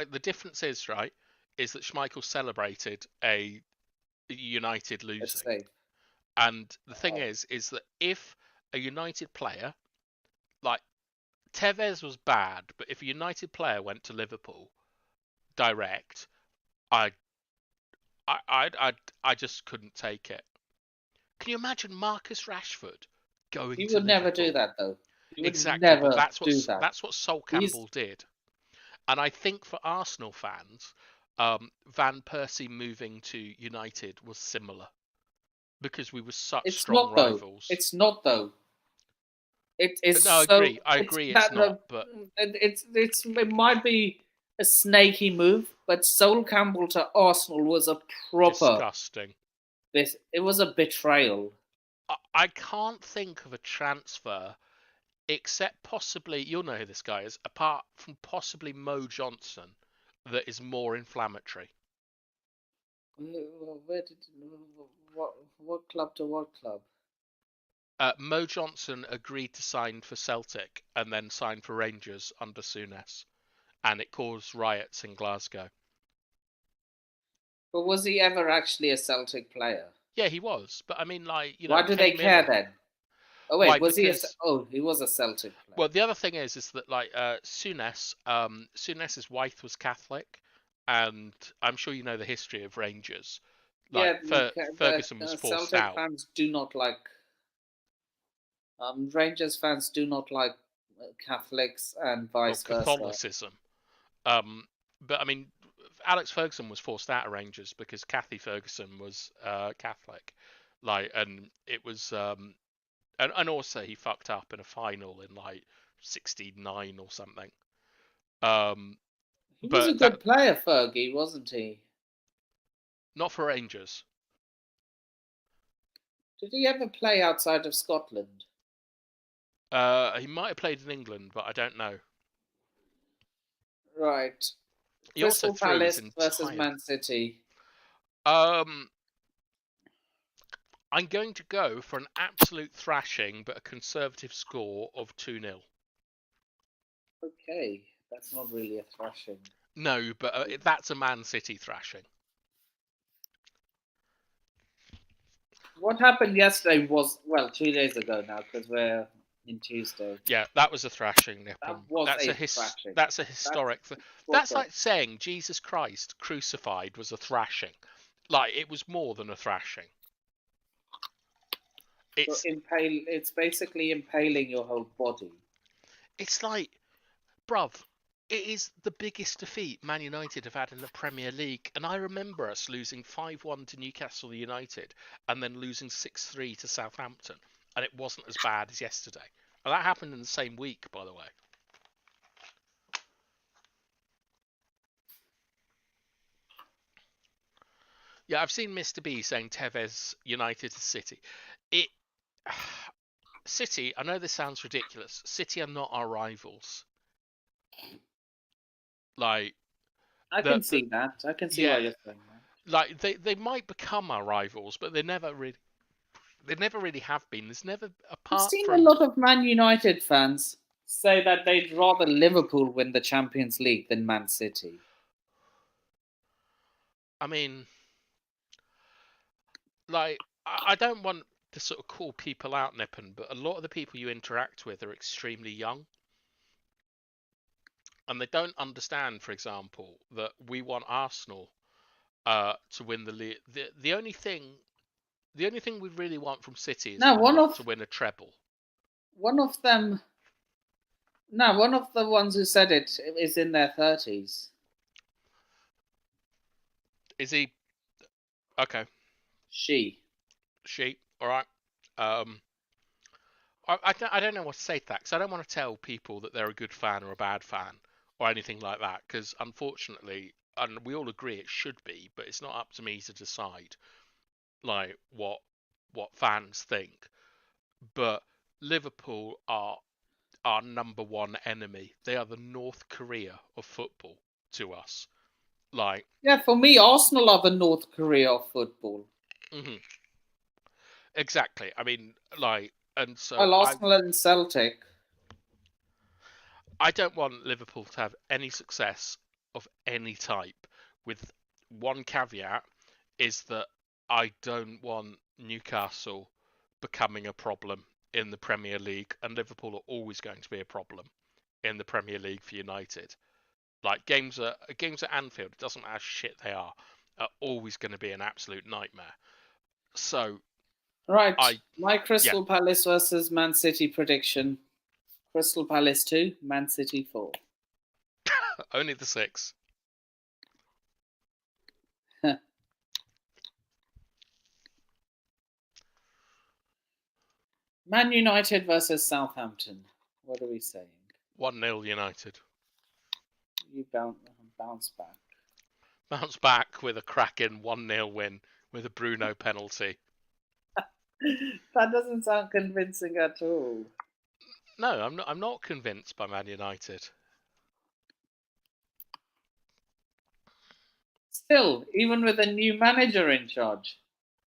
the difference is right is that Schmeichel celebrated a United It's losing, safe. and the thing Oh. is that if a United player, like Tevez was bad, but if a United player went to Liverpool direct, I just couldn't take it. Can you imagine Marcus Rashford going He to would never Liverpool? do that, though. He would Exactly, never but do that. that's what Sol He's- Campbell did, and I think for Arsenal fans, Van Persie moving to United was similar because we were such It's strong not, though. rivals. It's not, though. It is No, I so. agree. I agree. It's not, but it might be a snaky move, but Sol Campbell to Arsenal was a proper. disgusting. It was a betrayal. I can't think of a transfer except possibly, you'll know who this guy is, apart from possibly Mo Johnson, that is more inflammatory. Where did what club to what club? Mo Johnson agreed to sign for Celtic and then signed for Rangers under Souness, and it caused riots in Glasgow. But was he ever actually a Celtic player? Yeah, he was, but I mean, like, you know, Why do they Kenny care Miller- then? Oh wait, Why? was he? Because- He was a Celtic player. Well, the other thing is that like Souness's wife was Catholic, and I'm sure you know the history of Rangers. Like Ferguson was forced Celtic out. fans do not like. Rangers fans do not like Catholics and Or vice versa. Catholicism. But I mean, Alex Ferguson was forced out of Rangers because Kathy Ferguson was Catholic, like, and it was, and also he fucked up in a final in like '69 or something. He was but a good player, Fergie, wasn't he? Not for Rangers. Did he ever play outside of Scotland? He might have played in England, but I don't know. Right. He Crystal also threw his Palace versus entire. Man City. I'm going to go for an absolute thrashing, but a conservative score of 2-0. Okay, that's not really a thrashing. No, but that's a Man City thrashing. What happened yesterday was, well, 2 days ago now, because we're in Tuesday. Yeah, that was a thrashing, Nippon. That was That's a a thrashing. That's a historic. That's proper. like saying Jesus Christ crucified was a thrashing. Like, it was more than a thrashing. So it's basically impaling your whole body. It's like, bruv, it is the biggest defeat Man United have had in the Premier League, and I remember us losing 5-1 to Newcastle United and then losing 6-3 to Southampton, and it wasn't as bad as yesterday. And that happened in the same week, by the way. Yeah, I've seen Mr. B saying Tevez United to City. City, I know this sounds ridiculous. City are not our rivals. Like, I can see that. I can see why you're saying that. like they might become our rivals, but they never really have been. There's never, apart I've seen from a lot of Man United fans say that they'd rather Liverpool win the Champions League than Man City. I mean, like, I don't want to sort of call people out, Nippon, but a lot of the people you interact with are extremely young. And they don't understand, for example, that we want Arsenal to win the league. The only thing we really want from City is to win a treble. One of the ones who said it is in their 30s. Is he? Okay. She. All right. I don't know what to say to that, because I don't want to tell people that they're a good fan or a bad fan or anything like that, because unfortunately, and we all agree it should be, but it's not up to me to decide like what fans think. But Liverpool are our number one enemy. They are the North Korea of football to us. Like, yeah, for me, Arsenal are the North Korea of football. Mm-hmm. Exactly. I mean, like, and so Arsenal and Celtic. I don't want Liverpool to have any success of any type, with one caveat, is that I don't want Newcastle becoming a problem in the Premier League, and Liverpool are always going to be a problem in the Premier League for United. Like games at Anfield, it doesn't matter how shit they are always going to be an absolute nightmare. So Right. I- My Crystal Palace versus Man City prediction. Crystal Palace 2, Man City 4. only the 6. Man United versus Southampton. What are we saying? 1-0 United. You bounce back. Bounce back with a cracking 1-0 win with a Bruno penalty. That doesn't sound convincing at all. No, I'm not convinced by Man United. Still, even with a new manager in charge.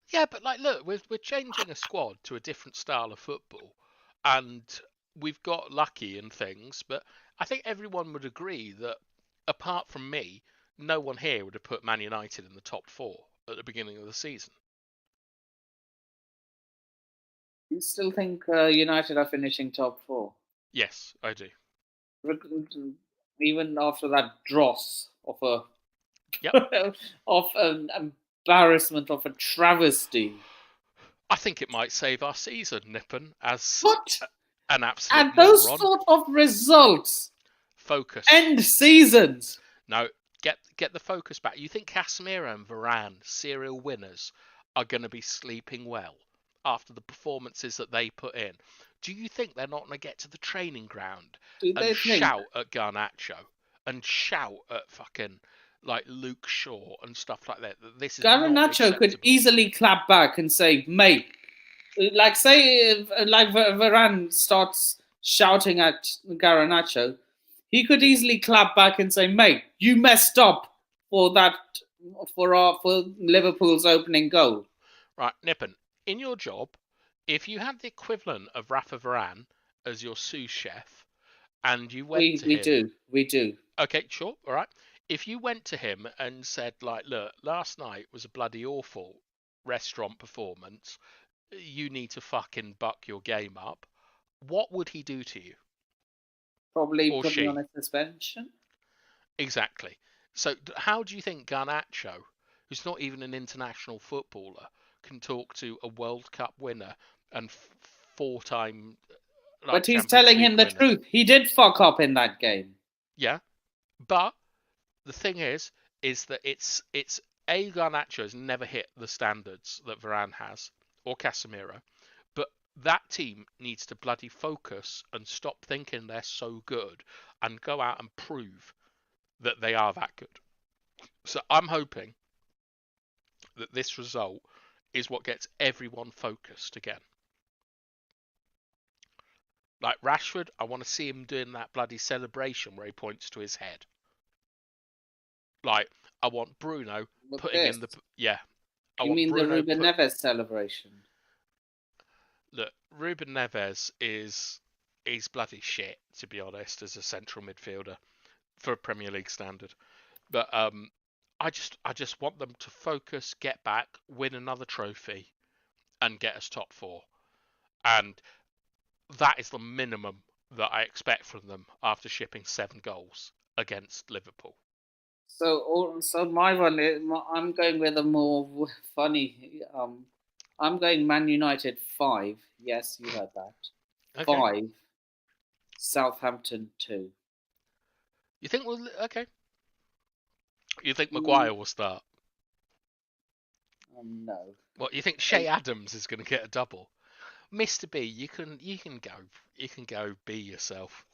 Yeah, but like, look, we're changing a squad to a different style of football, and we've got lucky and things. But I think everyone would agree that, apart from me, no one here would have put Man United in the top 4 at the beginning of the season. You still think United are finishing top 4? Yes, I do. Even after that dross of a Yep. of an embarrassment, of a travesty. I think it might save our season, Nippon, as What? an absolute And those moron. sort of results Focus. end seasons. No, get the focus back. You think Casemiro and Varane, serial winners, are going to be sleeping well after the performances that they put in? Do you think they're not going to get to the training ground Do they and think? shout at Garnacho and shout at fucking like Luke Shaw and stuff like that? This is not Garnacho could acceptable. easily clap back and say, mate, like say, like Varane starts shouting at Garnacho, he could easily clap back and say, mate, you messed up for that, for Liverpool's opening goal. Right, Nippon, in your job, if you had the equivalent of Rafa Varane as your sous chef, and you went to him, We do. okay, sure, all right. If you went to him and said, like, look, last night was a bloody awful restaurant performance, you need to fucking buck your game up, what would he do to you? Probably Or put me she. on a suspension. Exactly. So how do you think Garnacho, who's not even an international footballer, can talk to a World Cup winner and 4-time But he's Champions telling League him the winner? truth. He did fuck up in that game. Yeah, but the thing is that it's Garnacho has never hit the standards that Varane has or Casemiro, but that team needs to bloody focus and stop thinking they're so good and go out and prove that they are that good. So I'm hoping that this result is what gets everyone focused again. Like Rashford, I want to see him doing that bloody celebration where he points to his head. Like, I want Bruno With putting this. in the... Yeah. I You want mean Bruno the Ruben Neves celebration? Look, Ruben Neves is bloody shit, to be honest, as a central midfielder for a Premier League standard. But I just want them to focus, get back, win another trophy, and get us top 4. And that is the minimum that I expect from them after shipping 7 goals against Liverpool. So my one, I'm going with a more funny. I'm going Man United 5. Yes, you heard that. Okay. 5. Southampton 2. You think we'll... Okay. You think Maguire will start? No. What, you think Shea Adams is going to get a double? Mr. B, you can go be yourself.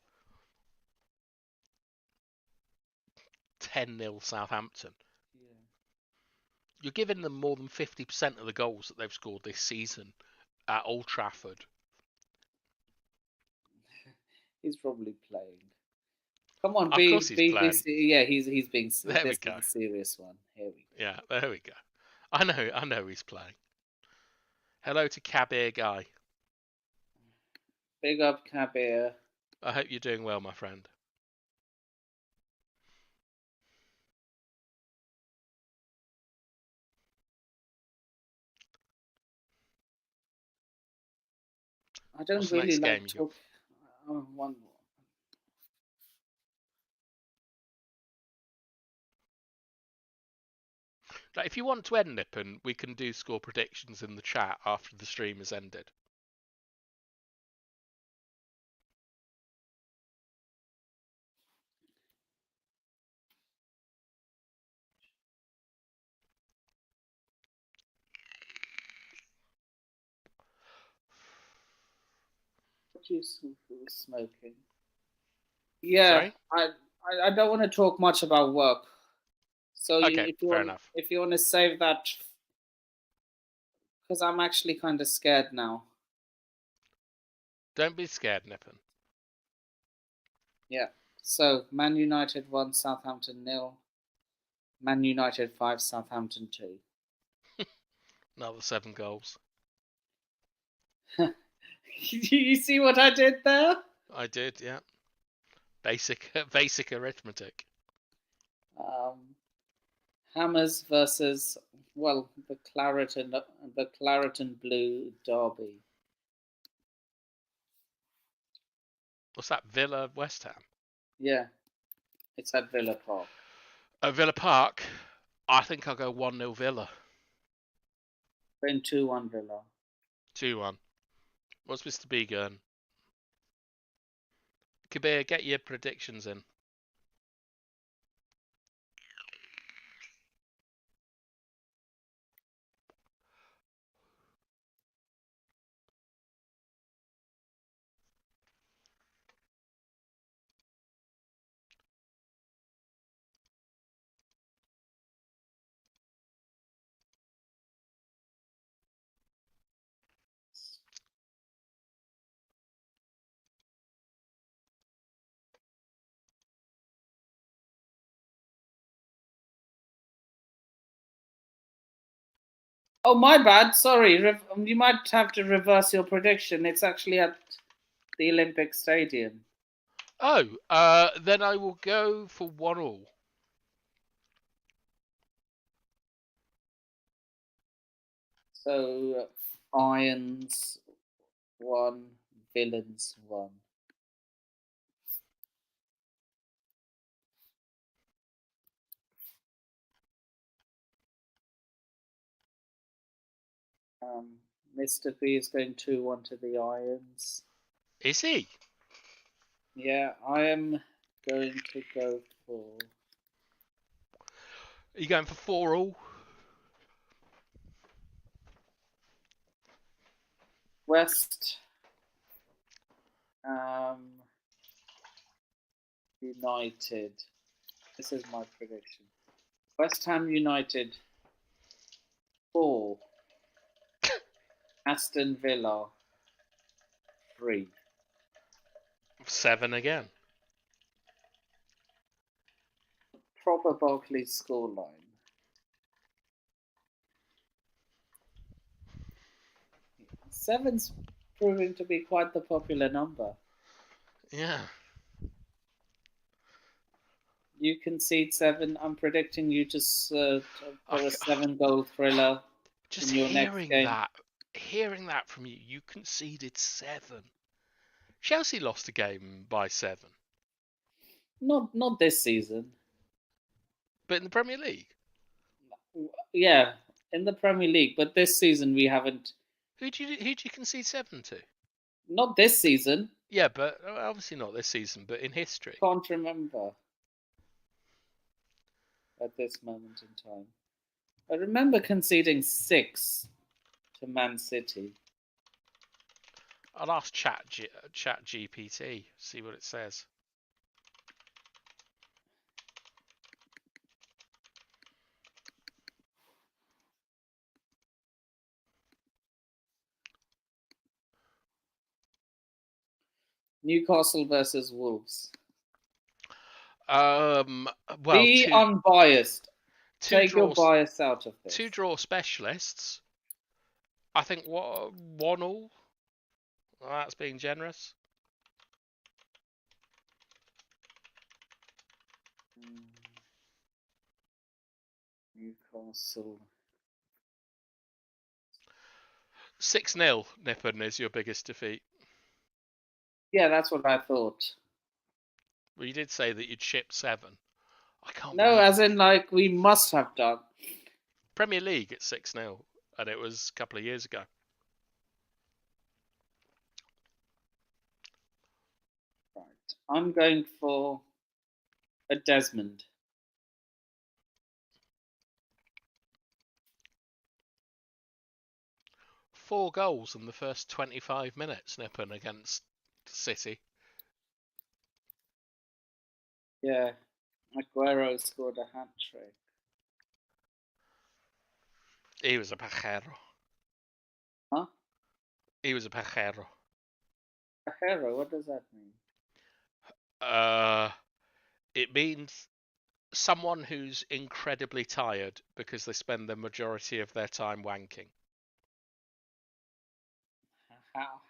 10-0 Southampton. Yeah. You're giving them more than 50% of the goals that they've scored this season at Old Trafford. He's probably playing. Come on, Of course he's playing. yeah, he's being. There we this go. is a serious one. Here we go. Yeah, there we go. I know he's playing. Hello to Kabir Guy. Big up, Kabir. I hope you're doing well, my friend. I don't What's the really next like game you got? talk. One more. Like, if you want to end Nippon, we can do score predictions in the chat after the stream has ended. What you smoking? Yeah, Sorry? I don't want to talk much about work. So Okay, fair enough. if you want to save that, because I'm actually kind of scared now. Don't be scared, Nippon. Yeah. So Man United 1, Southampton 0. Man United 5, Southampton 2. Another 7 goals. You see what I did there? I did, yeah. Basic arithmetic. Hammers versus the Clareton Blue Derby. What's that? Villa West Ham? Yeah, it's at Villa Park. At Villa Park, I think I'll go 1-0 Villa. Then 2-1 Villa. 2-1. What's Mr. B going? Kabir, get your predictions in. Oh, my bad. Sorry. You might have to reverse your prediction. It's actually at the Olympic Stadium. Oh, then I will go for 1-1. So, Irons 1, Villains 1. Mr. P is going 2-1 to the Irons. Is he? Yeah, I am going to go for. Are you going for 4-4? West United. This is my prediction. West Ham United 4. Aston Villa 3. 7 again. Proper Barclays scoreline. Seven's proving to be quite the popular number. Yeah. You concede 7. I'm predicting you to for a 7-goal thriller. Just in your next game. hearing that from you, you conceded 7. Chelsea lost a game by 7. Not this season. But in the Premier League? Yeah, in the Premier League, but this season we haven't. Who do you concede 7 to? Not this season. Yeah, but obviously not this season, but in history. Can't remember at this moment in time. I remember conceding 6 to Man City. I'll ask Chat GPT, see what it says. Newcastle versus Wolves. Well, be unbiased. Take your bias out of this. 2 draw specialists. I think 1-1. Well, that's being generous. Newcastle. 6-0, Nippon is your biggest defeat. Yeah, that's what I thought. Well, you did say that you'd ship 7. I can't. No, believe as it. in like we must have done. Premier League at 6-0, and it was a couple of years ago. Right. I'm going for a Desmond. 4 goals in the first 25 minutes, Nippon, against City. Yeah. Aguero scored a hat trick. He was a pajero. Huh? He was a pajero. Pajero, what does that mean? It means someone who's incredibly tired because they spend the majority of their time wanking.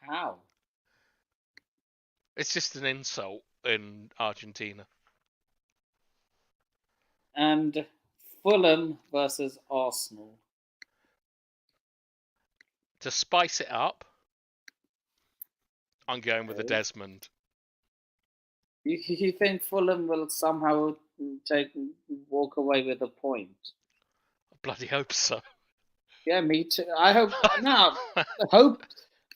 How? It's just an insult in Argentina. And Fulham versus Arsenal. To spice it up, I'm going with a Okay. Desmond. You think Fulham will somehow walk away with a point? I bloody hope so. Yeah, me too. I hope. No, hope.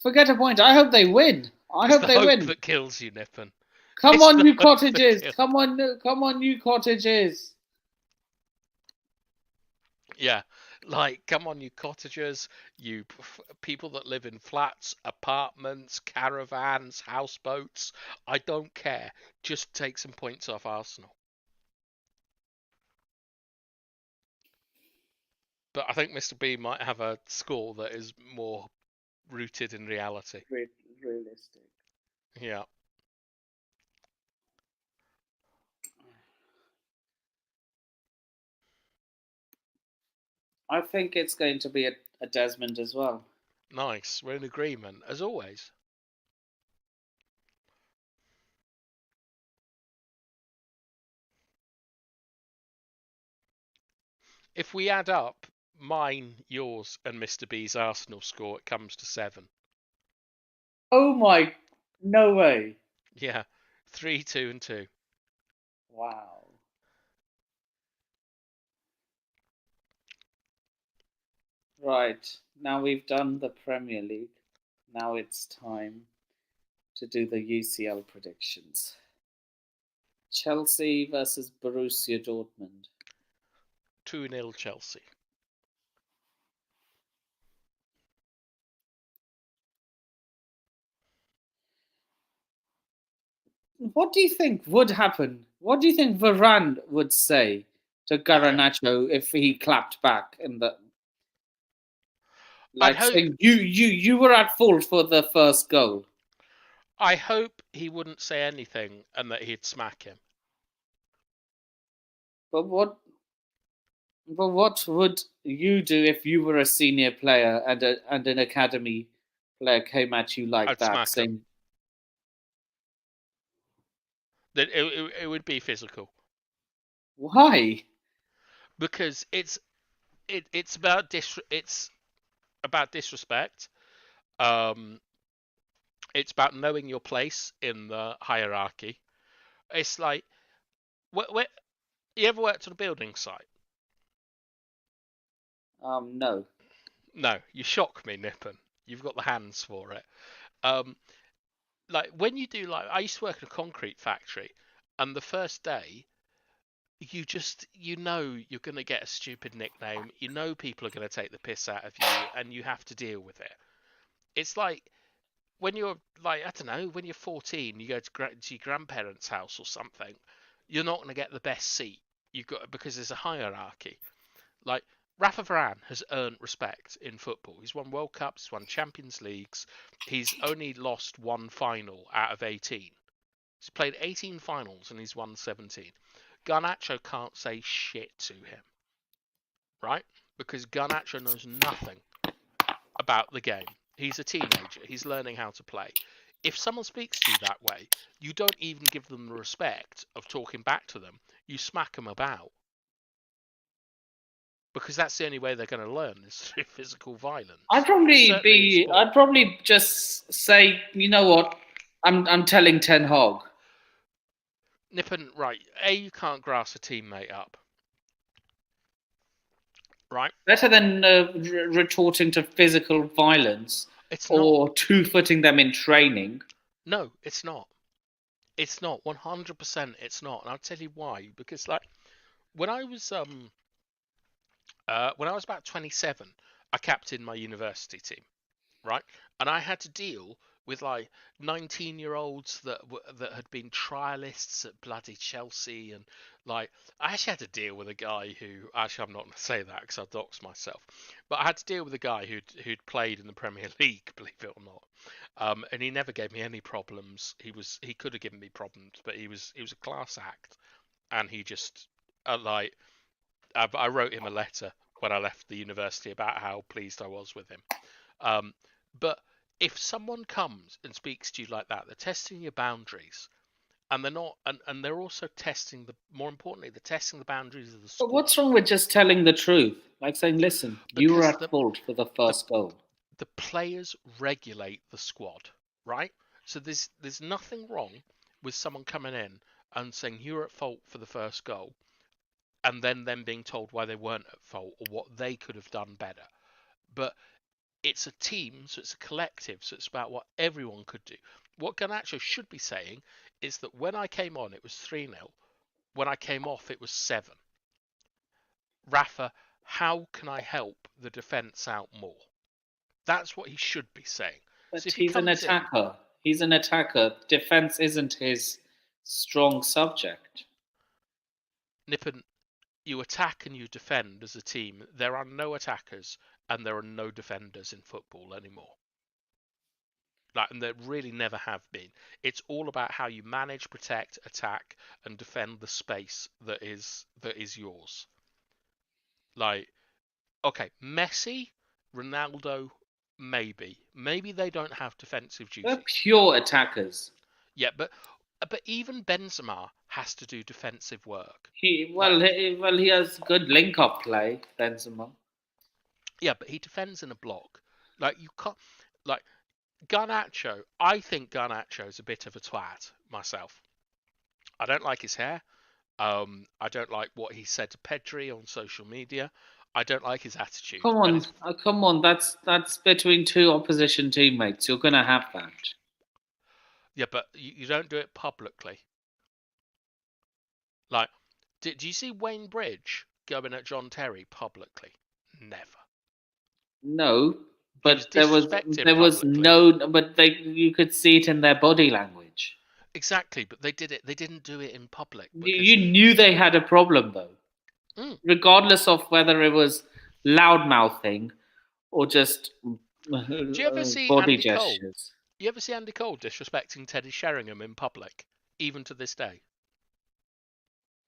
Forget a point. I hope they win. I It's hope the they hope win. that kills you, Nippon. Come it's on, the you hope that cottages. kills. Come on, you cottages. Yeah, like, come on, you cottagers, you people that live in flats, apartments, caravans, houseboats. I don't care. Just take some points off Arsenal. But I think Mr. B might have a score that is more rooted in reality. Realistic. Yeah. I think it's going to be a Desmond as well. Nice. We're in agreement, as always. If we add up mine, yours, and Mr. B's Arsenal score, it comes to 7. Oh my! No way! Yeah. 3, 2, and 2. Wow. Right. Now we've done the Premier League. Now it's time to do the UCL predictions. Chelsea versus Borussia Dortmund. 2-0 Chelsea. What do you think would happen? What do you think Varane would say to Garnacho if he clapped back in the I'd saying you were at fault for the first goal? I hope he wouldn't say anything and that he'd smack him. But what would you do if you were a senior player and an academy player came at you like I'd that, smack saying him. That it would be physical. why? Because it's about disrespect. It's about knowing your place in the hierarchy. It's like, you ever worked on a building site? No. No, you shock me, Nippon. You've got the hands for it. Like, when you do, like, I used to work in a concrete factory, and the first day, you know you're going to get a stupid nickname. You know people are going to take the piss out of you, and you have to deal with it. It's like when you're, like, I don't know, when you're 14, you go to your grandparents' house or something. You're not going to get the best seat. Because there's a hierarchy. Like, Rafa Varane has earned respect in football. He's won World Cups, he's won Champions Leagues. He's only lost 1 final out of 18. He's played 18 finals and he's won 17. Garnacho can't say shit to him, right? Because Garnacho knows nothing about the game. He's a teenager. He's learning how to play. If someone speaks to you that way, you don't even give them the respect of talking back to them. You smack them about. Because that's the only way they're going to learn is through physical violence. I'd probably just say, you know what? I'm telling Ten Hag. Nippon, right? You can't grass a teammate up, right? Better than retorting to physical violence It's not. or two-footing them in training. No, it's not. It's not. 100%. It's not, and I'll tell you why. Because like when I was about 27, I captained my university team, right? And I had to deal with like 19-year-olds that had been trialists at bloody Chelsea, and like I actually had to deal with a guy who actually I'm not going to say that because I'll dox myself, but I had to deal with a guy who'd played in the Premier League, believe it or not, and he never gave me any problems. He could have given me problems, but he was a class act, and he just like I wrote him a letter when I left the university about how pleased I was with him. But if someone comes and speaks to you like that, they're testing your boundaries, and they're not, and they're also testing more importantly, they're testing the boundaries of the But squad. what's wrong with just telling the truth? Like saying, listen, you were Because at fault for the first goal. The players regulate the squad, right? So there's nothing wrong with someone coming in and saying you're at fault for the first goal, and then them being told why they weren't at fault or what they could have done better. But it's a team, so it's a collective, so it's about what everyone could do. What Garnacho should be saying is that when I came on, it was 3-0. When I came off, it was 7. Rafa, how can I help the defence out more? That's what he should be saying. But So if he's an attacker. He's an attacker. Defence isn't his strong subject. Nippon, you attack and you defend as a team. There are no attackers and there are no defenders in football anymore. And there really never have been. It's all about how you manage, protect, attack, and defend the space that is yours. Like, okay, Messi, Ronaldo, maybe they don't have defensive duties. They're pure attackers. Yeah, but even Benzema has to do defensive work. He has good link-up play, Benzema. Yeah, but he defends in a block. Like you can't. Like Garnacho, I think Garnacho is a bit of a twat myself. I don't like his hair. I don't like what he said to Pedri on social media. I don't like his attitude. Come on. That's between two opposition teammates. You're gonna have that. Yeah, but you don't do it publicly. Like, do you see Wayne Bridge going at John Terry publicly? Never. No, but He was there was no. But you could see it in their body language. Exactly, but they didn't do it in public. You knew they had a problem though, regardless of whether it was loud mouthing or just do you ever see body Andy gestures. Cole? You ever see Andy Cole disrespecting Teddy Sheringham in public, even to this day?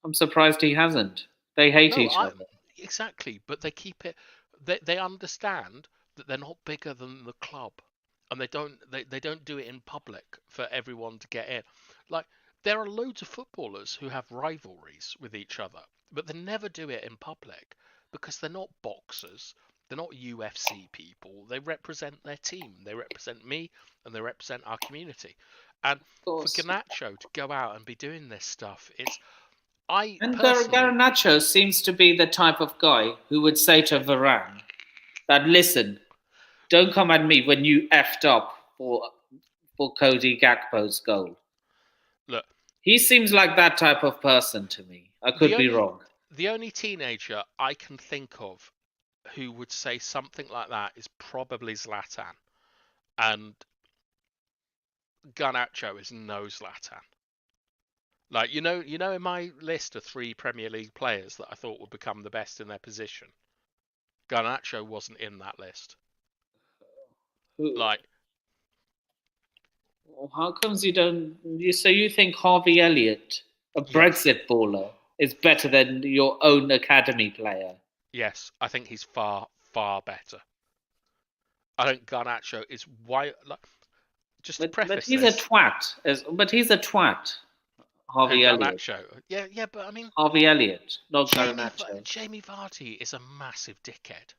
I'm surprised he hasn't. They hate each other. Exactly, but they keep it. They understand that they're not bigger than the club, and they don't do it in public for everyone to get in. Like there are loads of footballers who have rivalries with each other, but they never do it in public because they're not boxers. They're not UFC people. They represent their team. They represent me, and they represent our community. And for Garnacho to go out and be doing this stuff, Garnacho seems to be the type of guy who would say to Varane that, listen, don't come at me when you effed up for Cody Gakpo's goal. Look, he seems like that type of person to me. I could be wrong. The only teenager I can think of who would say something like that is probably Zlatan. And Garnacho is no Zlatan. Like, you know, in my list of 3 Premier League players that I thought would become the best in their position, Garnacho wasn't in that list. Like, how comes you don't? So you think Harvey Elliott, a Brexit baller, is better than your own academy player? Yes, I think he's far, far better. I think Garnacho is just to preface but he's a twat. But he's a twat. Harvey Elliott. Garnacho. Yeah, but I mean Harvey Elliott, not Garnacho. Jamie Vardy is a massive dickhead.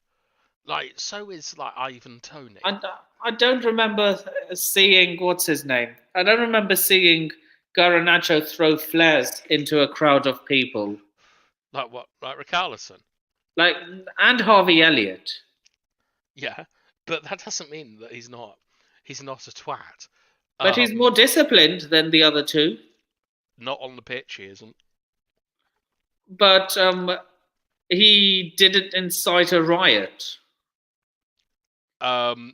Like, so is like Ivan Toney. I don't remember seeing what's his name. I don't remember seeing Garnacho throw flares into a crowd of people Like what? Like Richarlison. like and Harvey Elliott. Yeah, but that doesn't mean that he's not a twat. But he's more disciplined than the other two. Not on the pitch, he isn't. But he didn't incite a riot. No.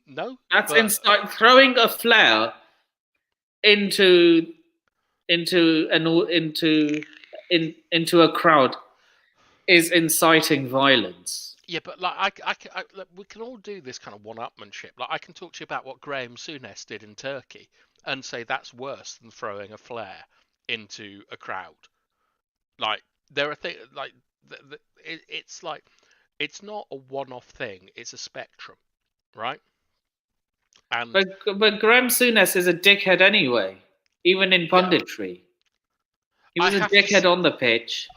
That's but, throwing a flare into a crowd is inciting violence. Yeah, but like look, we can all do this kind of one-upmanship. Like, I can talk to you about what Graham Souness did in Turkey and say that's worse than throwing a flare into a crowd. Like, there are things like it's like it's not a one-off thing; it's a spectrum, right? And But Graham Souness is a dickhead anyway, even in punditry. He was a dickhead on the pitch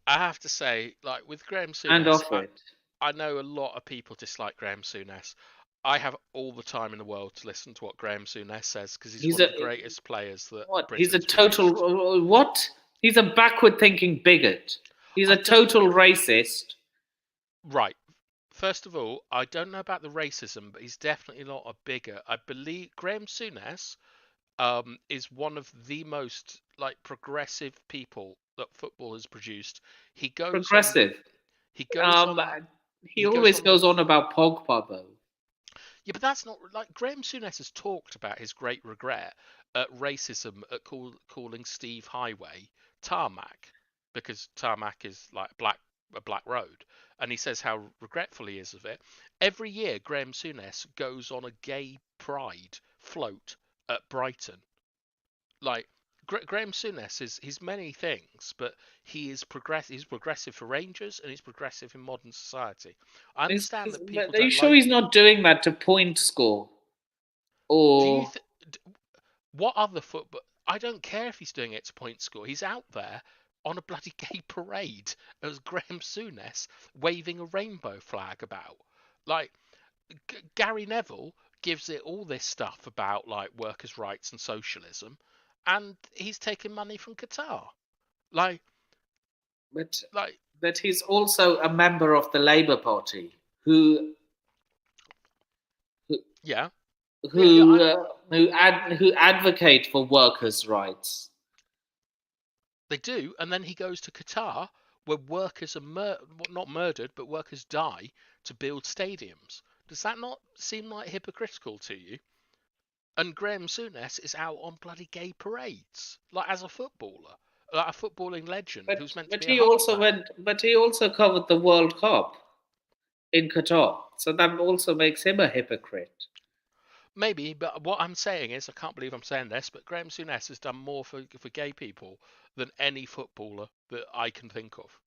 I have to say, like, with Graham Souness, and off it. I know a lot of people dislike Graham Souness. I have all the time in the world to listen to what Graham Souness says because he's one of the greatest players that. What? Britain's He's a total produced. what? He's a backward-thinking bigot. He's a total racist. Right. First of all, I don't know about the racism, but he's definitely not a bigot. I believe Graham Souness is one of the most like progressive people that football has produced. He goes progressive. He goes he always goes on about Pogba though. Yeah, but that's not like Graham Souness has talked about his great regret at racism at calling Steve Highway tarmac because tarmac is like a black road, and he says how regretful he is of it. Every year, Graham Souness goes on a gay pride float at Brighton. Like, Graham Souness he's many things, but he is He's progressive for Rangers, and he's progressive in modern society. I understand that people. Are you sure he's not doing that to point score? Or what other football? I don't care if he's doing it to point score. He's out there on a bloody gay parade as Graham Souness waving a rainbow flag about. Like, Gary Neville gives it all this stuff about like workers' rights and socialism, and he's taking money from Qatar. But he's also a member of the Labour Party who advocate for workers' rights. They do, and then he goes to Qatar, where workers are not murdered, but workers die to build stadiums. Does that not seem like hypocritical to you? And Graham Souness is out on bloody gay parades, like as a footballer, like a footballing legend who's meant to be. But he also covered the World Cup in Qatar, so that also makes him a hypocrite. Maybe, but what I'm saying is, I can't believe I'm saying this, but Graham Souness has done more for gay people than any footballer that I can think of.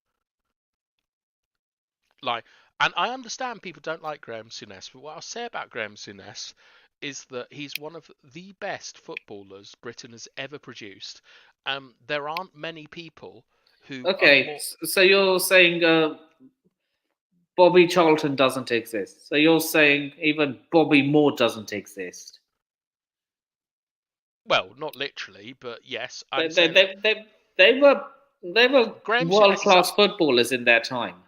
Like, and I understand people don't like Graham Souness, but what I'll say about Graham Souness is that he's one of the best footballers Britain has ever produced. There aren't many people who. Okay, so you're saying Bobby Charlton doesn't exist. So you're saying even Bobby Moore doesn't exist. Well, not literally, but yes. They were world-class footballers in their time.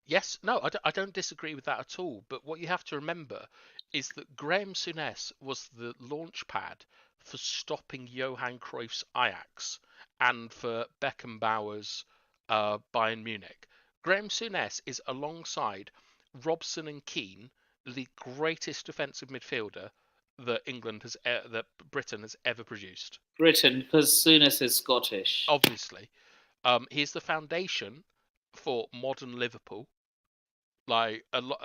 Yes, no, I don't disagree with that at all. But what you have to remember is that Graham Souness was the launch pad for stopping Johan Cruyff's Ajax and for Beckenbauer's Bayern Munich. Graham Souness is alongside Robson and Keane, the greatest defensive midfielder that that Britain has ever produced. Britain, because Souness is Scottish. Obviously, he's the foundation for modern Liverpool. Like a lot,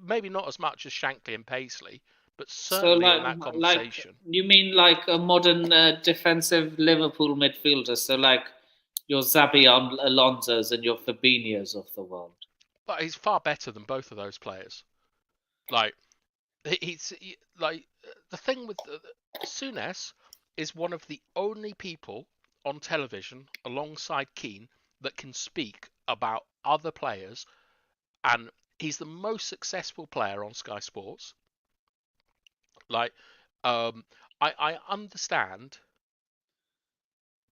maybe not as much as Shankly and Paisley, but certainly in that conversation. You mean like a modern defensive Liverpool midfielder? So like your Xabi Alonso's and your Fabinho's of the world. But he's far better than both of those players. Like the thing with Souness is one of the only people on television alongside Keane that can speak about other players and He's the most successful player on Sky Sports. Like, I understand.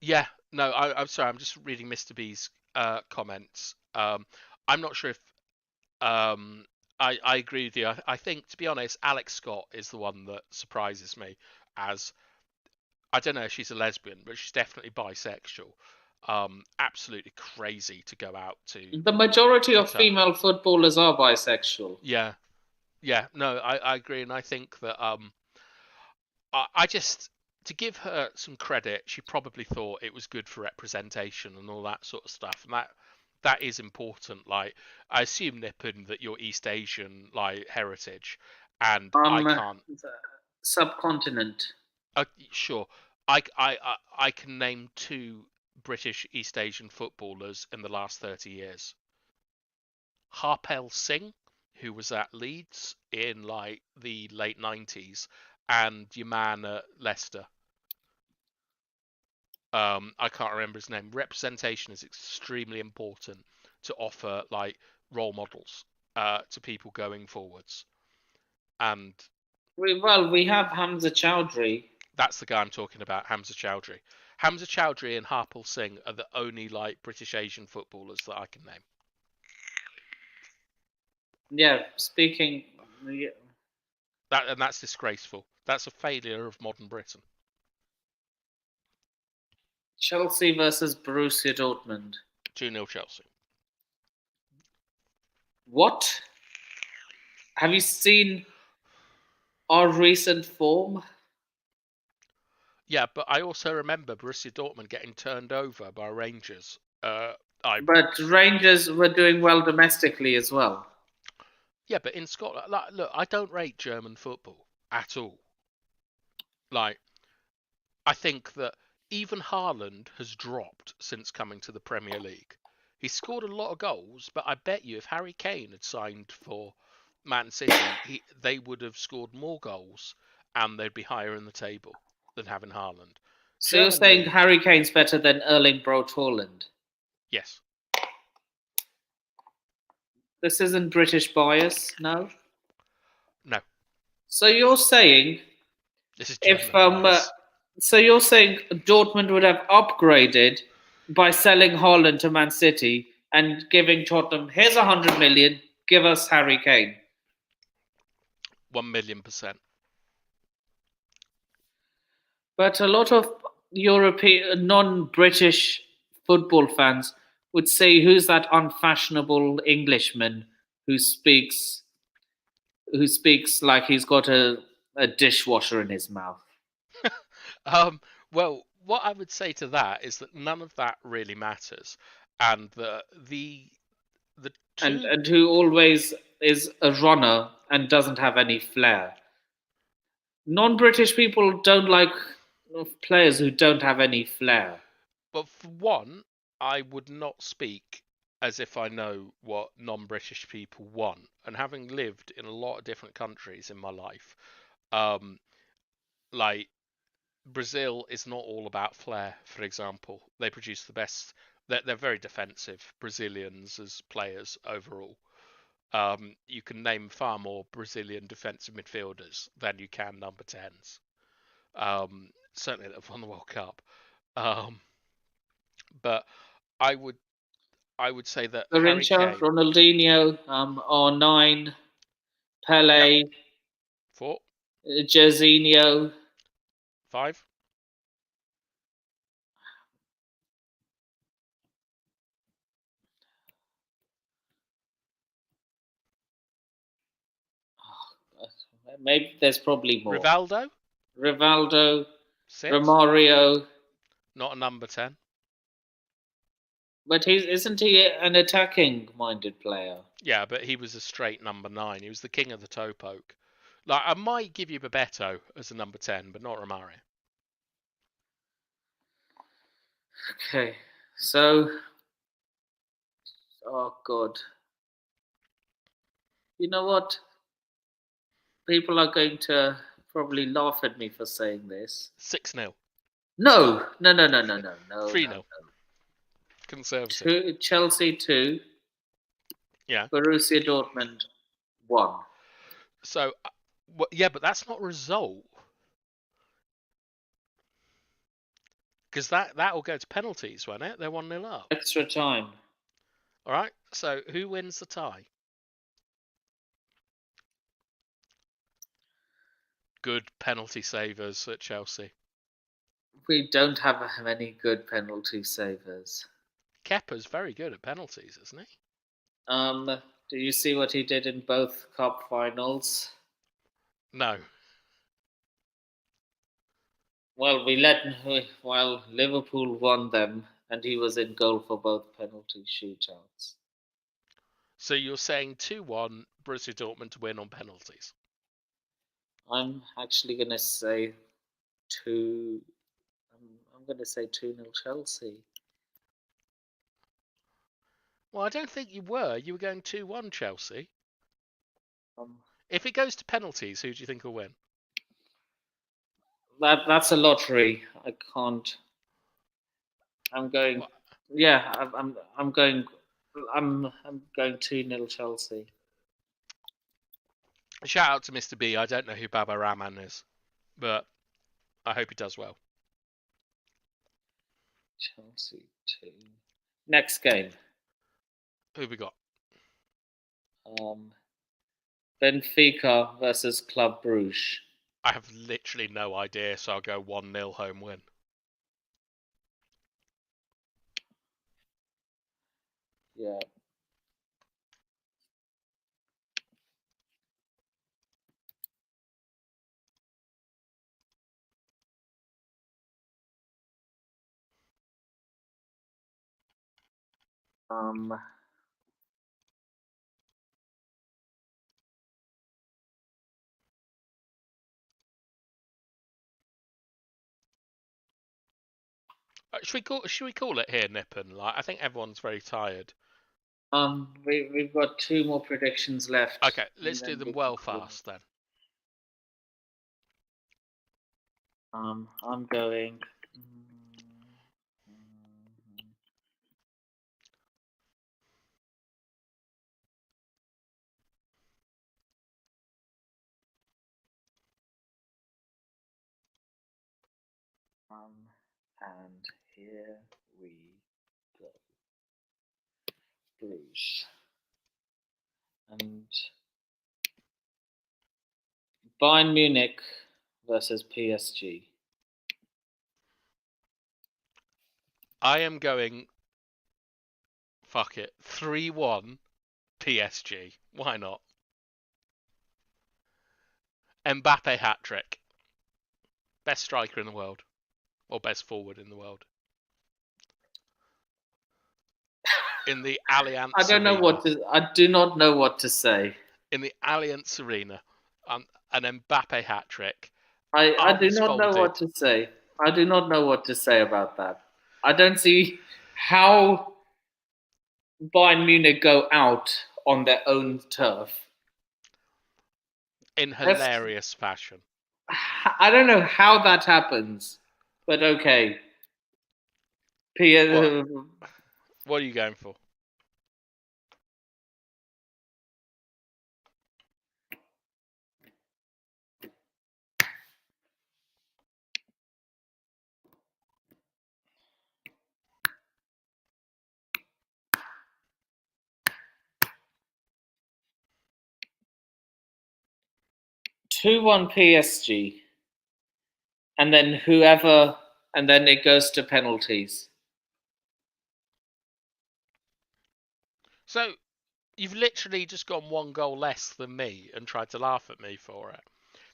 Yeah, no, I'm sorry. I'm just reading Mr. B's comments. I'm not sure if I agree with you. I think, to be honest, Alex Scott is the one that surprises me. As I don't know if she's a lesbian, but she's definitely bisexual. Absolutely crazy to go out to. The majority of Guitar. female footballers are bisexual. Yeah, no, I agree, and I think that I just, to give her some credit, she probably thought it was good for representation and all that sort of stuff, and that is important. Like, I assume, Nippon, that you're East Asian, like, heritage, and I can't. Subcontinent. Sure, I can name 2 British East Asian footballers in the last 30 years. Harpal Singh, who was at Leeds in like the late 90s, and your man at Leicester. I can't remember his name. Representation is extremely important to offer like role models to people going forwards. And we have Hamza Chowdhury. That's the guy I'm talking about, Hamza Chowdhury. Hamza Chowdhury and Harpal Singh are the only like British Asian footballers that I can name. Yeah, speaking. Yeah. That's disgraceful. That's a failure of modern Britain. Chelsea versus Borussia Dortmund. 2-0 Chelsea. What? Have you seen our recent form? Yeah, but I also remember Borussia Dortmund getting turned over by Rangers. But Rangers were doing well domestically as well. Yeah, but in Scotland, like, look, I don't rate German football at all. Like, I think that even Haaland has dropped since coming to the Premier League. He scored a lot of goals, but I bet you if Harry Kane had signed for Man City, they would have scored more goals and they'd be higher in the table than having Haaland. So you're saying Harry Kane's better than Erling Braut Haaland? Yes. This isn't British bias, no? No. So you're saying This is German bias. So you're saying Dortmund would have upgraded by selling Haaland to Man City and giving Tottenham, here's 100 million, give us Harry Kane. 1,000,000%. But a lot of European, non-British football fans would say, who's that unfashionable Englishman who speaks like he's got a dishwasher in his mouth? Well, what I would say to that is that none of that really matters, and the two... and who always is a runner and doesn't have any flair. Non-British people don't like players who don't have any flair. But for one, I would not speak as if I know what non-British people want, and having lived in a lot of different countries in my life, like Brazil is not all about flair, for example. They produce the best. They're very defensive, Brazilians as players overall. You can name far more Brazilian defensive midfielders than you can number 10s. Certainly that have won the World Cup. But I would say that Garrincha, Ronaldinho, R9, Pele, yep. 4, Jorginho, 5. Maybe there's probably more. Rivaldo, 6. Romario. Not a number 10. But isn't he an attacking-minded player? Yeah, but he was a straight number 9. He was the king of the toe poke. Like, I might give you Bebeto as a number 10, but not Romario. Okay, so... Oh, God. You know what? People are going to probably laugh at me for saying this. 6-0. No. 3-0. Conservative. Chelsea 2. Yeah. Borussia Dortmund won. So, yeah, but that's not a result. Because that will go to penalties, won't it? They're 1-0 up. Extra time. All right. So who wins the tie? Good penalty savers at Chelsea. We don't have many good penalty savers. Kepa's very good at penalties, isn't he? Do you see what he did in both cup finals? No. Well, while Liverpool won them, and he was in goal for both penalty shootouts. So you're saying 2-1 Borussia Dortmund to win on penalties? I'm actually gonna say two. I'm gonna say 2-0 Chelsea. Well, I don't think you were. You were going 2-1 Chelsea. Um, If it goes to penalties, who do you think will win? that's a lottery. I can't. I'm going. What? Yeah, I'm going. I'm going 2-0 Chelsea. Shout out to Mr. B. I don't know who Baba Rahman is, but I hope he does well. Chelsea 2. Next game. Who we got? Benfica versus Club Brugge. I have literally no idea, so I'll go 1-0 home win. Yeah. Should we call it here, Nippon? Like, I think everyone's very tired. We've got 2 more predictions left. Okay, let's do them well fast then. I'm going. And here we go. Bruges. And Bayern Munich versus PSG. I am going. Fuck it. 3-1 PSG. Why not? Mbappe hat trick. Best striker in the world. Or best forward in the world. In the Allianz I don't know Arena. what to. I do not know what to say. In the Allianz Arena. An Mbappe hat trick. I do Arms not know folded. what to say. I do not know what to say about that. I don't see how Bayern Munich go out on their own turf. In hilarious fashion. I don't know how that happens, but okay. What are you going for? Two-one PSG, and then it goes to penalties. So, you've literally just gone 1 goal less than me and tried to laugh at me for it.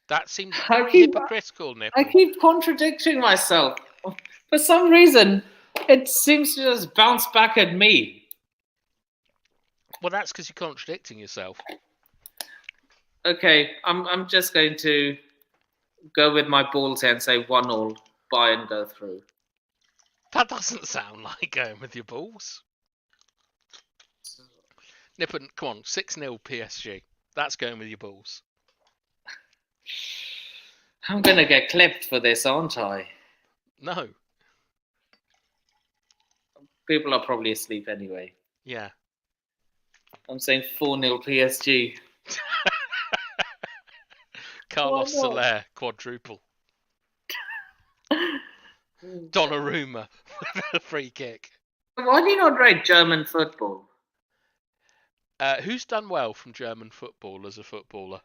That seems hypocritical, Nipple. I keep contradicting myself. For some reason, it seems to just bounce back at me. Well, that's because you're contradicting yourself. Okay, I'm just going to go with my balls here and say 1-1, Bayern go through. That doesn't sound like going with your balls. Nippon, come on, 6-0 PSG. That's going with your balls. I'm going to get clipped for this, aren't I? No. People are probably asleep anyway. Yeah. I'm saying 4-0 PSG. Carlos Why not? Soler, quadruple. Donnarumma with a free kick. Why do you not rate German football? Who's done well from German football as a footballer?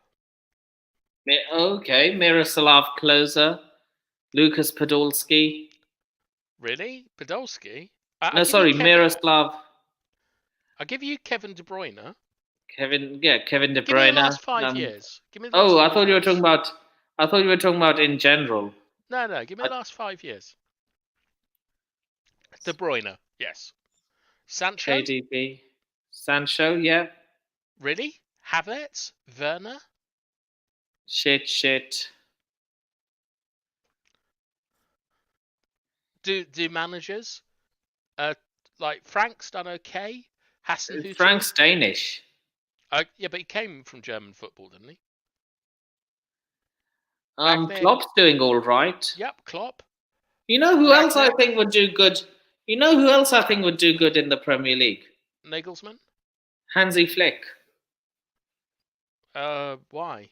Okay, Miroslav Klose, Lucas Podolski. Really? Podolski? No, sorry, Miroslav. I'll give you Kevin De Bruyne. Kevin De Give me the Bruyne. last 5 years. Give me the last Oh, I 5 thought you were years. talking about. I thought you were talking about in general. No, give me the last 5 years. De Bruyne, yes. Sancho? KDB. Sancho, yeah. Really? Havertz? Werner? Shit. Do managers? Like Frank's done okay. Hasenhüttl? Frank's Danish. Yeah, but he came from German football, didn't he? Back then- Klopp's doing all right. Yep, Klopp. You know who else I Ragnick? think would do good? You know who else I think would do good in the Premier League? Nagelsmann? Hansi Flick. Why?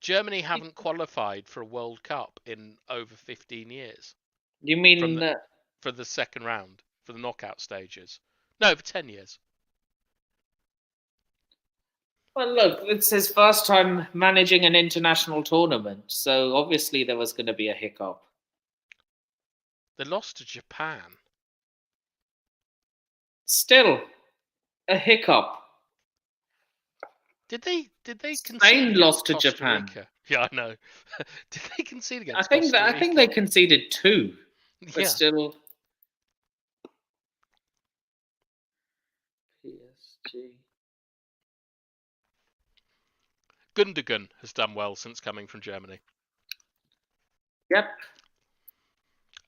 Germany haven't qualified for a World Cup in over 15 years. You mean From for the second round, for the knockout stages. No, for 10 years. Well, look, it's his first time managing an international tournament, so obviously there was going to be a hiccup. They lost to Japan. Still, a hiccup. Did they concede Spain against lost to Costa Japan. Rica? Yeah, I know. Did they concede against I think Costa Rica? I think they conceded 2, but Yeah. still. PSG. Gundogan has done well since coming from Germany. Yep.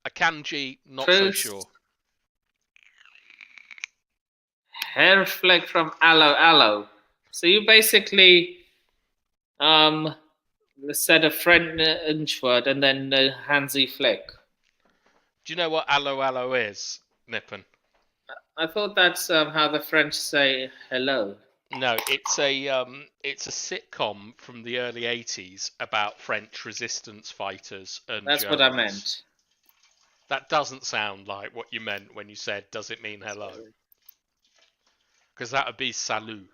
Akanji, not First- so sure. Hair fleck from Aloe. So you basically said a French word and then Hansi Flick. Do you know what aloe is, Nippon? I thought that's how the French say hello. No, it's a sitcom from the early 80s about French resistance fighters and That's what I Germans. meant. That doesn't sound like what you meant when you said, does it mean hello? Because that would be salut.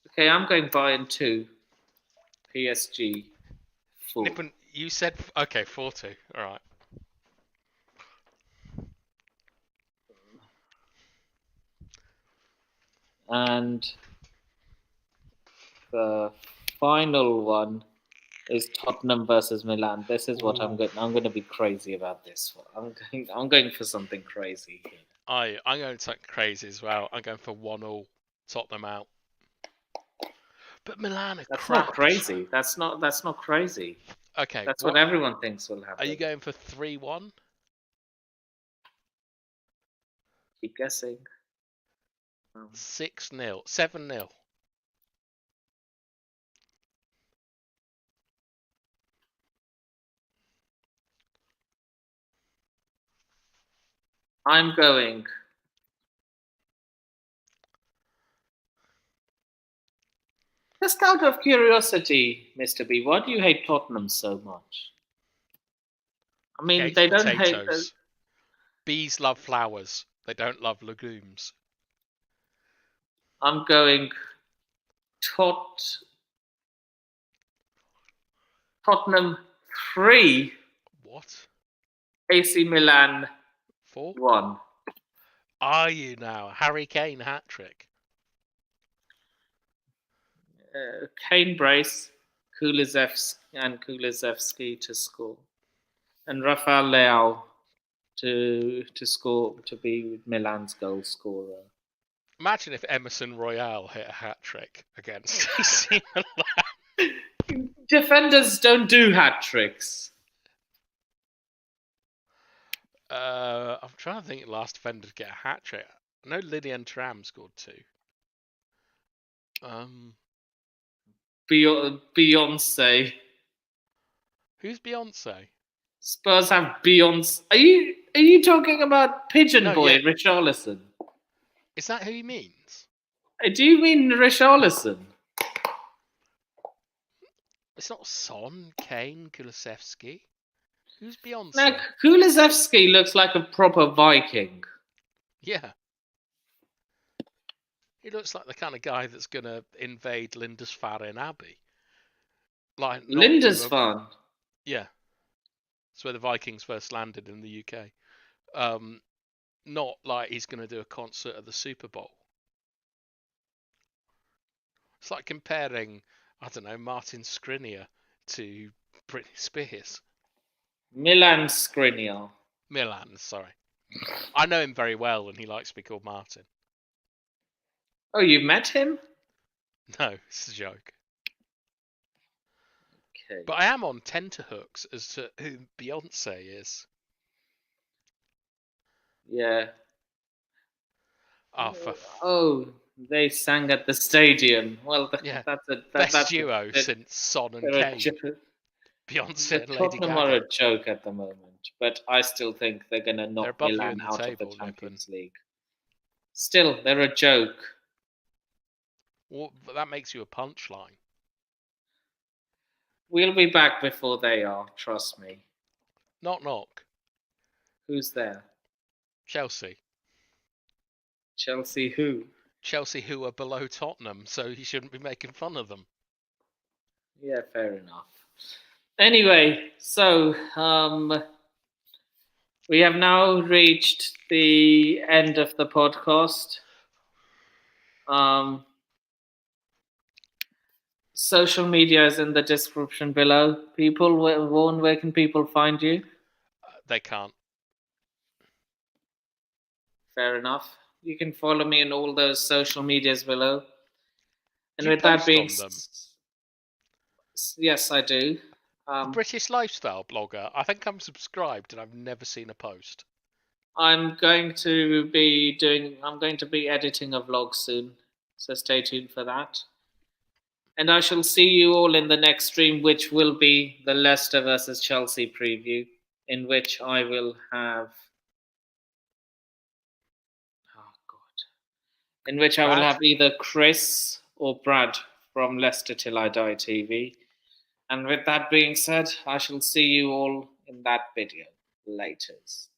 Okay, I'm going Bayern 2. PSG 4. Nippon, you said, okay, 4-2. All right. And the final one is Tottenham versus Milan. This is what I'm going to be crazy about this one. I'm going for something crazy here. I'm going to something crazy as well. I'm going for 1-1 Tottenham out. But Milan are That's crap. not crazy. That's not crazy. Okay. That's what everyone thinks will happen. Are you going for 3-1? Keep guessing. 6-0? 7-0? I'm going. Just out of curiosity, Mr. B, why do you hate Tottenham so much? I mean, Hate they don't potatoes. hate. Bees love flowers. They don't love legumes. I'm going Tottenham 3, What? AC Milan 4? 1. Are you now? Harry Kane hat-trick. Kane brace, Kulusevski to score, and Rafael Leao to score, to be Milan's goal scorer. Imagine if Emerson Royale hit a hat-trick against AC Milan. Defenders don't do hat tricks. I'm trying to think of the last defender to get a hat-trick. I know Lilian Thuram scored 2. Beyonce. Who's Beyonce? Spurs have Beyonce. Are you Are you talking about Pigeon No, Boy, yeah. Richarlison? Is that who he means? Do you mean Richarlison? It's not Son, Kane, Kulusevski. Who's Beyonce? Now, Kulusevski looks like a proper Viking. Yeah. He looks like the kind of guy that's going to invade Lindisfarne Abbey. Like not do a- Lindisfarne. Yeah. It's where the Vikings first landed in the UK. Not like he's going to do a concert at the Super Bowl. It's like comparing, I don't know, Martin Skriniar to Britney Spears. Milan Skriniar. Milan, sorry. I know him very well and he likes to be called Martin. Oh, you met him? No, it's a joke. Okay. But I am on tenterhooks as to who Beyonce is. Yeah. Oh, for Oh, they sang at the stadium. Well, Yeah. that's a best that's duo a, since Son and they're a Kane. jo- Beyonce and Lady Tottenham are Gaga. a joke at the moment, but I still think they're gonna knock above you Milan in the out of table, the Champions Nippon. League. Still, they're a joke. Well, but that makes you a punchline. We'll be back before they are. Trust me. Knock knock. Who's there? Chelsea. Chelsea who? Chelsea, who are below Tottenham, so you shouldn't be making fun of them. Yeah, fair enough. Anyway, so we have now reached the end of the podcast. Social media is in the description below. People, Vaughan, where can people find you? They can't. Fair enough. You can follow me in all those social medias below. And Do you with that post being, on them? yes, I do. British lifestyle blogger. I think I'm subscribed and I've never seen a post. I'm going to be editing a vlog soon, so stay tuned for that. And I shall see you all in the next stream, which will be the Leicester versus Chelsea preview, in which I will have. Oh God! In which I will Brad? have either Chris or Brad from Leicester Till I Die TV. And with that being said, I shall see you all in that video. Laters.